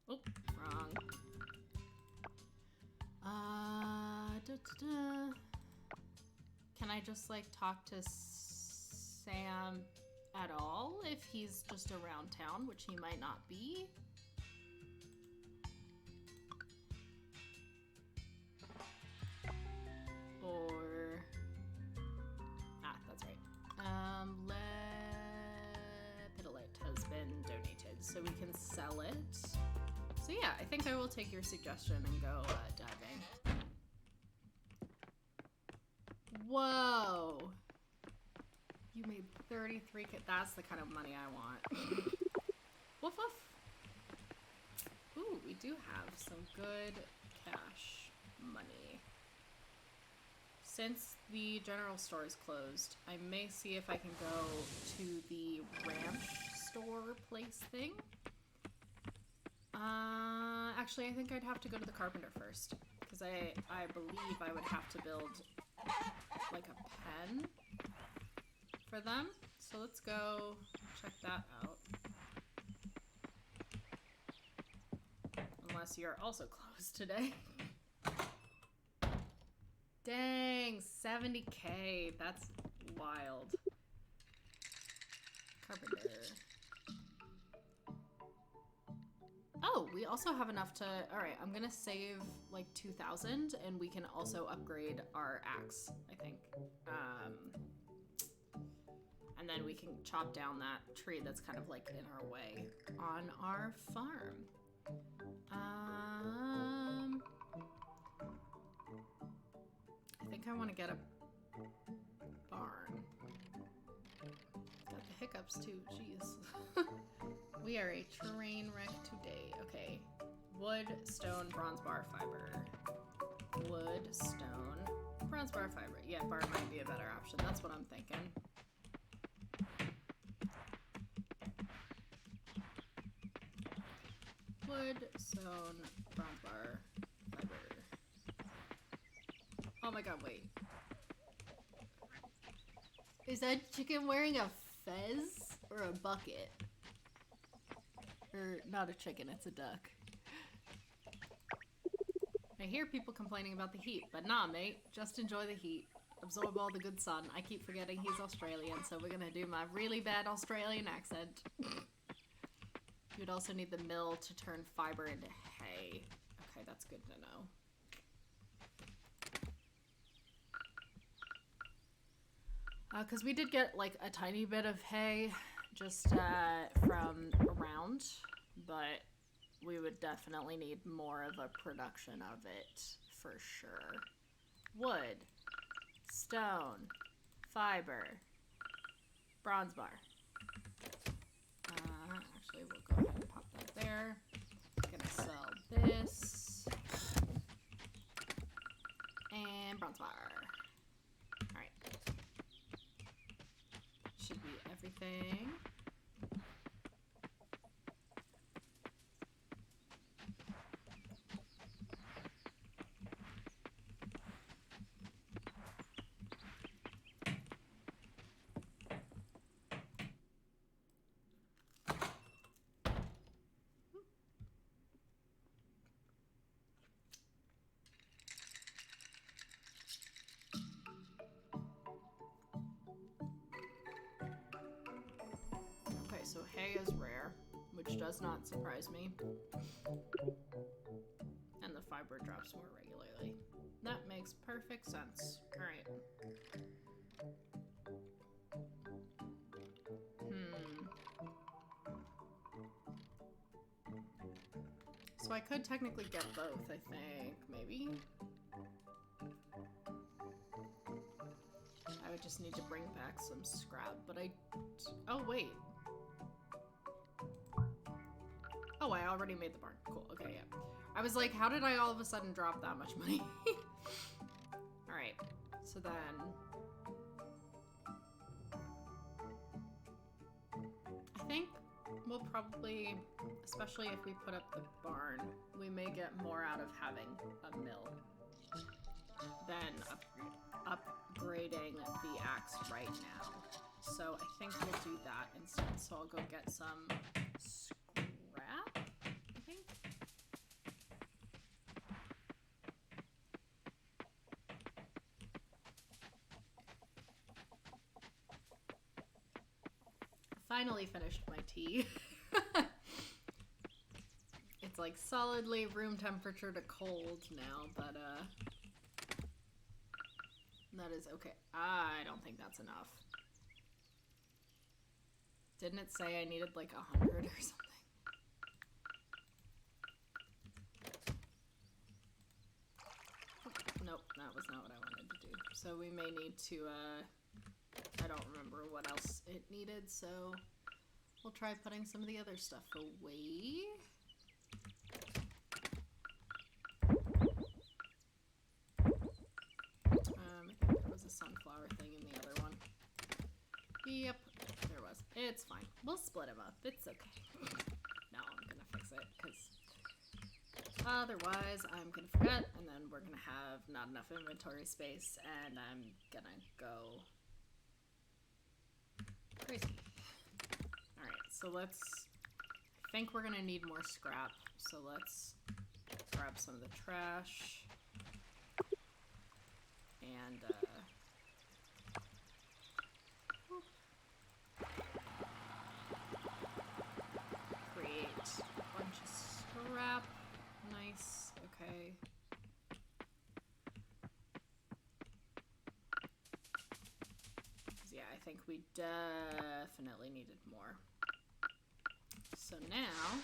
A: Oh, wrong. Can I just like talk to Sam at all if he's just around town, which he might not be. Or that's right. Lepidolite has been donated, so we can sell it. So yeah, I think I will take your suggestion and go diving. Whoa! You made 33K. That's the kind of money I want. Woof woof. Ooh, we do have some good cash money. Since the general store is closed, I may see if I can go to the ranch store place thing. Actually, I think I'd have to go to the carpenter first, because I believe I would have to build like a pen for them. So let's go check that out. Unless you're also closed today. Dang, 70K. That's wild. Carpenter. Oh, we also have enough to... Alright, I'm gonna save like 2,000 and we can also upgrade our axe, I think. And then we can chop down that tree that's kind of like in our way on our farm. I think I want to get a barn. Got the hiccups too, jeez. We are a terrain wreck today. Okay. Wood, stone, bronze bar, fiber. Wood, stone, bronze bar, fiber. Yeah, barn might be a better option. That's what I'm thinking. Wood, stone, bronze bar, fiber. Oh my god, wait. Is that chicken wearing a fez or a bucket? Or not a chicken, it's a duck. I hear people complaining about the heat, but nah, mate. Just enjoy the heat. Absorb all the good sun. I keep forgetting he's Australian, so we're gonna do my really bad Australian accent. You'd also need the mill to turn fiber into hay. Okay, that's good to know. Because we did get like a tiny bit of hay just from around, but we would definitely need more of a production of it for sure. Wood, stone, fiber, bronze bar. Actually, we'll go ahead and pop that there. Gonna sell this and bronze bar. All right. Should be everything. So hay is rare, which does not surprise me. And the fiber drops more regularly. That makes perfect sense. Alright. So I could technically get both, I think. Maybe? I would just need to bring back some scrap, but oh, wait. Oh, I already made the barn. Cool. Okay, yeah. I was like, how did I all of a sudden drop that much money? Alright. So then... I think we'll probably, especially if we put up the barn, we may get more out of having a mill than upgrading the axe right now. So I think we'll do that instead. So I'll go get some scrap, I think. finally finished my tea. It's like solidly room temperature to cold now, but that is okay. I don't think that's enough. Didn't it say I needed like 100 or something? Nope, that was not what I wanted to do. So we may need to, I don't remember what else it needed, so we'll try putting some of the other stuff away. I think there was a sunflower thing in the other one. Yep, there was. It's fine. We'll split them up. It's okay. No, I'm gonna fix it, because otherwise I'm gonna forget, and then we're gonna have not enough inventory space, and I'm gonna go crazy. Alright, so let's... I think we're gonna need more scrap, so let's grab some of the trash. And, create a bunch of scrap. Nice, okay. Yeah, I think we definitely needed more. So now,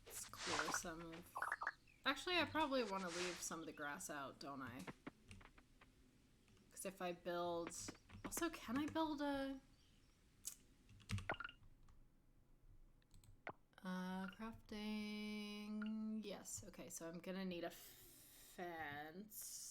A: let's clear some of... Actually, I probably want to leave some of the grass out, don't I? Because if I build... Also, can I build a... crafting... Yes, okay, so I'm gonna need a fence.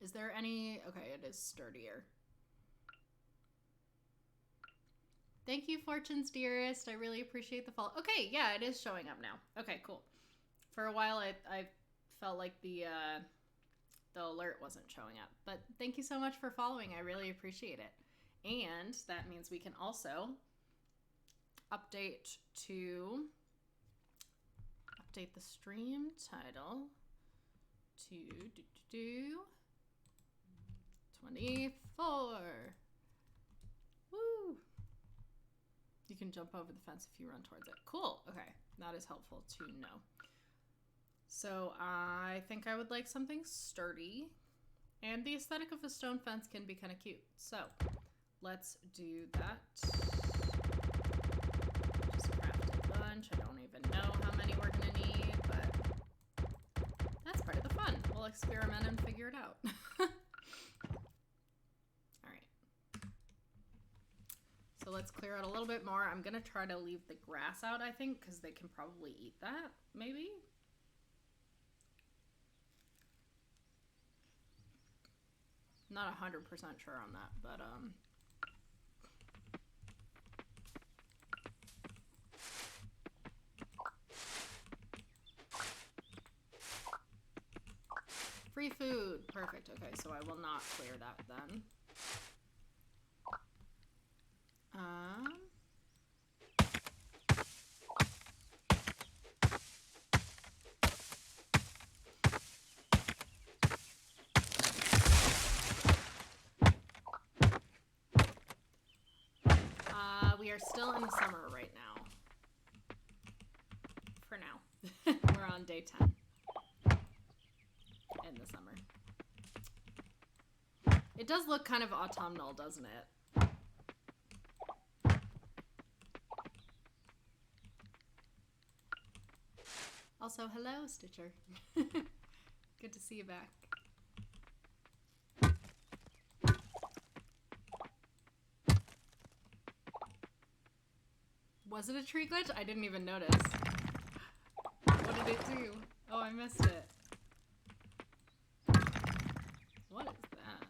A: Is there any... Okay, it is sturdier. Thank you, Fortune's Dearest. I really appreciate the follow. Okay, yeah, it is showing up now. Okay, cool. For a while, I felt like the alert wasn't showing up. But thank you so much for following. I really appreciate it. And that means we can also update the stream title to 24. Woo! You can jump over the fence if you run towards it. Cool. Okay. That is helpful to know. So I think I would like something sturdy. And the aesthetic of a stone fence can be kind of cute. So let's do that. Just craft a bunch. I don't even know how many we're going to need, but that's part of the fun. We'll experiment and figure it out. So let's clear out a little bit more. I'm going to try to leave the grass out, I think, because they can probably eat that, maybe? Not 100% sure on that, but, free food. Perfect. Okay, so I will not clear that then. We are still in the summer right now. For now. We're on day 10 in the summer. It does look kind of autumnal, doesn't it? Also, hello, Stitcher. Good to see you back. Was it a tree glitch? I didn't even notice. What did it do? Oh, I missed it. What is that?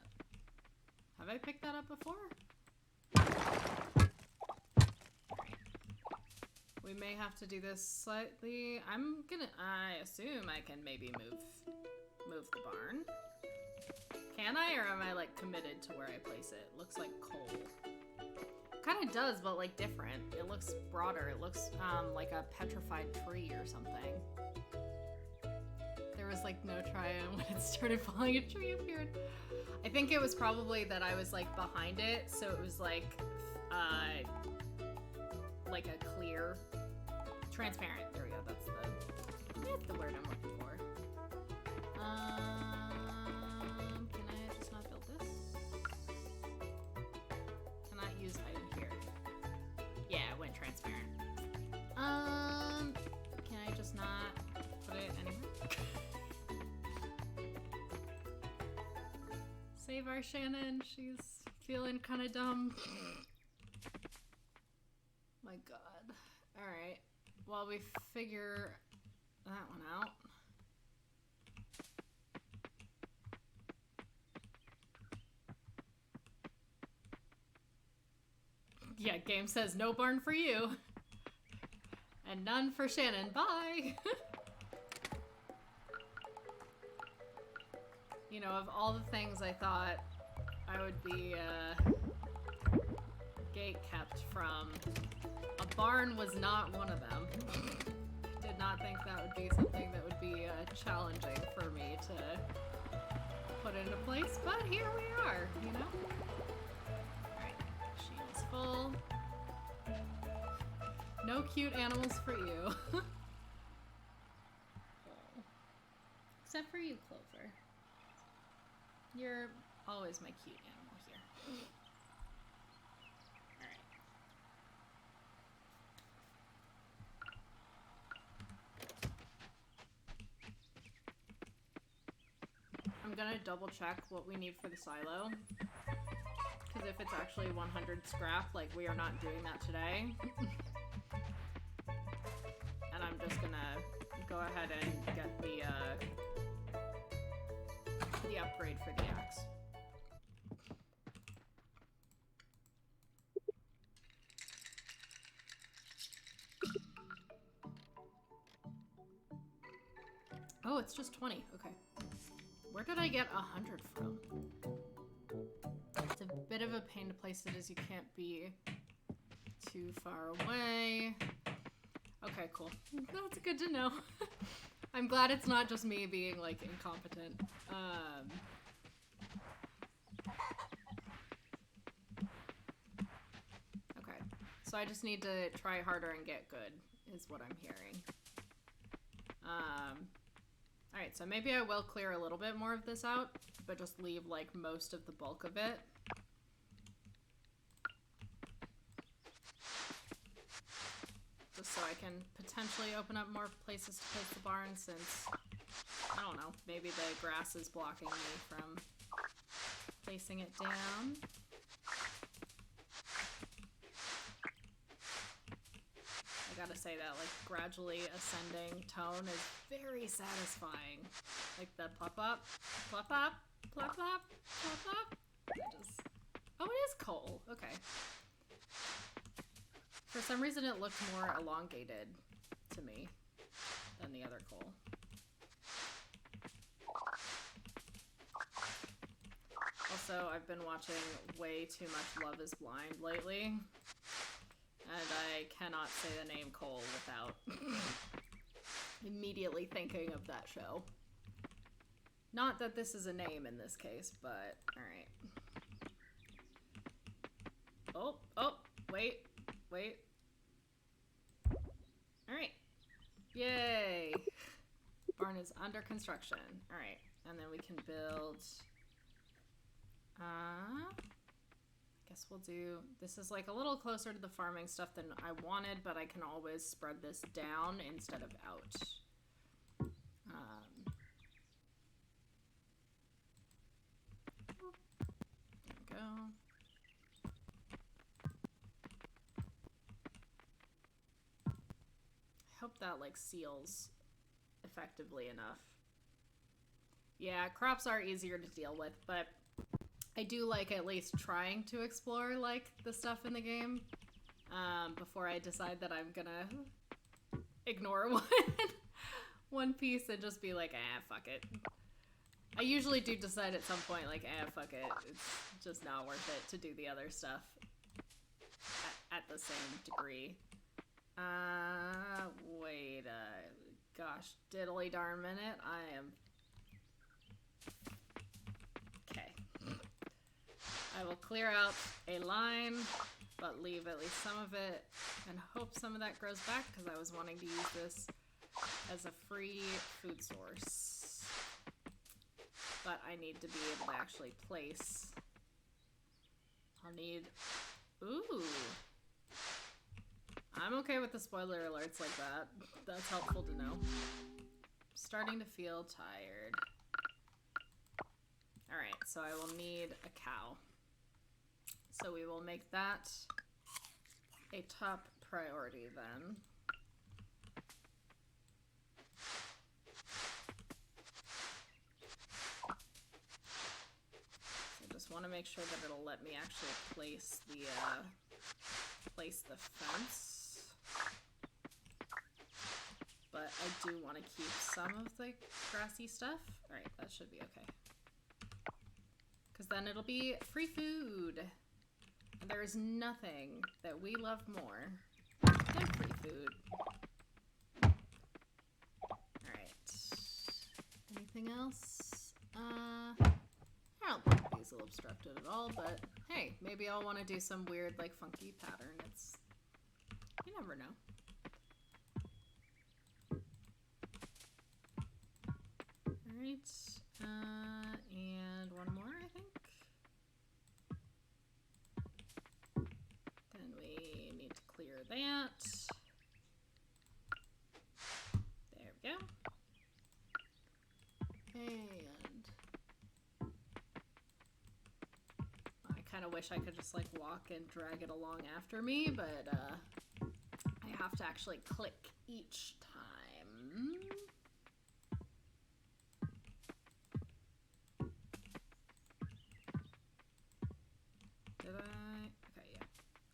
A: Have I picked that up before? We may have to do this slightly. I assume I can maybe move the barn. Can I, or am I like committed to where I place it? Looks like coal. Kind of does, but like different. It looks broader. It looks like a petrified tree or something. There was like no try-on when it started falling. A tree appeared. I think it was probably that I was like behind it, so it was like a clear, transparent. There we go. That's the word I'm looking for. Can I just not build this? Cannot use item here. Yeah, it went transparent. Can I just not put it anywhere? Save our Shannon. She's feeling kind of dumb. My God. All right. While we figure that one out. Yeah, game says no barn for you. And none for Shannon. Bye! You know, of all the things I thought I would be gate kept from, a barn was not one of them. Did not think that would be something that would be challenging for me to put into place, but here we are, you know? Alright, machine is full. No cute animals for you. Except for you, Clover. You're always my cute animal here. Alright. I'm gonna double check what we need for the silo. Because if it's actually 100 scrap, like, we are not doing that today. And I'm just gonna go ahead and get the upgrade for the axe. Oh, it's just 20. Okay. Where did I get 100 from? It's a bit of a pain to place it as you can't be too far away. Okay, cool. That's good to know. I'm glad it's not just me being, like, incompetent. Okay. So I just need to try harder and get good, is what I'm hearing. Alright, so maybe I will clear a little bit more of this out, but just leave, like, most of the bulk of it. Just so I can potentially open up more places to place the barn, since, I don't know, maybe the grass is blocking me from placing it down. I gotta say that, like, gradually ascending tone is very satisfying. Like the plop-plop, plop-plop, plop-plop, plop-plop. Oh, it is coal. Okay. For some reason, it looked more elongated to me than the other coal. Also, I've been watching way too much Love is Blind lately, and I cannot say the name Cole without immediately thinking of that show. Not that this is a name in this case, but alright. Oh, wait. Alright. Yay! Barn is under construction. Alright, and then we can build... guess we'll do... This is like a little closer to the farming stuff than I wanted, but I can always spread this down instead of out. There we go. I hope that, like, seals effectively enough. Yeah, crops are easier to deal with, but I do like at least trying to explore, like, the stuff in the game before I decide that I'm gonna ignore one piece and just be like, fuck it. I usually do decide at some point, like, fuck it. It's just not worth it to do the other stuff at the same degree. Wait a gosh, diddly darn minute. I am... Okay. I will clear out a line, but leave at least some of it, and hope some of that grows back, because I was wanting to use this as a free food source. But I need to be able to actually place. I'll need... Ooh. I'm okay with the spoiler alerts like that. That's helpful to know. Starting to feel tired. Alright, so I will need a cow. So we will make that a top priority then. I just want to make sure that it'll let me actually place the fence. But I do want to keep some of the grassy stuff. Alright, that should be okay. Because then it'll be free food. And there is nothing that we love more than free food. Alright. Anything else? I don't think these will obstruct it at all, but hey, maybe I'll want to do some weird, like, funky pattern. You never know. Alright, and one more, I think. Then we need to clear that. There we go. And I kind of wish I could just, like, walk and drag it along after me, but I have to actually click each time. Did I? Okay, yeah.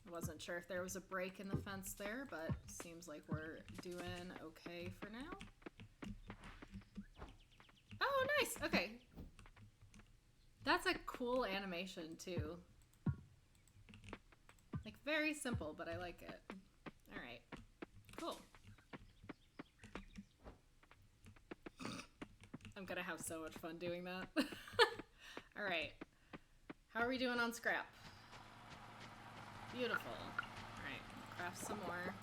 A: I wasn't sure if there was a break in the fence there, but seems like we're doing okay for now. Oh, nice! Okay. That's a cool animation, too. Like, very simple, but I like it. Alright. Cool. I'm gonna have so much fun doing that. Alright. How are we doing on scrap? Beautiful. Alright, craft some more.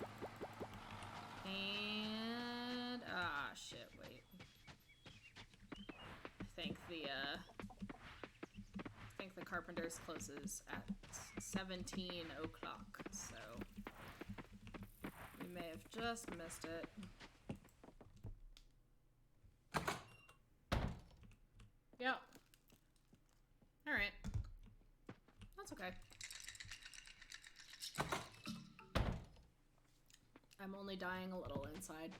A: And... ah, shit, wait. I think the Carpenter's closes at 17 o'clock, so... we may have just missed it. Yep. Alright. That's okay. I'm only dying a little inside.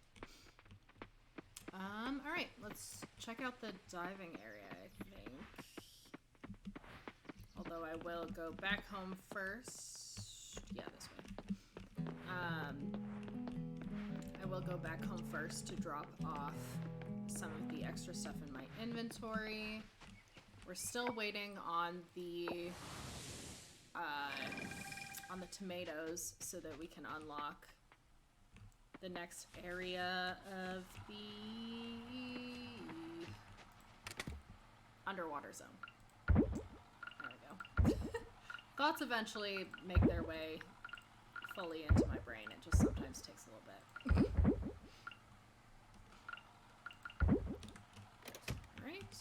A: Alright, let's check out the diving area, I think. Although I will go back home first. Yeah, this way. I will go back home first to drop off some of the extra stuff in my inventory. We're still waiting on the tomatoes so that we can unlock the next area of the underwater zone. There we go. Thoughts eventually make their way fully into my brain. It just sometimes takes a little bit. Alright.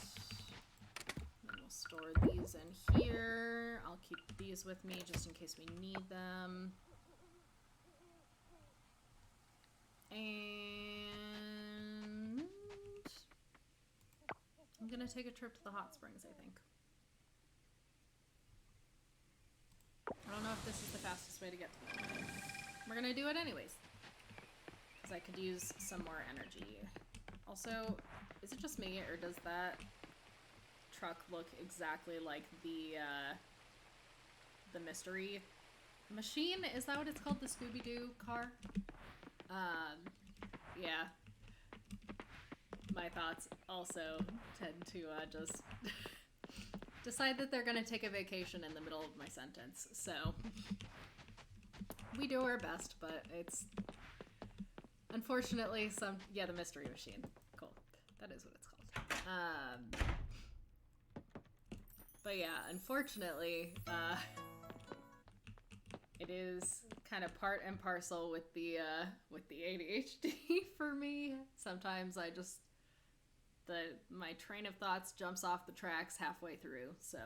A: Then we'll store these in here. I'll keep these with me just in case we need them. And I'm gonna take a trip to the hot springs, I think. I don't know if this is the fastest way to get to them. We're gonna do it anyways. Because I could use some more energy. Also, is it just me, or does that truck look exactly like the mystery machine? Is that what it's called? The Scooby-Doo car? Yeah. my thoughts also tend to just decide that they're going to take a vacation in the middle of my sentence. So we do our best, but it's unfortunately the mystery machine. Cool. That is what it's called. But yeah, unfortunately, it is kind of part and parcel with the ADHD for me. Sometimes my train of thoughts jumps off the tracks halfway through. So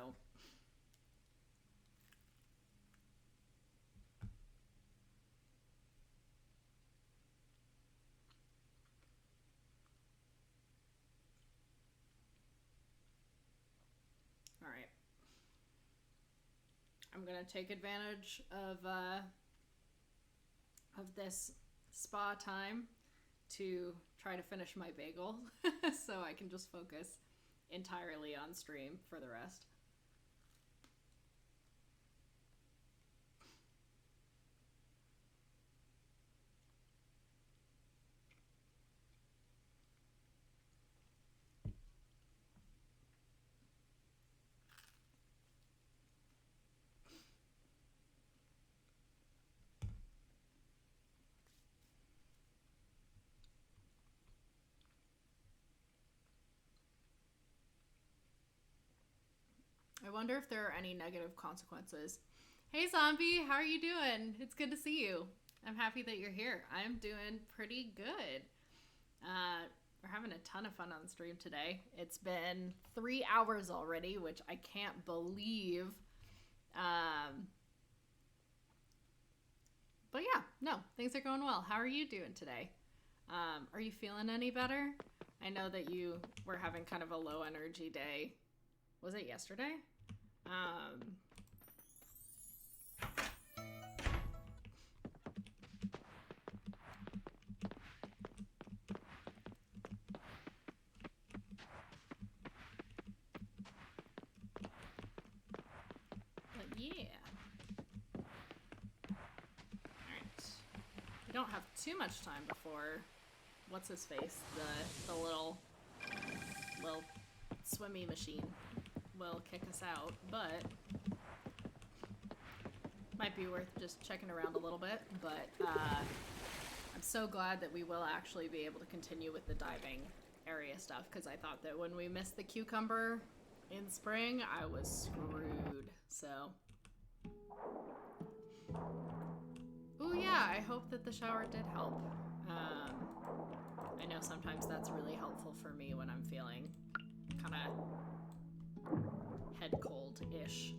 A: all right. I'm going to take advantage of this spa time to try to finish my bagel so I can just focus entirely on stream for the rest. I wonder if there are any negative consequences. Hey Zombie, how are you doing? It's good to see you. I'm happy that you're here. I'm doing pretty good. We're having a ton of fun on the stream today. It's been 3 hours already, which I can't believe. But yeah, no, things are going well. How are you doing today? Are you feeling any better? I know that you were having kind of a low energy day. Was it yesterday? But yeah. Alright. We don't have too much time before what's his face? The little swimmy machine will kick us out, but might be worth just checking around a little bit. But I'm so glad that we will actually be able to continue with the diving area stuff, because I thought that when we missed the cucumber in spring, I was screwed. So oh yeah, I hope that the shower did help. I know sometimes that's really helpful for me when I'm feeling kind of head cold-ish.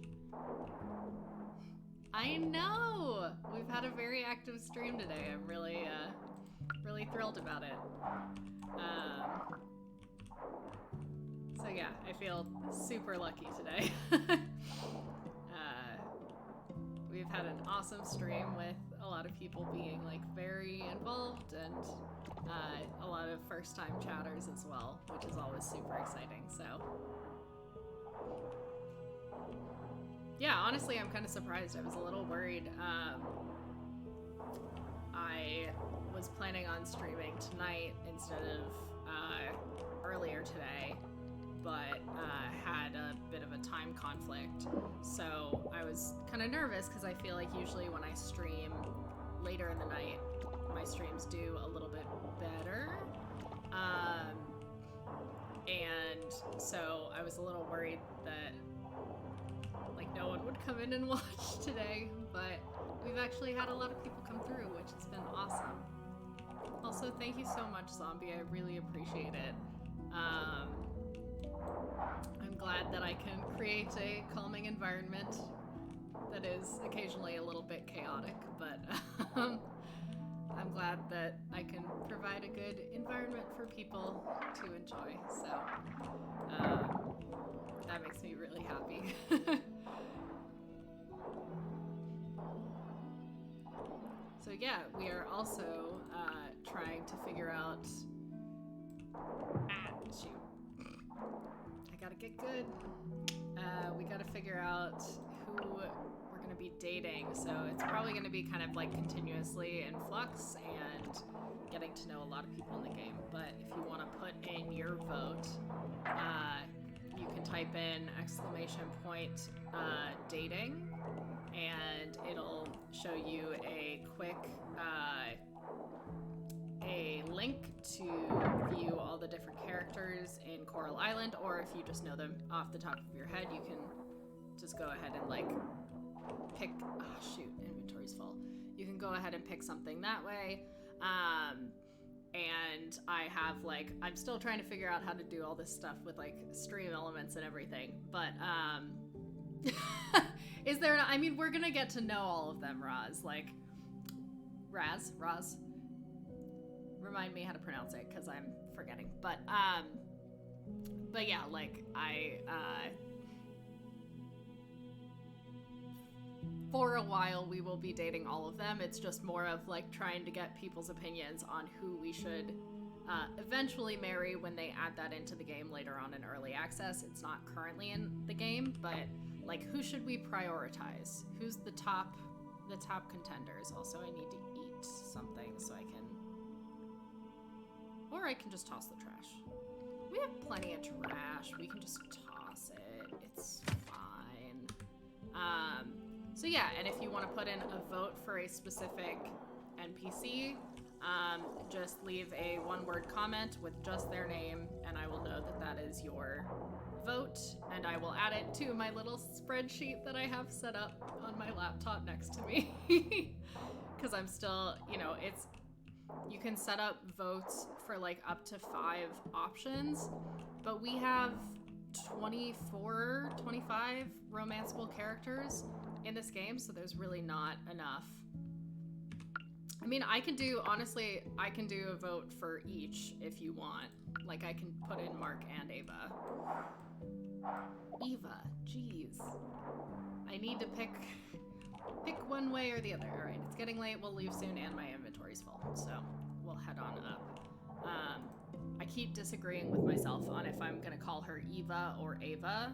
A: I know! We've had a very active stream today. I'm really thrilled about it. So yeah, I feel super lucky today. We've had an awesome stream with a lot of people being like very involved, and a lot of first-time chatters as well, which is always super exciting. So yeah, honestly, I'm kind of surprised. I was a little worried. I was planning on streaming tonight instead of earlier today, but had a bit of a time conflict. So I was kind of nervous because I feel like usually when I stream later in the night, my streams do a little bit better. And so I was a little worried that like no one would come in and watch today, but we've actually had a lot of people come through, which has been awesome. Also, thank you so much, Zombie. I really appreciate it. I'm glad that I can create a calming environment that is occasionally a little bit chaotic, but I'm glad that I can provide a good environment for people to enjoy. So that makes me really happy. So yeah, we are also trying to figure out... shoot. I gotta get good. We gotta figure out who we're gonna to be dating, so it's probably going to be kind of like continuously in flux and getting to know a lot of people in the game. But if you want to put in your vote, you can type in ! dating, and it'll show you a quick a link to view all the different characters in Coral Island, or if you just know them off the top of your head, you can just go ahead and like pick, oh shoot, inventory's full. You can go ahead and pick something that way. And I have like, I'm still trying to figure out how to do all this stuff with like stream elements and everything, but is there, I mean, we're gonna get to know all of them, Roz, like, Roz, remind me how to pronounce it, because I'm forgetting, but yeah, like, for a while we will be dating all of them. It's just more of like trying to get people's opinions on who we should eventually marry when they add that into the game later on in early access. It's not currently in the game, but like, who should we prioritize? Who's the top contenders? Also, I need to eat something so I can, or I can just toss the trash. We have plenty of trash. We can just toss it. It's fine. So yeah, and if you want to put in a vote for a specific NPC, just leave a one-word comment with just their name, and I will know that that is your vote, and I will add it to my little spreadsheet that I have set up on my laptop next to me. Because I'm still, you know, it's, you can set up votes for like up to 5 options, but we have 24, 25 romanceable characters in this game, so there's really not enough. I mean, I can do, honestly, I can do a vote for each if you want. Like, I can put in Mark and Ava. Eva, jeez. I need to pick one way or the other. All right, it's getting late, we'll leave soon, and my inventory's full, so we'll head on up. I keep disagreeing with myself on if I'm gonna call her Eva or Ava,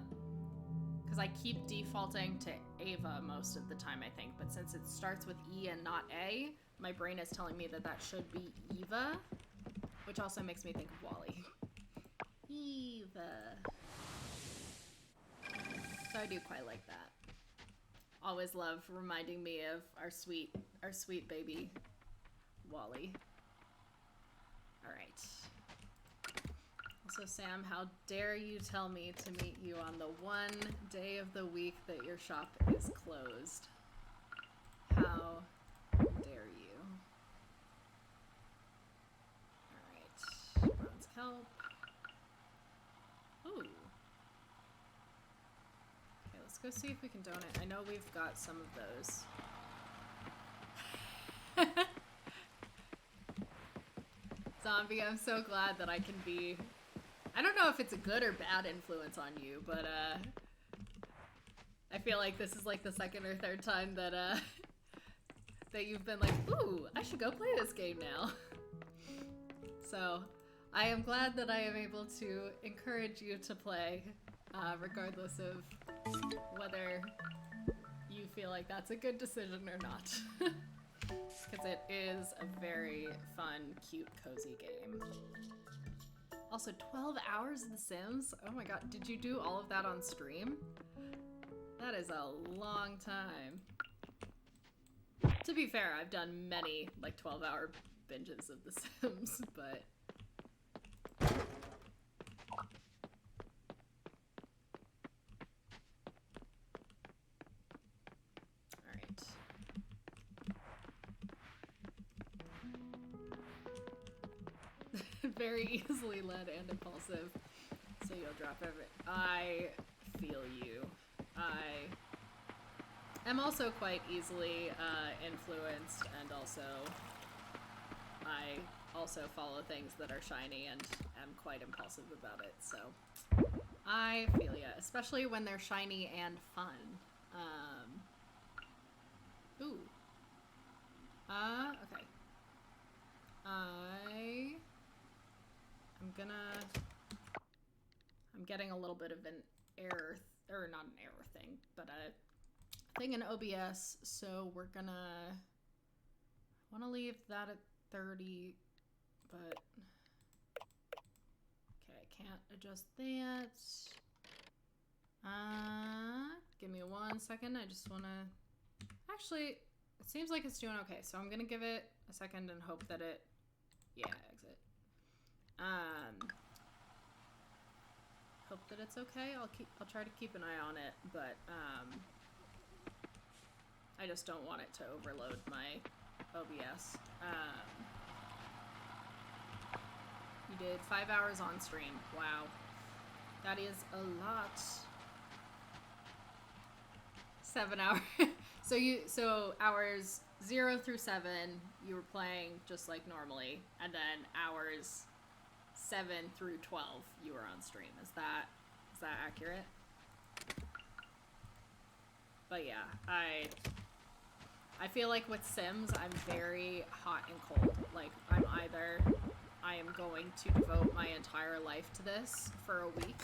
A: because I keep defaulting to Ava most of the time, I think, but since it starts with E and not A, my brain is telling me that that should be Eva, which also makes me think of Wally. Eva. So I do quite like that. Always love reminding me of our sweet baby, Wally. All right. Also, Sam, how dare you tell me to meet you on the one day of the week that your shop is closed? How dare you? All right. Bronze kelp. Ooh. Okay, let's go see if we can donate. I know we've got some of those. Zombie, I'm so glad that I can be, I don't know if it's a good or bad influence on you, but I feel like this is like the second or third time that that you've been like, ooh, I should go play this game now. So I am glad that I am able to encourage you to play, regardless of whether you feel like that's a good decision or not. Because it is a very fun, cute, cozy game. Also, 12 hours of The Sims? Oh my god, did you do all of that on stream? That is a long time. To be fair, I've done many, like, 12-hour binges of The Sims, but... Very easily led and impulsive, so you'll drop every. I feel you. I am also quite easily influenced, and also I also follow things that are shiny and am quite impulsive about it. So I feel ya, especially when they're shiny and fun. Ooh. Okay. I'm getting a little bit of an error, or not an error thing, but a thing in OBS, so we're gonna want to leave that at 30, but okay, I can't adjust that. Give me 1 second. I just want to actually, it seems like it's doing okay, so I'm gonna give it a second and hope that it, yeah, exit. Hope that it's okay. I'll try to keep an eye on it, but I just don't want it to overload my OBS. You did 5 hours on stream. Wow. That is a lot. 7 hours. So hours 0 through 7 you were playing just like normally, and then hours 7 through 12 you were on stream. Is that accurate? But yeah, I feel like with Sims I'm very hot and cold. Like I am going to devote my entire life to this for a week,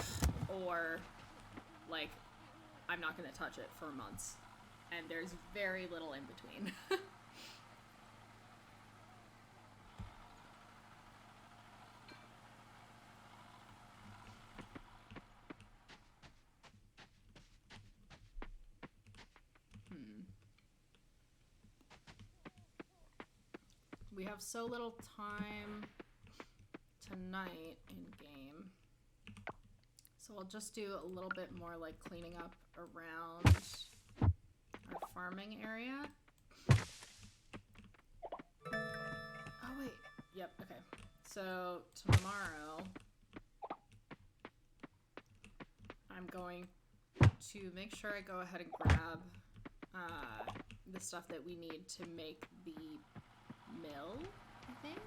A: or like I'm not going to touch it for months, and there's very little in between. We have so little time tonight in game, so I'll just do a little bit more like cleaning up around our farming area. Oh wait, yep, okay. So tomorrow I'm going to make sure I go ahead and grab the stuff that we need to make the mill, I think.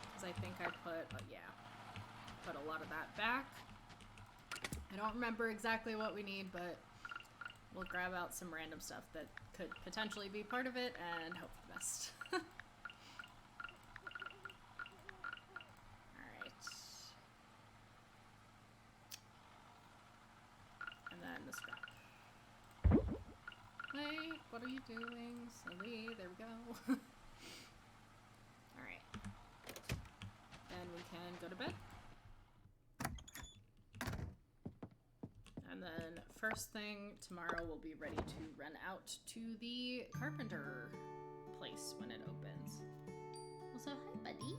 A: Because I think I put a lot of that back. I don't remember exactly what we need, but we'll grab out some random stuff that could potentially be part of it and hope for the best. Alright. And then the scrap. Wait, what are you doing? Silly, there we go. Alright. Then we can go to bed. And then first thing tomorrow we'll be ready to run out to the carpenter place when it opens. Also, hi buddy.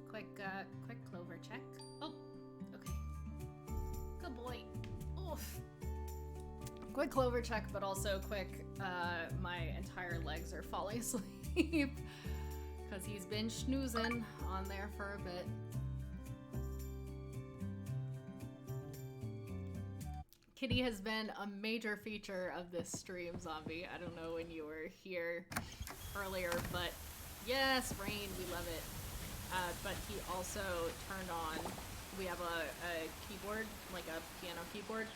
A: Quick clover check. Oh, okay. Good boy. Oof. Quick clover check, but also quick, my entire legs are falling asleep because he's been schnoozing on there for a bit. Kitty has been a major feature of this stream, Zombie. I don't know when you were here earlier, but yes, Rain, we love it. But he also turned on, we have a keyboard, like a piano keyboard,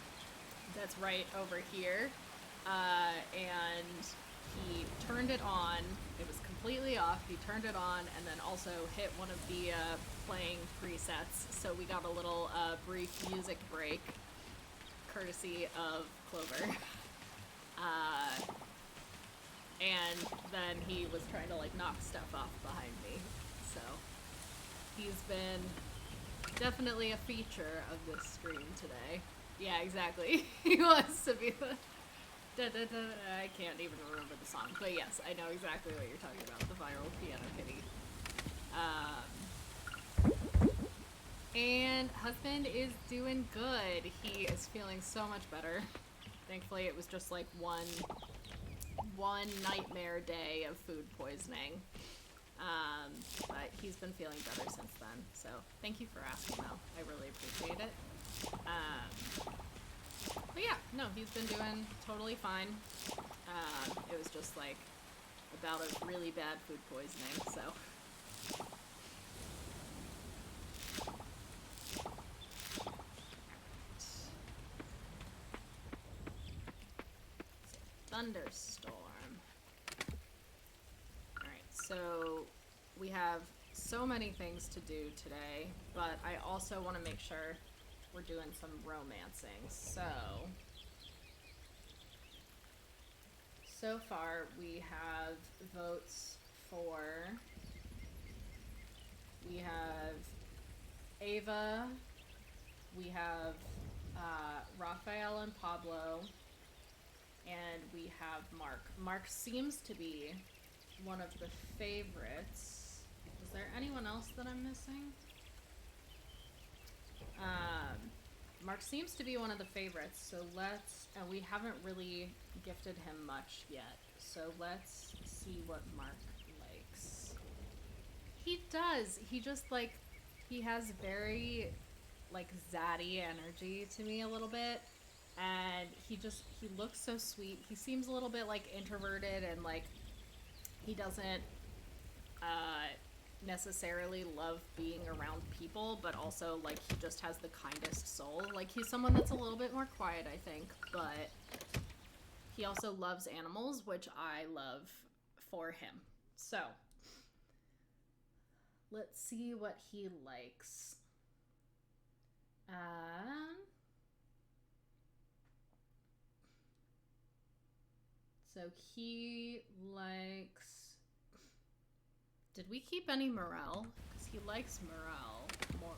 A: that's right over here, and he turned it on. It was completely off. He turned it on and then also hit one of the playing presets, so we got a little brief music break courtesy of Clover. And then he was trying to like knock stuff off behind me, so he's been definitely a feature of this stream today. Yeah, exactly. He wants to be the I can't even remember the song, but yes, I know exactly what you're talking about, the viral piano kitty. And husband is doing good. He is feeling so much better. Thankfully, it was just like one nightmare day of food poisoning. But he's been feeling better since then. So thank you for asking, though. I really appreciate it. But yeah, no, he's been doing totally fine. It was just like a bout of really bad food poisoning, so. Thunderstorm. Alright, so we have so many things to do today, but I also want to make sure we're doing some romancing. So far we have votes for, we have Ava, we have Raphael and Pablo, and we have Mark. Mark seems to be one of the favorites. Is there anyone else that I'm missing? Mark seems to be one of the favorites, so and we haven't really gifted him much yet, so let's see what Mark likes. He does. He just, like, he has very, like, zaddy energy to me a little bit, and he looks so sweet. He seems a little bit, like, introverted, and, like, he doesn't, necessarily love being around people, but also, like, he just has the kindest soul. Like, he's someone that's a little bit more quiet, I think, but he also loves animals, which I love for him. So let's see what he likes. So he likes... Did we keep any morale? Because he likes morale. More.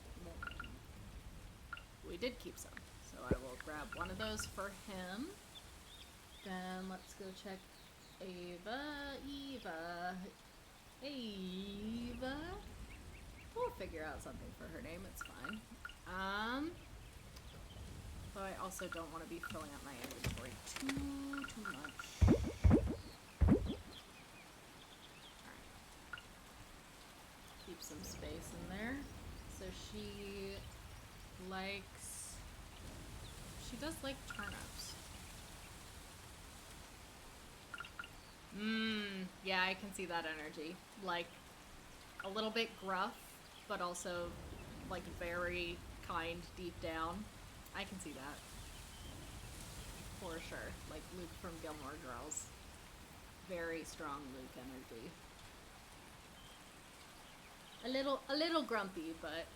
A: We did keep some. So I will grab one of those for him. Then let's go check Ava. We'll figure out something for her name, it's fine. But I also don't want to be filling up my inventory too much. Keep some space in there. So she does like turnips. Yeah, I can see that energy. Like, a little bit gruff, but also, like, very kind deep down. I can see that. For sure. Like Luke from Gilmore Girls. Very strong Luke energy. A little grumpy, but...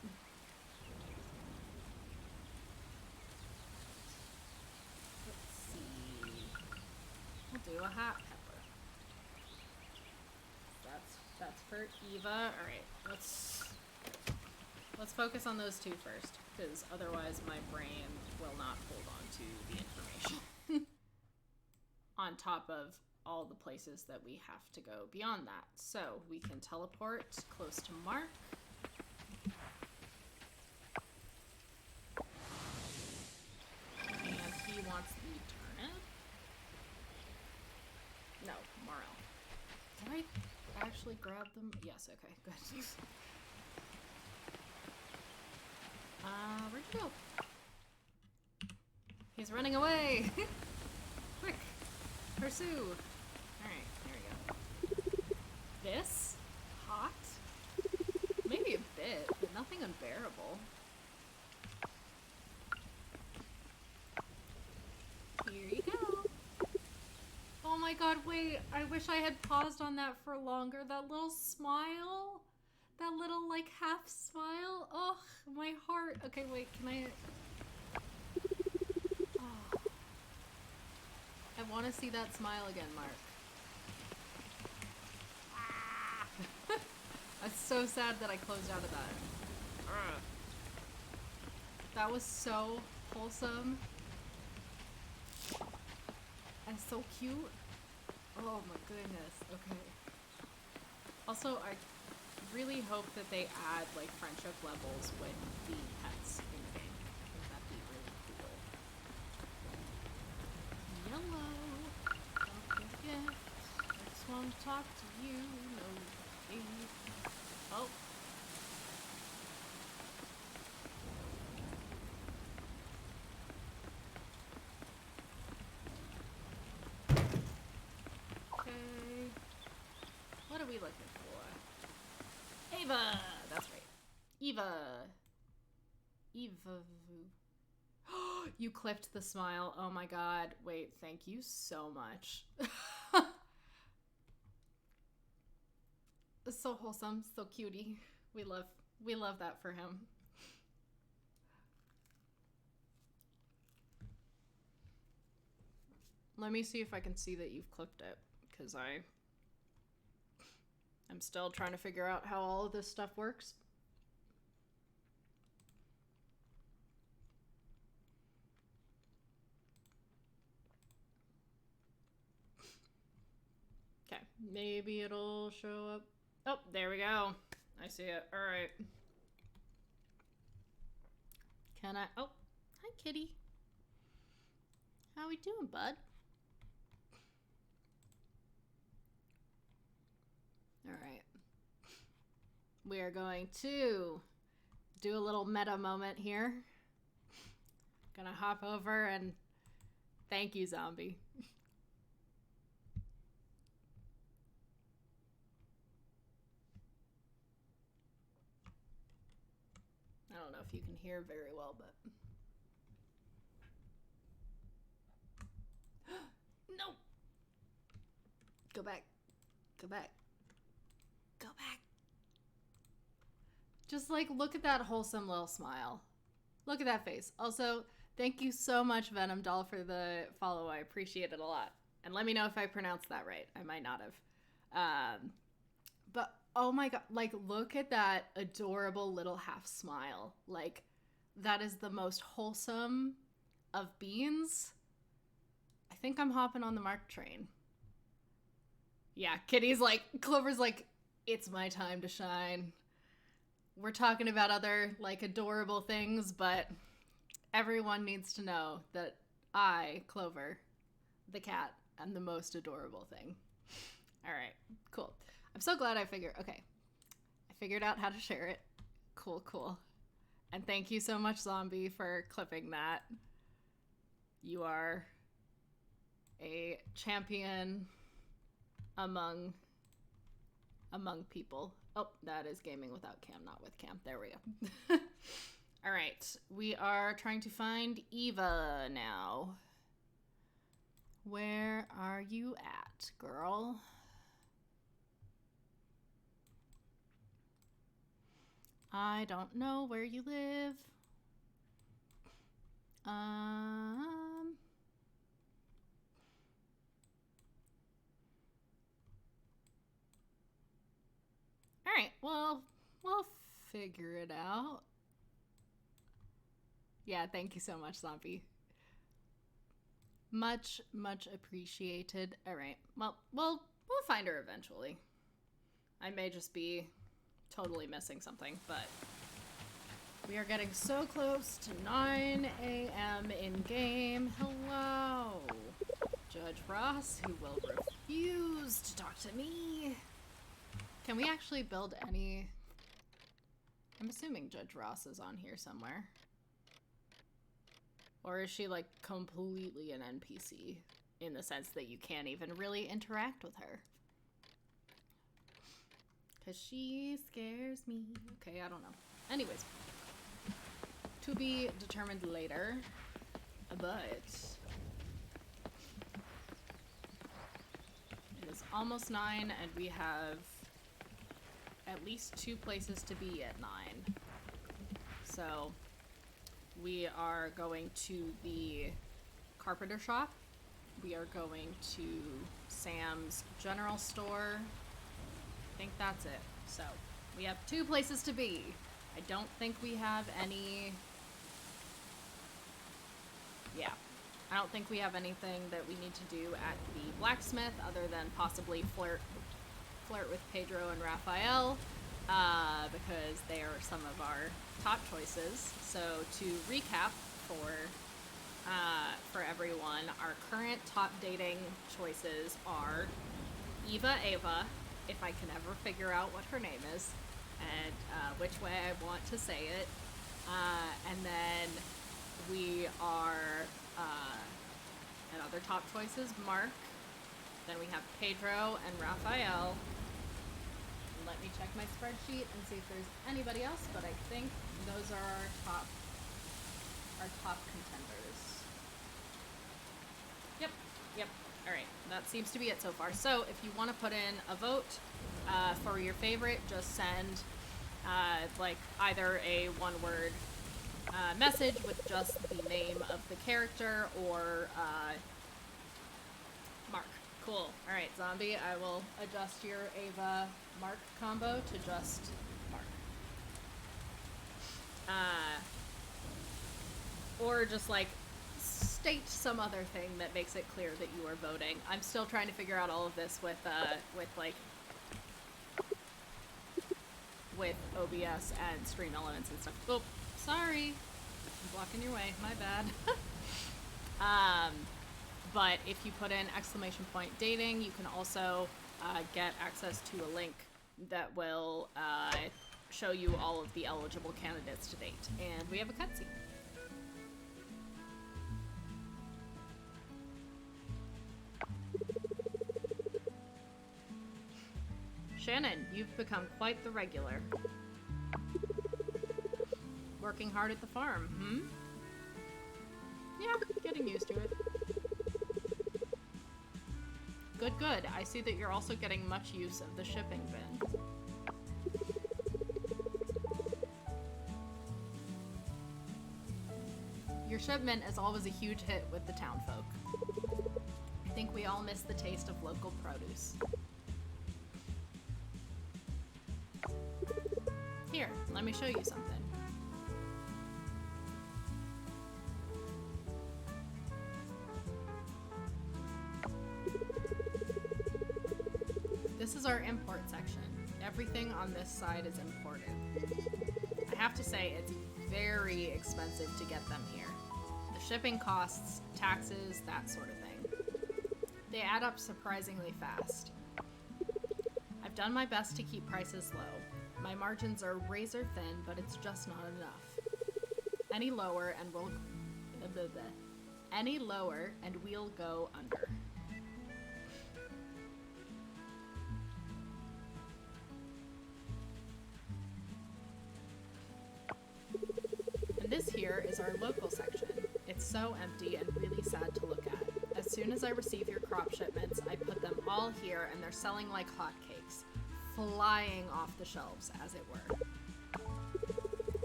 A: Let's see... We'll do a hot pepper. That's for Eva. Alright, let's focus on those two first, because otherwise my brain will not hold on to the information. On top of all the places that we have to go beyond that. So we can teleport close to Mark. And he wants the turnip. No, morel. Did I actually grab them? Yes, okay, good. Where'd you go? He's running away! Quick! Pursue! Alright, there we go. This? Hot? Maybe a bit, but nothing unbearable. Here you go. Oh my god, wait. I wish I had paused on that for longer. That little smile. That little, like, half smile. Oh, my heart. Okay, wait, can I... Oh. I want to see that smile again, Mark. Ah. I'm so sad that I closed out of that. That was so wholesome. And so cute. Oh my goodness. Okay. Also, I really hope that they add, like, friendship levels with the pets in the game. I think that'd be really cool. Yellow. Don't forget. I just want to talk to you. No, baby. Oh. Okay. What are we looking for? Ava! That's right. Eva. You clipped the smile. Oh my god. Wait, thank you so much. So wholesome, so cutie. We love that for him. Let me see if I can see that you've clipped it, because I'm still trying to figure out how all of this stuff works. Okay, maybe it'll show up. Oh, there we go. I see it. All right. Can I? Oh, hi, kitty. How we doing, bud? All right. We are going to do a little meta moment here. Gonna hop over and thank you, zombie. I don't know if you can hear very well, but... No! Go back. Go back. Go back. Just, like, look at that wholesome little smile. Look at that face. Also, thank you so much, Venom Doll, for the follow. I appreciate it a lot. And let me know if I pronounced that right. I might not have. But, oh my god, like, look at that adorable little half smile. Like, that is the most wholesome of beans. I think I'm hopping on the Mark train. Yeah, Kitty's like, Clover's like, it's my time to shine. We're talking about other, like, adorable things, but everyone needs to know that I, Clover, the cat, am the most adorable thing. All right, cool. I'm so glad I figured out how to share it. Cool, cool. And thank you so much, Zombie, for clipping that. You are a champion among people. Oh, that is gaming without cam, not with cam. There we go. All right, we are trying to find Eva now. Where are you at, girl? I don't know where you live. Alright, well, we'll figure it out. Yeah, thank you so much, Zombie. Much, much appreciated. Alright, well, we'll find her eventually. I may just be totally missing something, but we are getting so close to 9 a.m. in game. Hello, Judge Ross, who will refuse to talk to me. Can we actually build any... I'm assuming Judge Ross is on here somewhere. Or is she, like, completely an NPC in the sense that you can't even really interact with her? Because she scares me. Okay, I don't know. Anyways. To be determined later. But... it is almost 9 and we have... at least 2 places to be at 9. So we are going to the carpenter shop. We are going to Sam's general store. I think that's it. So we have 2 places to be. I don't think we have any... yeah. I don't think we have anything that we need to do at the blacksmith other than possibly flirt with Pedro and Raphael, because they are some of our top choices. So to recap for everyone, our current top dating choices are Eva, if I can ever figure out what her name is, and which way I want to say it. And then we are, and other top choices, Mark. Then we have Pedro and Raphael. Let me check my spreadsheet and see if there's anybody else, but I think those are our top contenders. Yep. All right, that seems to be it so far. So if you want to put in a vote for your favorite, just send like either a one-word message with just the name of the character, or Mark. Cool. Alright, zombie, I will adjust your Ava Mark combo to just Mark. Or just, like, state some other thing that makes it clear that you are voting. I'm still trying to figure out all of this with OBS and Stream Elements and stuff. Oh, sorry. I'm blocking your way. My bad. But if you put in ! dating, you can also get access to a link that will show you all of the eligible candidates to date. And we have a cutscene. Shannon, you've become quite the regular. Working hard at the farm, hmm? Yeah, getting used to it. Good, good. I see that you're also getting much use of the shipping bin. Your shipment is always a huge hit with the townfolk. I think we all miss the taste of local produce. Here, let me show you something. This is our import section. Everything on this side is imported. I have to say, it's very expensive to get them here. The shipping costs, taxes, that sort of thing. They add up surprisingly fast. I've done my best to keep prices low. My margins are razor thin, but it's just not enough. Any lower and we'll go under. And this here is our local section. It's so empty and really sad to look at. As soon as I receive your crop shipments, I put them all here and they're selling like hotcakes, flying off the shelves, as it were.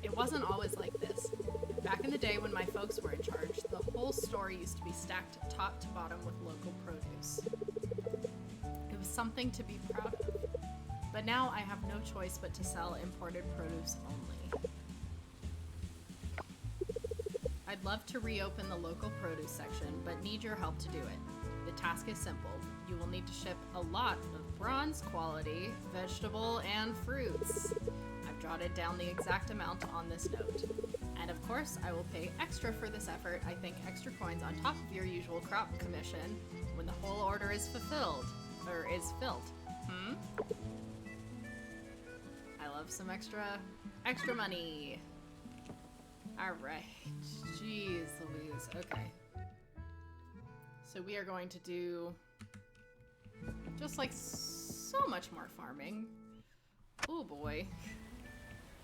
A: It wasn't always like this. Back in the day when my folks were in charge, the whole store used to be stacked top to bottom with local produce. It was something to be proud of. But now I have no choice but to sell imported produce only. I'd love to reopen the local produce section, but need your help to do it. The task is simple. You will need to ship a lot of bronze quality vegetable and fruits. I've jotted down the exact amount on this note. And of course, I will pay extra for this effort. I think extra coins on top of your usual crop commission when the whole order is fulfilled, or is filled. Hmm? I love some extra money. All right. Jeez Louise. Okay. So we are going to do just like so much more farming. Oh boy.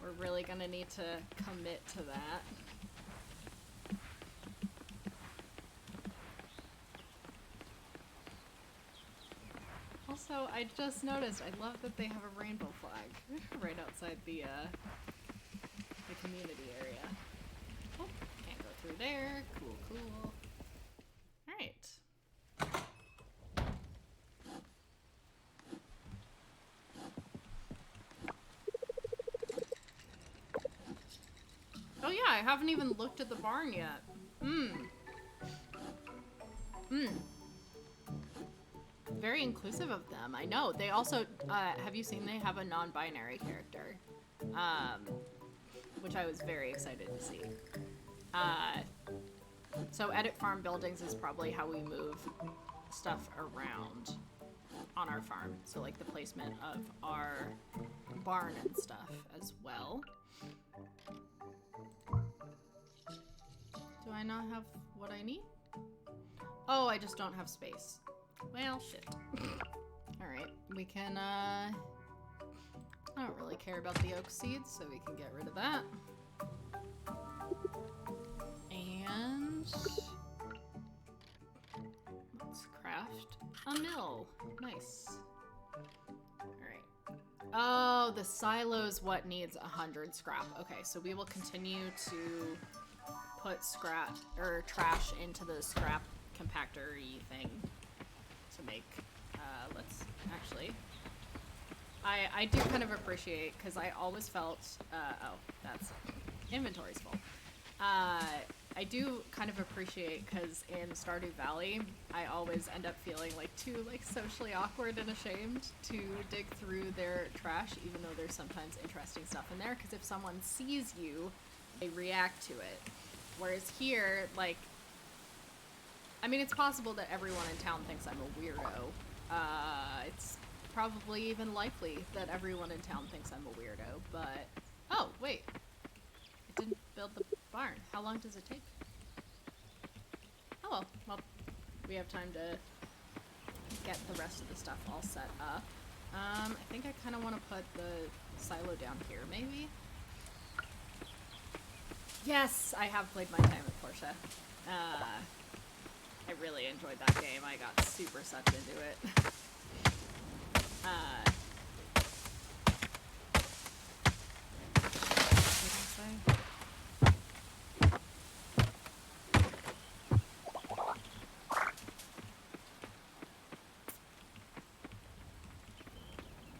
A: We're really gonna need to commit to that. Also, I just noticed, I love that they have a rainbow flag right outside the community area. Oh, can't go through there. Cool, cool. Alright. Oh yeah, I haven't even looked at the barn yet. Very inclusive of them, I know. They also, have you seen they have a non-binary character? Which I was very excited to see. So edit farm buildings is probably how we move stuff around on our farm. So like the placement of our barn and stuff as well. Do I not have what I need? Oh, I just don't have space. Well, shit. Alright, we can, I don't really care about the oak seeds, so we can get rid of that. And let's craft a mill. Nice. Alright. Oh, the silo's what needs 100 scrap. Okay, so we will continue to put scrap or trash into the scrap compactor-y thing make, let's actually, I do kind of appreciate, because I always felt, oh, that's inventory's full. I do kind of appreciate, because in Stardew Valley, I always end up feeling like too like socially awkward and ashamed to dig through their trash, even though there's sometimes interesting stuff in there, because if someone sees you, they react to it. Whereas here, like, I mean, it's possible that everyone in town thinks I'm a weirdo. It's probably even likely that everyone in town thinks I'm a weirdo, but... Oh, wait. It didn't build the barn. How long does it take? Oh, well, we have time to get the rest of the stuff all set up. I think I kind of want to put the silo down here, maybe? Yes, I have played my time at Portia. I really enjoyed that game. I got super sucked into it. What did I say?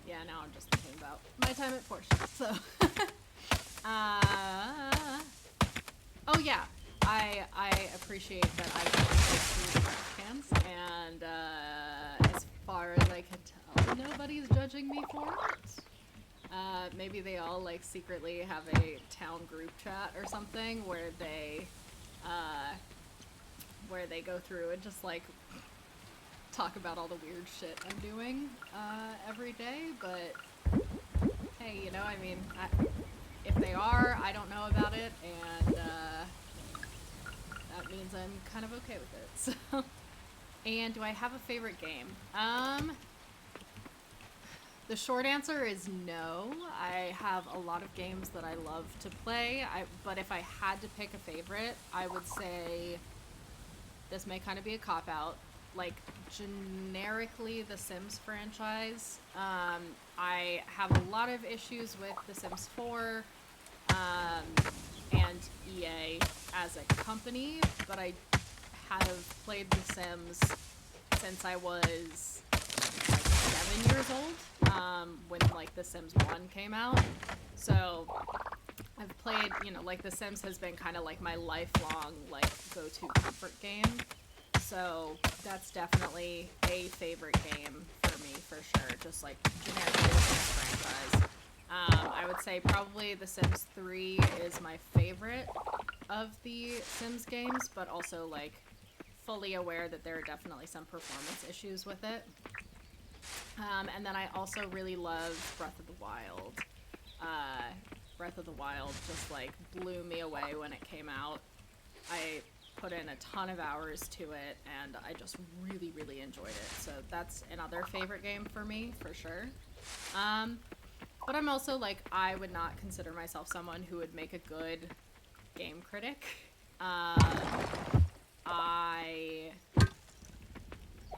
A: Yeah, now I'm just thinking about my time at Portia, so. Oh yeah, I appreciate that I can take through the trash cans, and as far as I can tell, nobody's judging me for it. Maybe they all like secretly have a town group chat or something where they go through and just like talk about all the weird shit I'm doing every day, but hey, you know, I mean, if they are, I don't know about it, and that means I'm kind of okay with it. So, and do I have a favorite game? The short answer is no. I have a lot of games that I love to play, but if I had to pick a favorite, I would say, this may kind of be a cop-out, like, generically the Sims franchise. I have a lot of issues with The Sims 4, and EA as a company, but I have played The Sims since I was like 7 years old, when like The Sims 1 came out. So I've played, you know, like The Sims has been kind of like my lifelong like go-to comfort game. So that's definitely a favorite game for me, for sure. Just like generically the Sims franchise. I would say probably The Sims 3 is my favorite of the Sims games, but also like fully aware that there are definitely some performance issues with it. And then I also really love Breath of the Wild. Breath of the Wild just like blew me away when it came out. I put in a ton of hours to it, and I just really, really enjoyed it. So that's another favorite game for me, for sure. But I'm also, like, I would not consider myself someone who would make a good game critic. I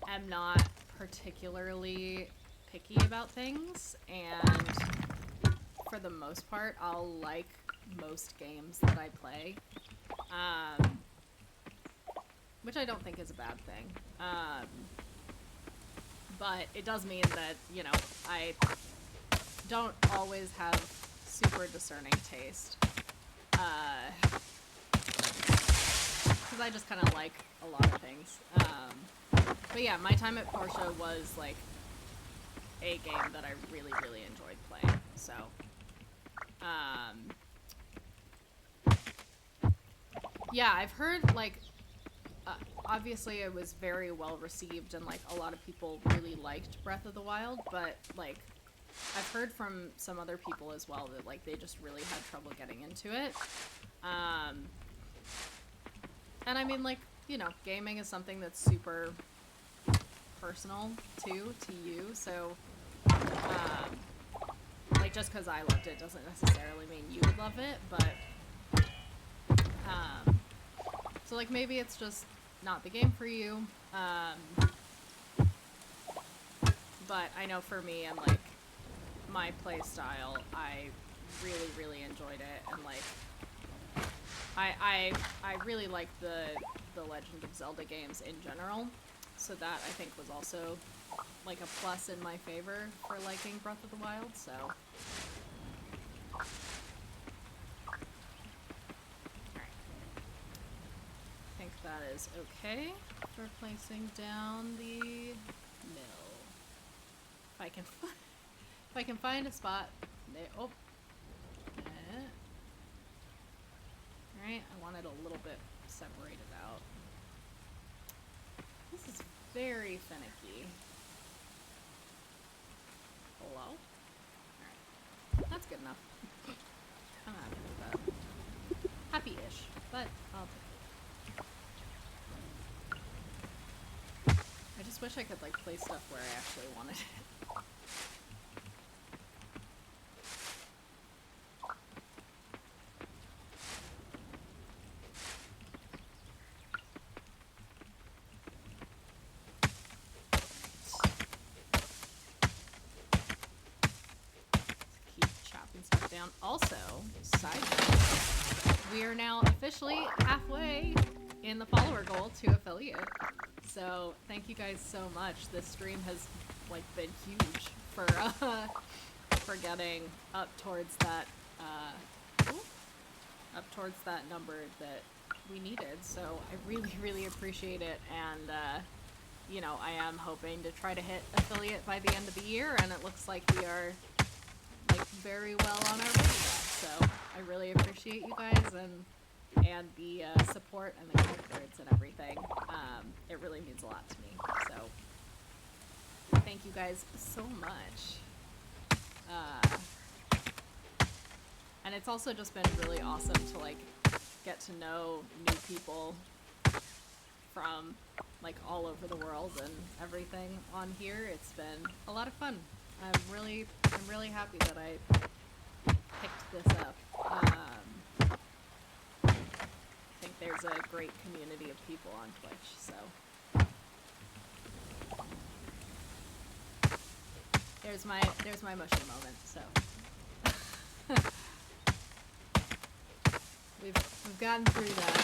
A: am not particularly picky about things, and for the most part, I'll like most games that I play. Which I don't think is a bad thing. But it does mean that, you know, I don't always have super discerning taste. Because I just kind of like a lot of things. But yeah, my time at Portia was, like, a game that I really, really enjoyed playing. So, yeah, I've heard, like, obviously it was very well received, and like a lot of people really liked Breath of the Wild, but like I've heard from some other people as well that like they just really had trouble getting into it. And I mean, like, you know, gaming is something that's super personal too to you, so like just because I loved it doesn't necessarily mean you would love it, but so like maybe it's just not the game for you, but I know for me and like my play style, I really, really enjoyed it, and like I really like the Legend of Zelda games in general. So that, I think, was also like a plus in my favor for liking Breath of the Wild, so. Alright. I think that is okay for placing down the mill. If I can if I can find a spot. Oh. Alright, I want it a little bit separated out. This is very finicky. Hello? Alright. That's good enough. I'm happy with that. Happy-ish, but I'll take it. I just wish I could, like, place stuff where I actually wanted it. Also, side note, we are now officially halfway in the follower goal to affiliate. So thank you guys so much. This stream has like been huge for getting up towards that number that we needed. So I really appreciate it, and you know, I am hoping to try to hit affiliate by the end of the year, and it looks like we are like very well on our way to that. So I really appreciate you guys and the support and the cards and everything. It really means a lot to me. So thank you guys so much. And it's also just been really awesome to like get to know new people from like all over the world and everything on here. It's been a lot of fun. I'm really happy that I picked this up. I think there's a great community of people on Twitch, so. There's my mushy moment, so. We've gotten through that.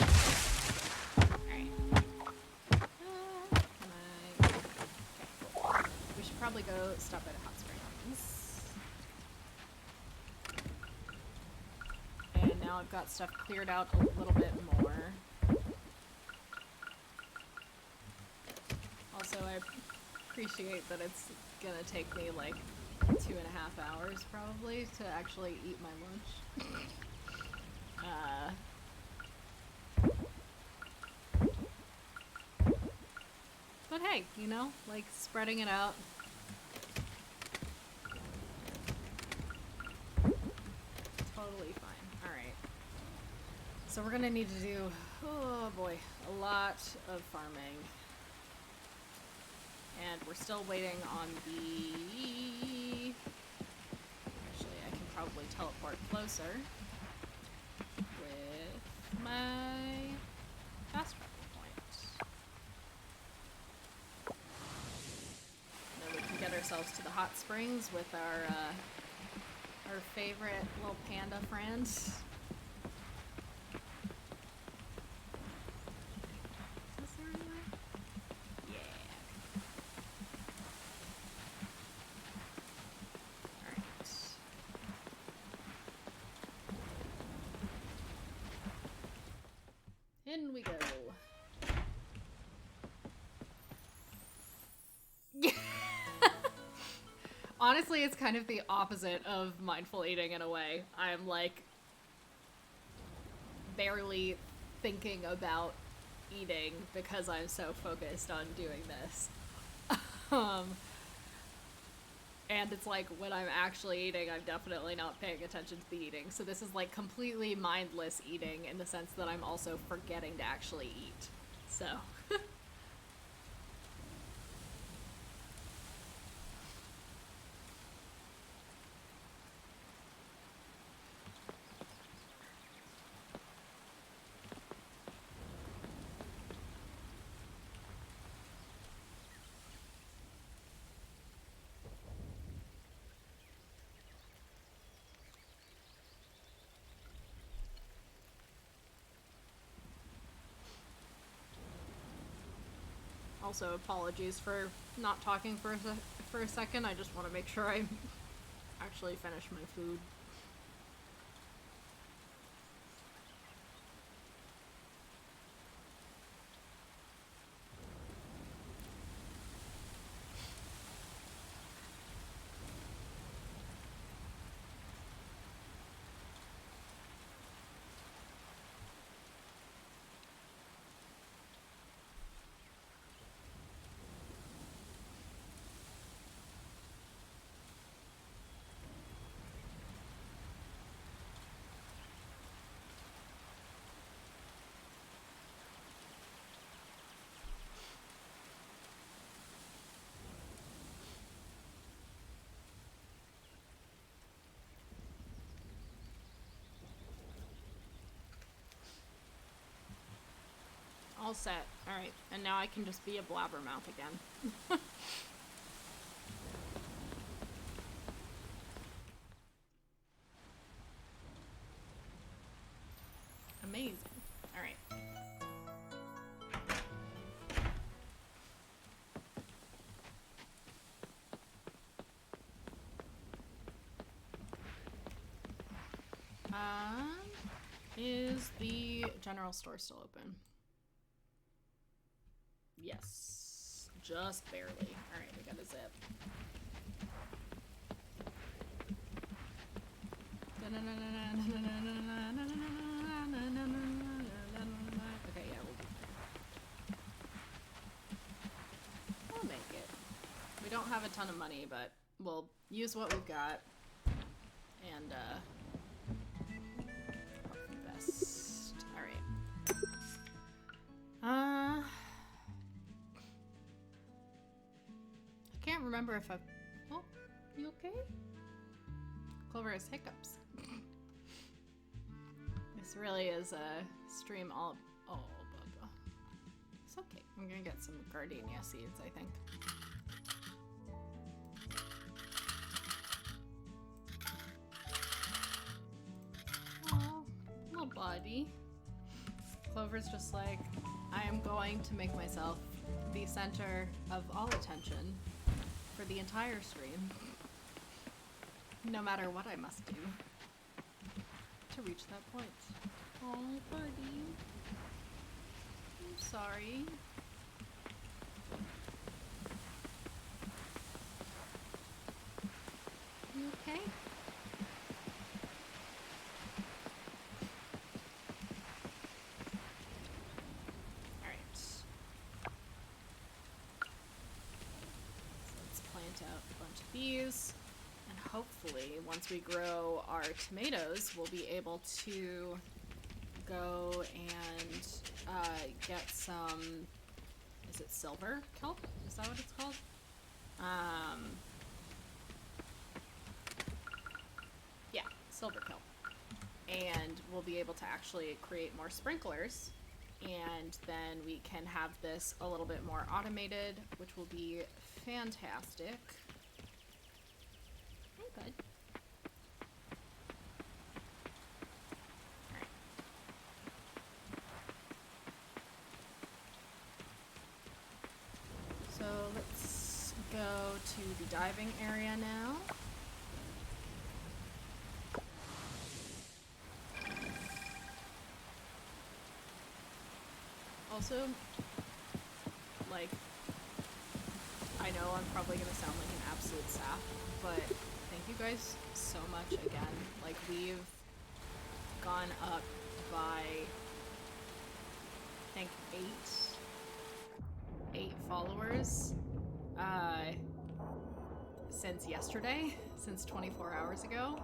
A: Alright. Okay, cool. We should probably go stop at a hot springs. And now I've got stuff cleared out a little bit more. Also, I appreciate that it's gonna take me like 2.5 hours probably to actually eat my lunch. But hey, you know, like spreading it out. Totally fine. Alright. So we're gonna need to do, oh boy, a lot of farming. And we're still waiting on the... Actually, I can probably teleport closer with my fast travel point. And then we can get ourselves to the hot springs with our favorite little panda friends. In we go. Honestly, it's kind of the opposite of mindful eating in a way. I'm like barely thinking about eating because I'm so focused on doing this. And it's like when I'm actually eating, I'm definitely not paying attention to the eating. So this is like completely mindless eating in the sense that I'm also forgetting to actually eat. So. Also, apologies for not talking for a second. I just want to make sure I actually finish my food. All set. Alright, and now I can just be a blabbermouth again. Amazing. Alright. Is the general store still open? Yes. Just barely. Alright, we got a zip. Okay, yeah, we'll make it. We don't have a ton of money, but we'll use what we've got. And, best. Alright. I can't remember if I've... Oh, you okay? Clover has hiccups. This really is a stream all... Oh, Bubba. It's okay. I'm gonna get some gardenia seeds, I think. Oh, little buddy. Clover's just like, I am going to make myself the center of all attention for the entire stream. No matter what I must do to reach that point. Oh, buddy. I'm sorry. You okay? Alright. So let's plant out a bunch of these. And hopefully, once we grow our tomatoes, we'll be able to go and get some, is it silver kelp? Is that what it's called? Yeah, silver kelp. And we'll be able to actually create more sprinklers, and then we can have this a little bit more automated, which will be fantastic. Hey, bud. Alright. So let's go to the diving area now. Also, like, I know I'm probably gonna sound like an absolute sap, but thank you guys so much again. Like, we've gone up by, I think, eight followers since yesterday, since 24 hours ago,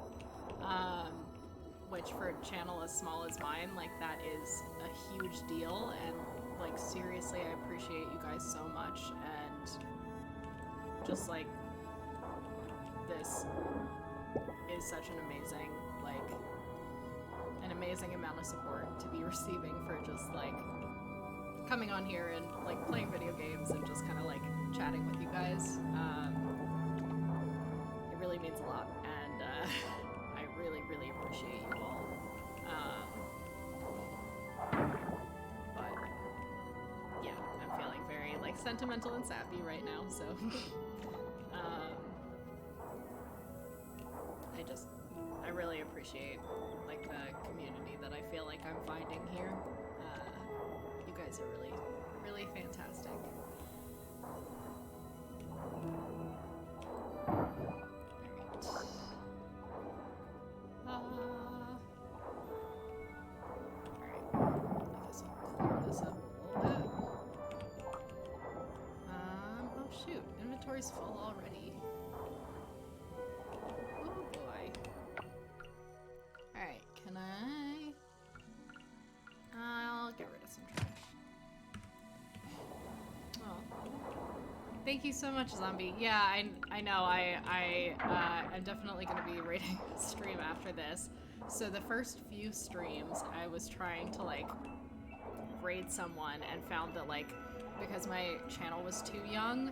A: which for a channel as small as mine, like, that is a huge deal. And like, seriously, I appreciate you guys so much, and just like, this is such an amazing, like, an amazing amount of support to be receiving for just like coming on here and like playing video games and just kind of like chatting with you guys. It really means a lot, and I really, really appreciate you all. But yeah, I'm feeling very like sentimental and sappy right now, so I really appreciate like the community that I feel like I'm finding here. You guys are really, really fantastic. Inventory's full already. Oh boy. Alright, can I'll get rid of some trash. Oh. Thank you so much, Zombie. Yeah, I know. I'm definitely going to be raiding a stream after this. So the first few streams, I was trying to, like, raid someone and found that, like, because my channel was too young,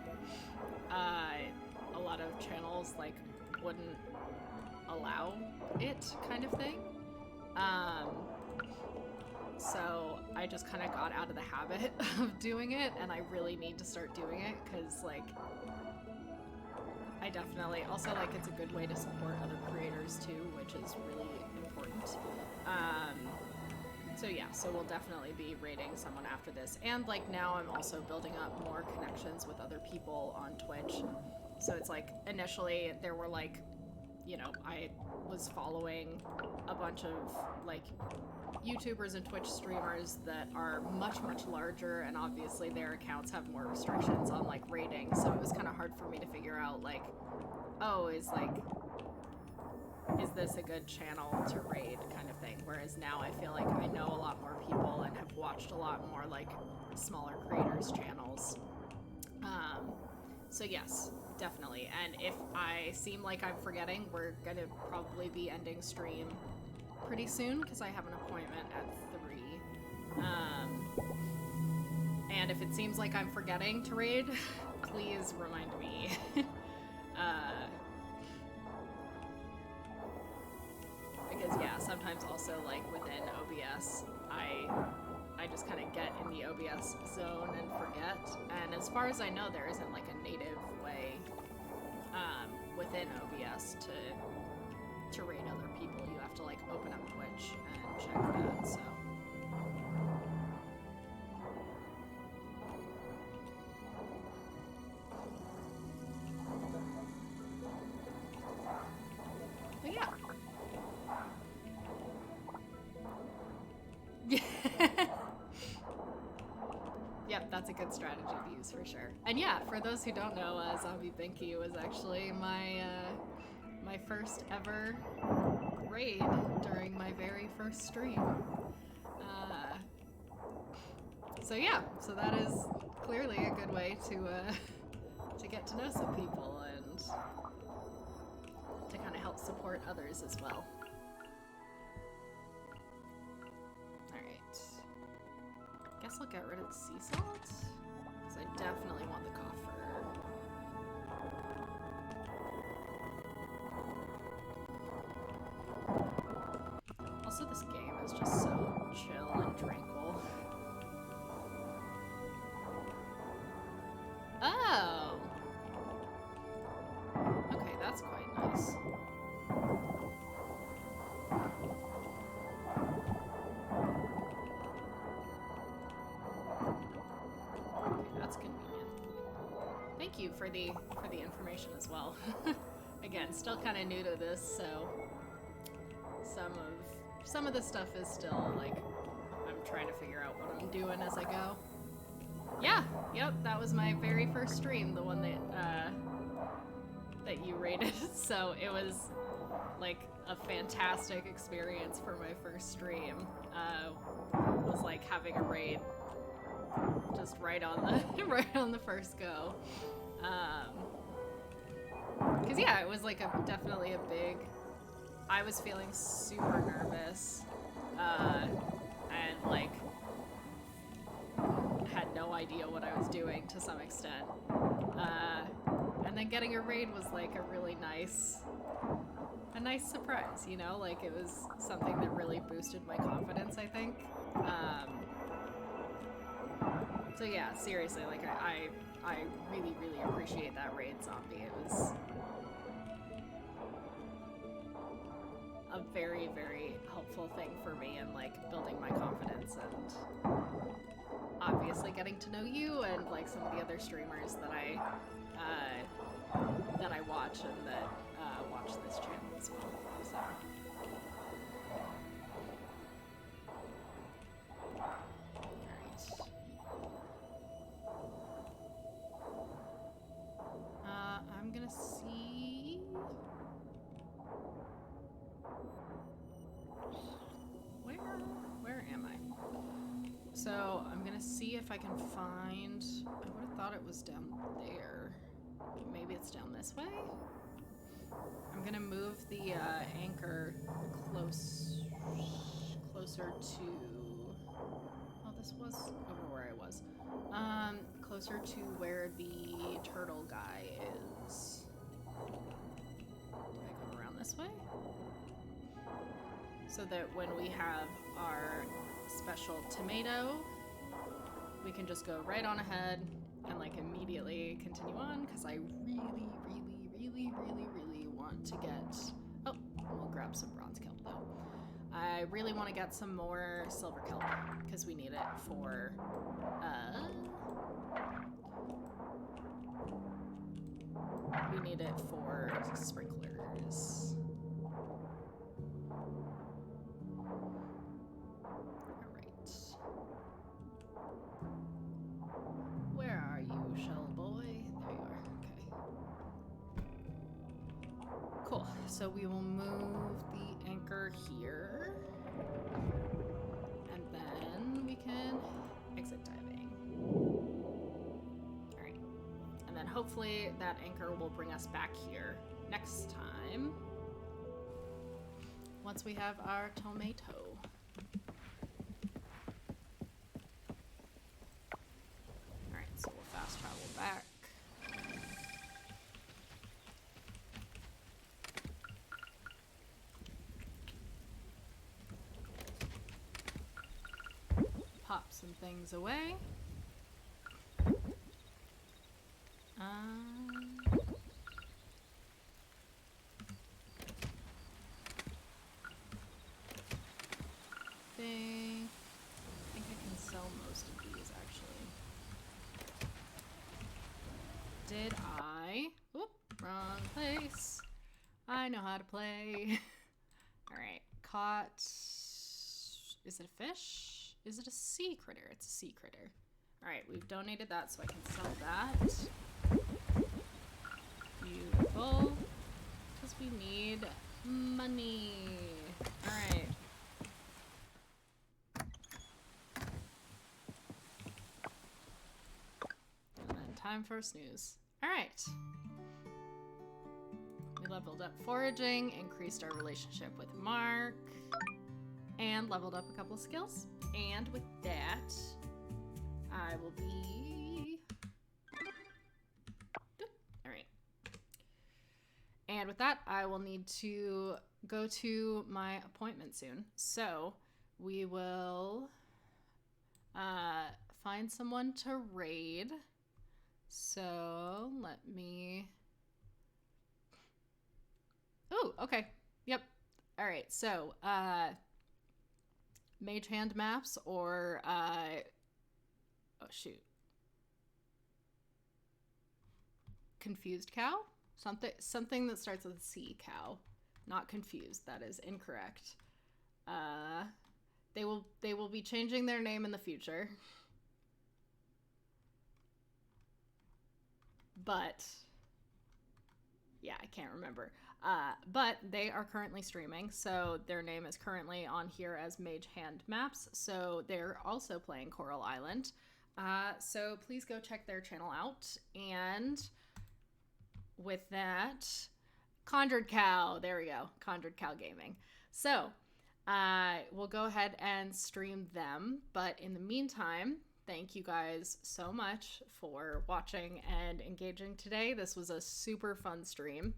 A: a lot of channels, like, wouldn't allow it, kind of thing. So I just kind of got out of the habit of doing it, and I really need to start doing it, because, like, I definitely, also, like, it's a good way to support other creators, too, which is really important. So yeah, so we'll definitely be raiding someone after this. And, like, now I'm also building up more connections with other people on Twitch. So it's like, initially there were, like, you know, I was following a bunch of, like, YouTubers and Twitch streamers that are much, much larger, and obviously their accounts have more restrictions on, like, raiding. So it was kind of hard for me to figure out, like, oh, is this a good channel to raid, kind of thing. Whereas now I feel like I know a lot more people and have watched a lot more, like, smaller creators' channels. So yes, definitely. And if I seem like I'm forgetting, we're gonna probably be ending stream pretty soon, because I have an appointment at 3. And if it seems like I'm forgetting to raid, please remind me. Because yeah, sometimes also, like, within OBS, I just kind of get in the OBS zone and forget. And as far as I know, there isn't, like, a native way within OBS to raid other people. You have to, like, open up Twitch and check that, so. But yeah. Yep, that's a good strategy to use for sure. And yeah, for those who don't know, Zombie Binky was actually my my first ever raid during my very first stream. So yeah, so that is clearly a good way to get to know some people and to kind of help support others as well. Guess I'll get rid of the sea salt, because I definitely want the coffer. Also, this game is just so chill and tranquil. Oh! Okay, that's quite nice. Thank you for the information as well. Again, still kind of new to this, so some of the stuff is still, like, I'm trying to figure out what I'm doing as I go. Yeah, yep, that was my very first stream, the one that you rated. So it was, like, a fantastic experience for my first stream. It was like having a raid just right on the first go. Cause yeah, it was like definitely a big, I was feeling super nervous, and like had no idea what I was doing to some extent. And then getting a raid was like a really nice surprise, you know, like it was something that really boosted my confidence, I think. So yeah, seriously, like I really, really appreciate that raid, Zombie. It was a very, very helpful thing for me in like building my confidence and obviously getting to know you and like some of the other streamers that I watch and that watch this channel as well. So. I'm gonna see. Where am I? So I'm gonna see if I can find. I would have thought it was down there. Maybe it's down this way. I'm gonna move the anchor closer to. Oh, this was over where I was. Closer to where the turtle guy is. Did I go around this way? So that when we have our special tomato, we can just go right on ahead and like immediately continue on, because I really want to get... Oh, we'll grab some bronze kelp though. I really want to get some more silver kelp, because we need it for... we need it for sprinklers. Alright. Where are you, shell boy? There you are. Okay. Cool. So we will move the anchor here. And then we can exit diving. Alright. And then hopefully that anchor will bring us back here next time. Once we have our tomato. Alright, so we'll fast travel back. Pop some things away. I think I can sell most of these, actually. Did I? Oop, wrong place. I know how to play. Alright, caught... Is it a fish? Is it a sea critter? It's a sea critter. Alright, we've donated that so I can sell that. Beautiful. Because we need money. Alright. And then time for a snooze. Alright. We leveled up foraging, increased our relationship with Mark, and leveled up a couple of skills. And with that, I will be... Alright. And with that, I will need to go to my appointment soon. So, we will find someone to raid. So, let me... Oh, okay. Yep. Alright, so, Mage Hand Maps or, oh shoot. Confused Cow? Something that starts with C, cow. Not confused, that is incorrect. They will be changing their name in the future. But, yeah, I can't remember. But they are currently streaming, so their name is currently on here as Mage Hand Maps, so they're also playing Coral Island. So please go check their channel out, and with that, Conjured Cow, there we go, Conjured Cow Gaming. So, we'll go ahead and stream them, but in the meantime, thank you guys so much for watching and engaging today. This was a super fun stream.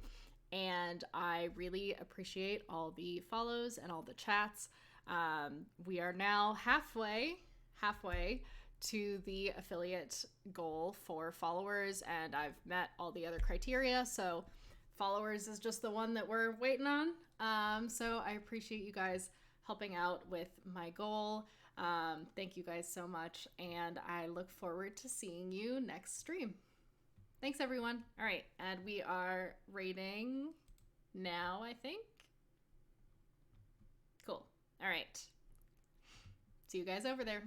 A: And I really appreciate all the follows and all the chats. We are now halfway to the affiliate goal for followers, and I've met all the other criteria, so followers is just the one that we're waiting on. So I appreciate you guys helping out with my goal. Thank you guys so much, and I look forward to seeing you next stream. Thanks, everyone. All right, and we are rating now, I think. Cool. All right. See you guys over there.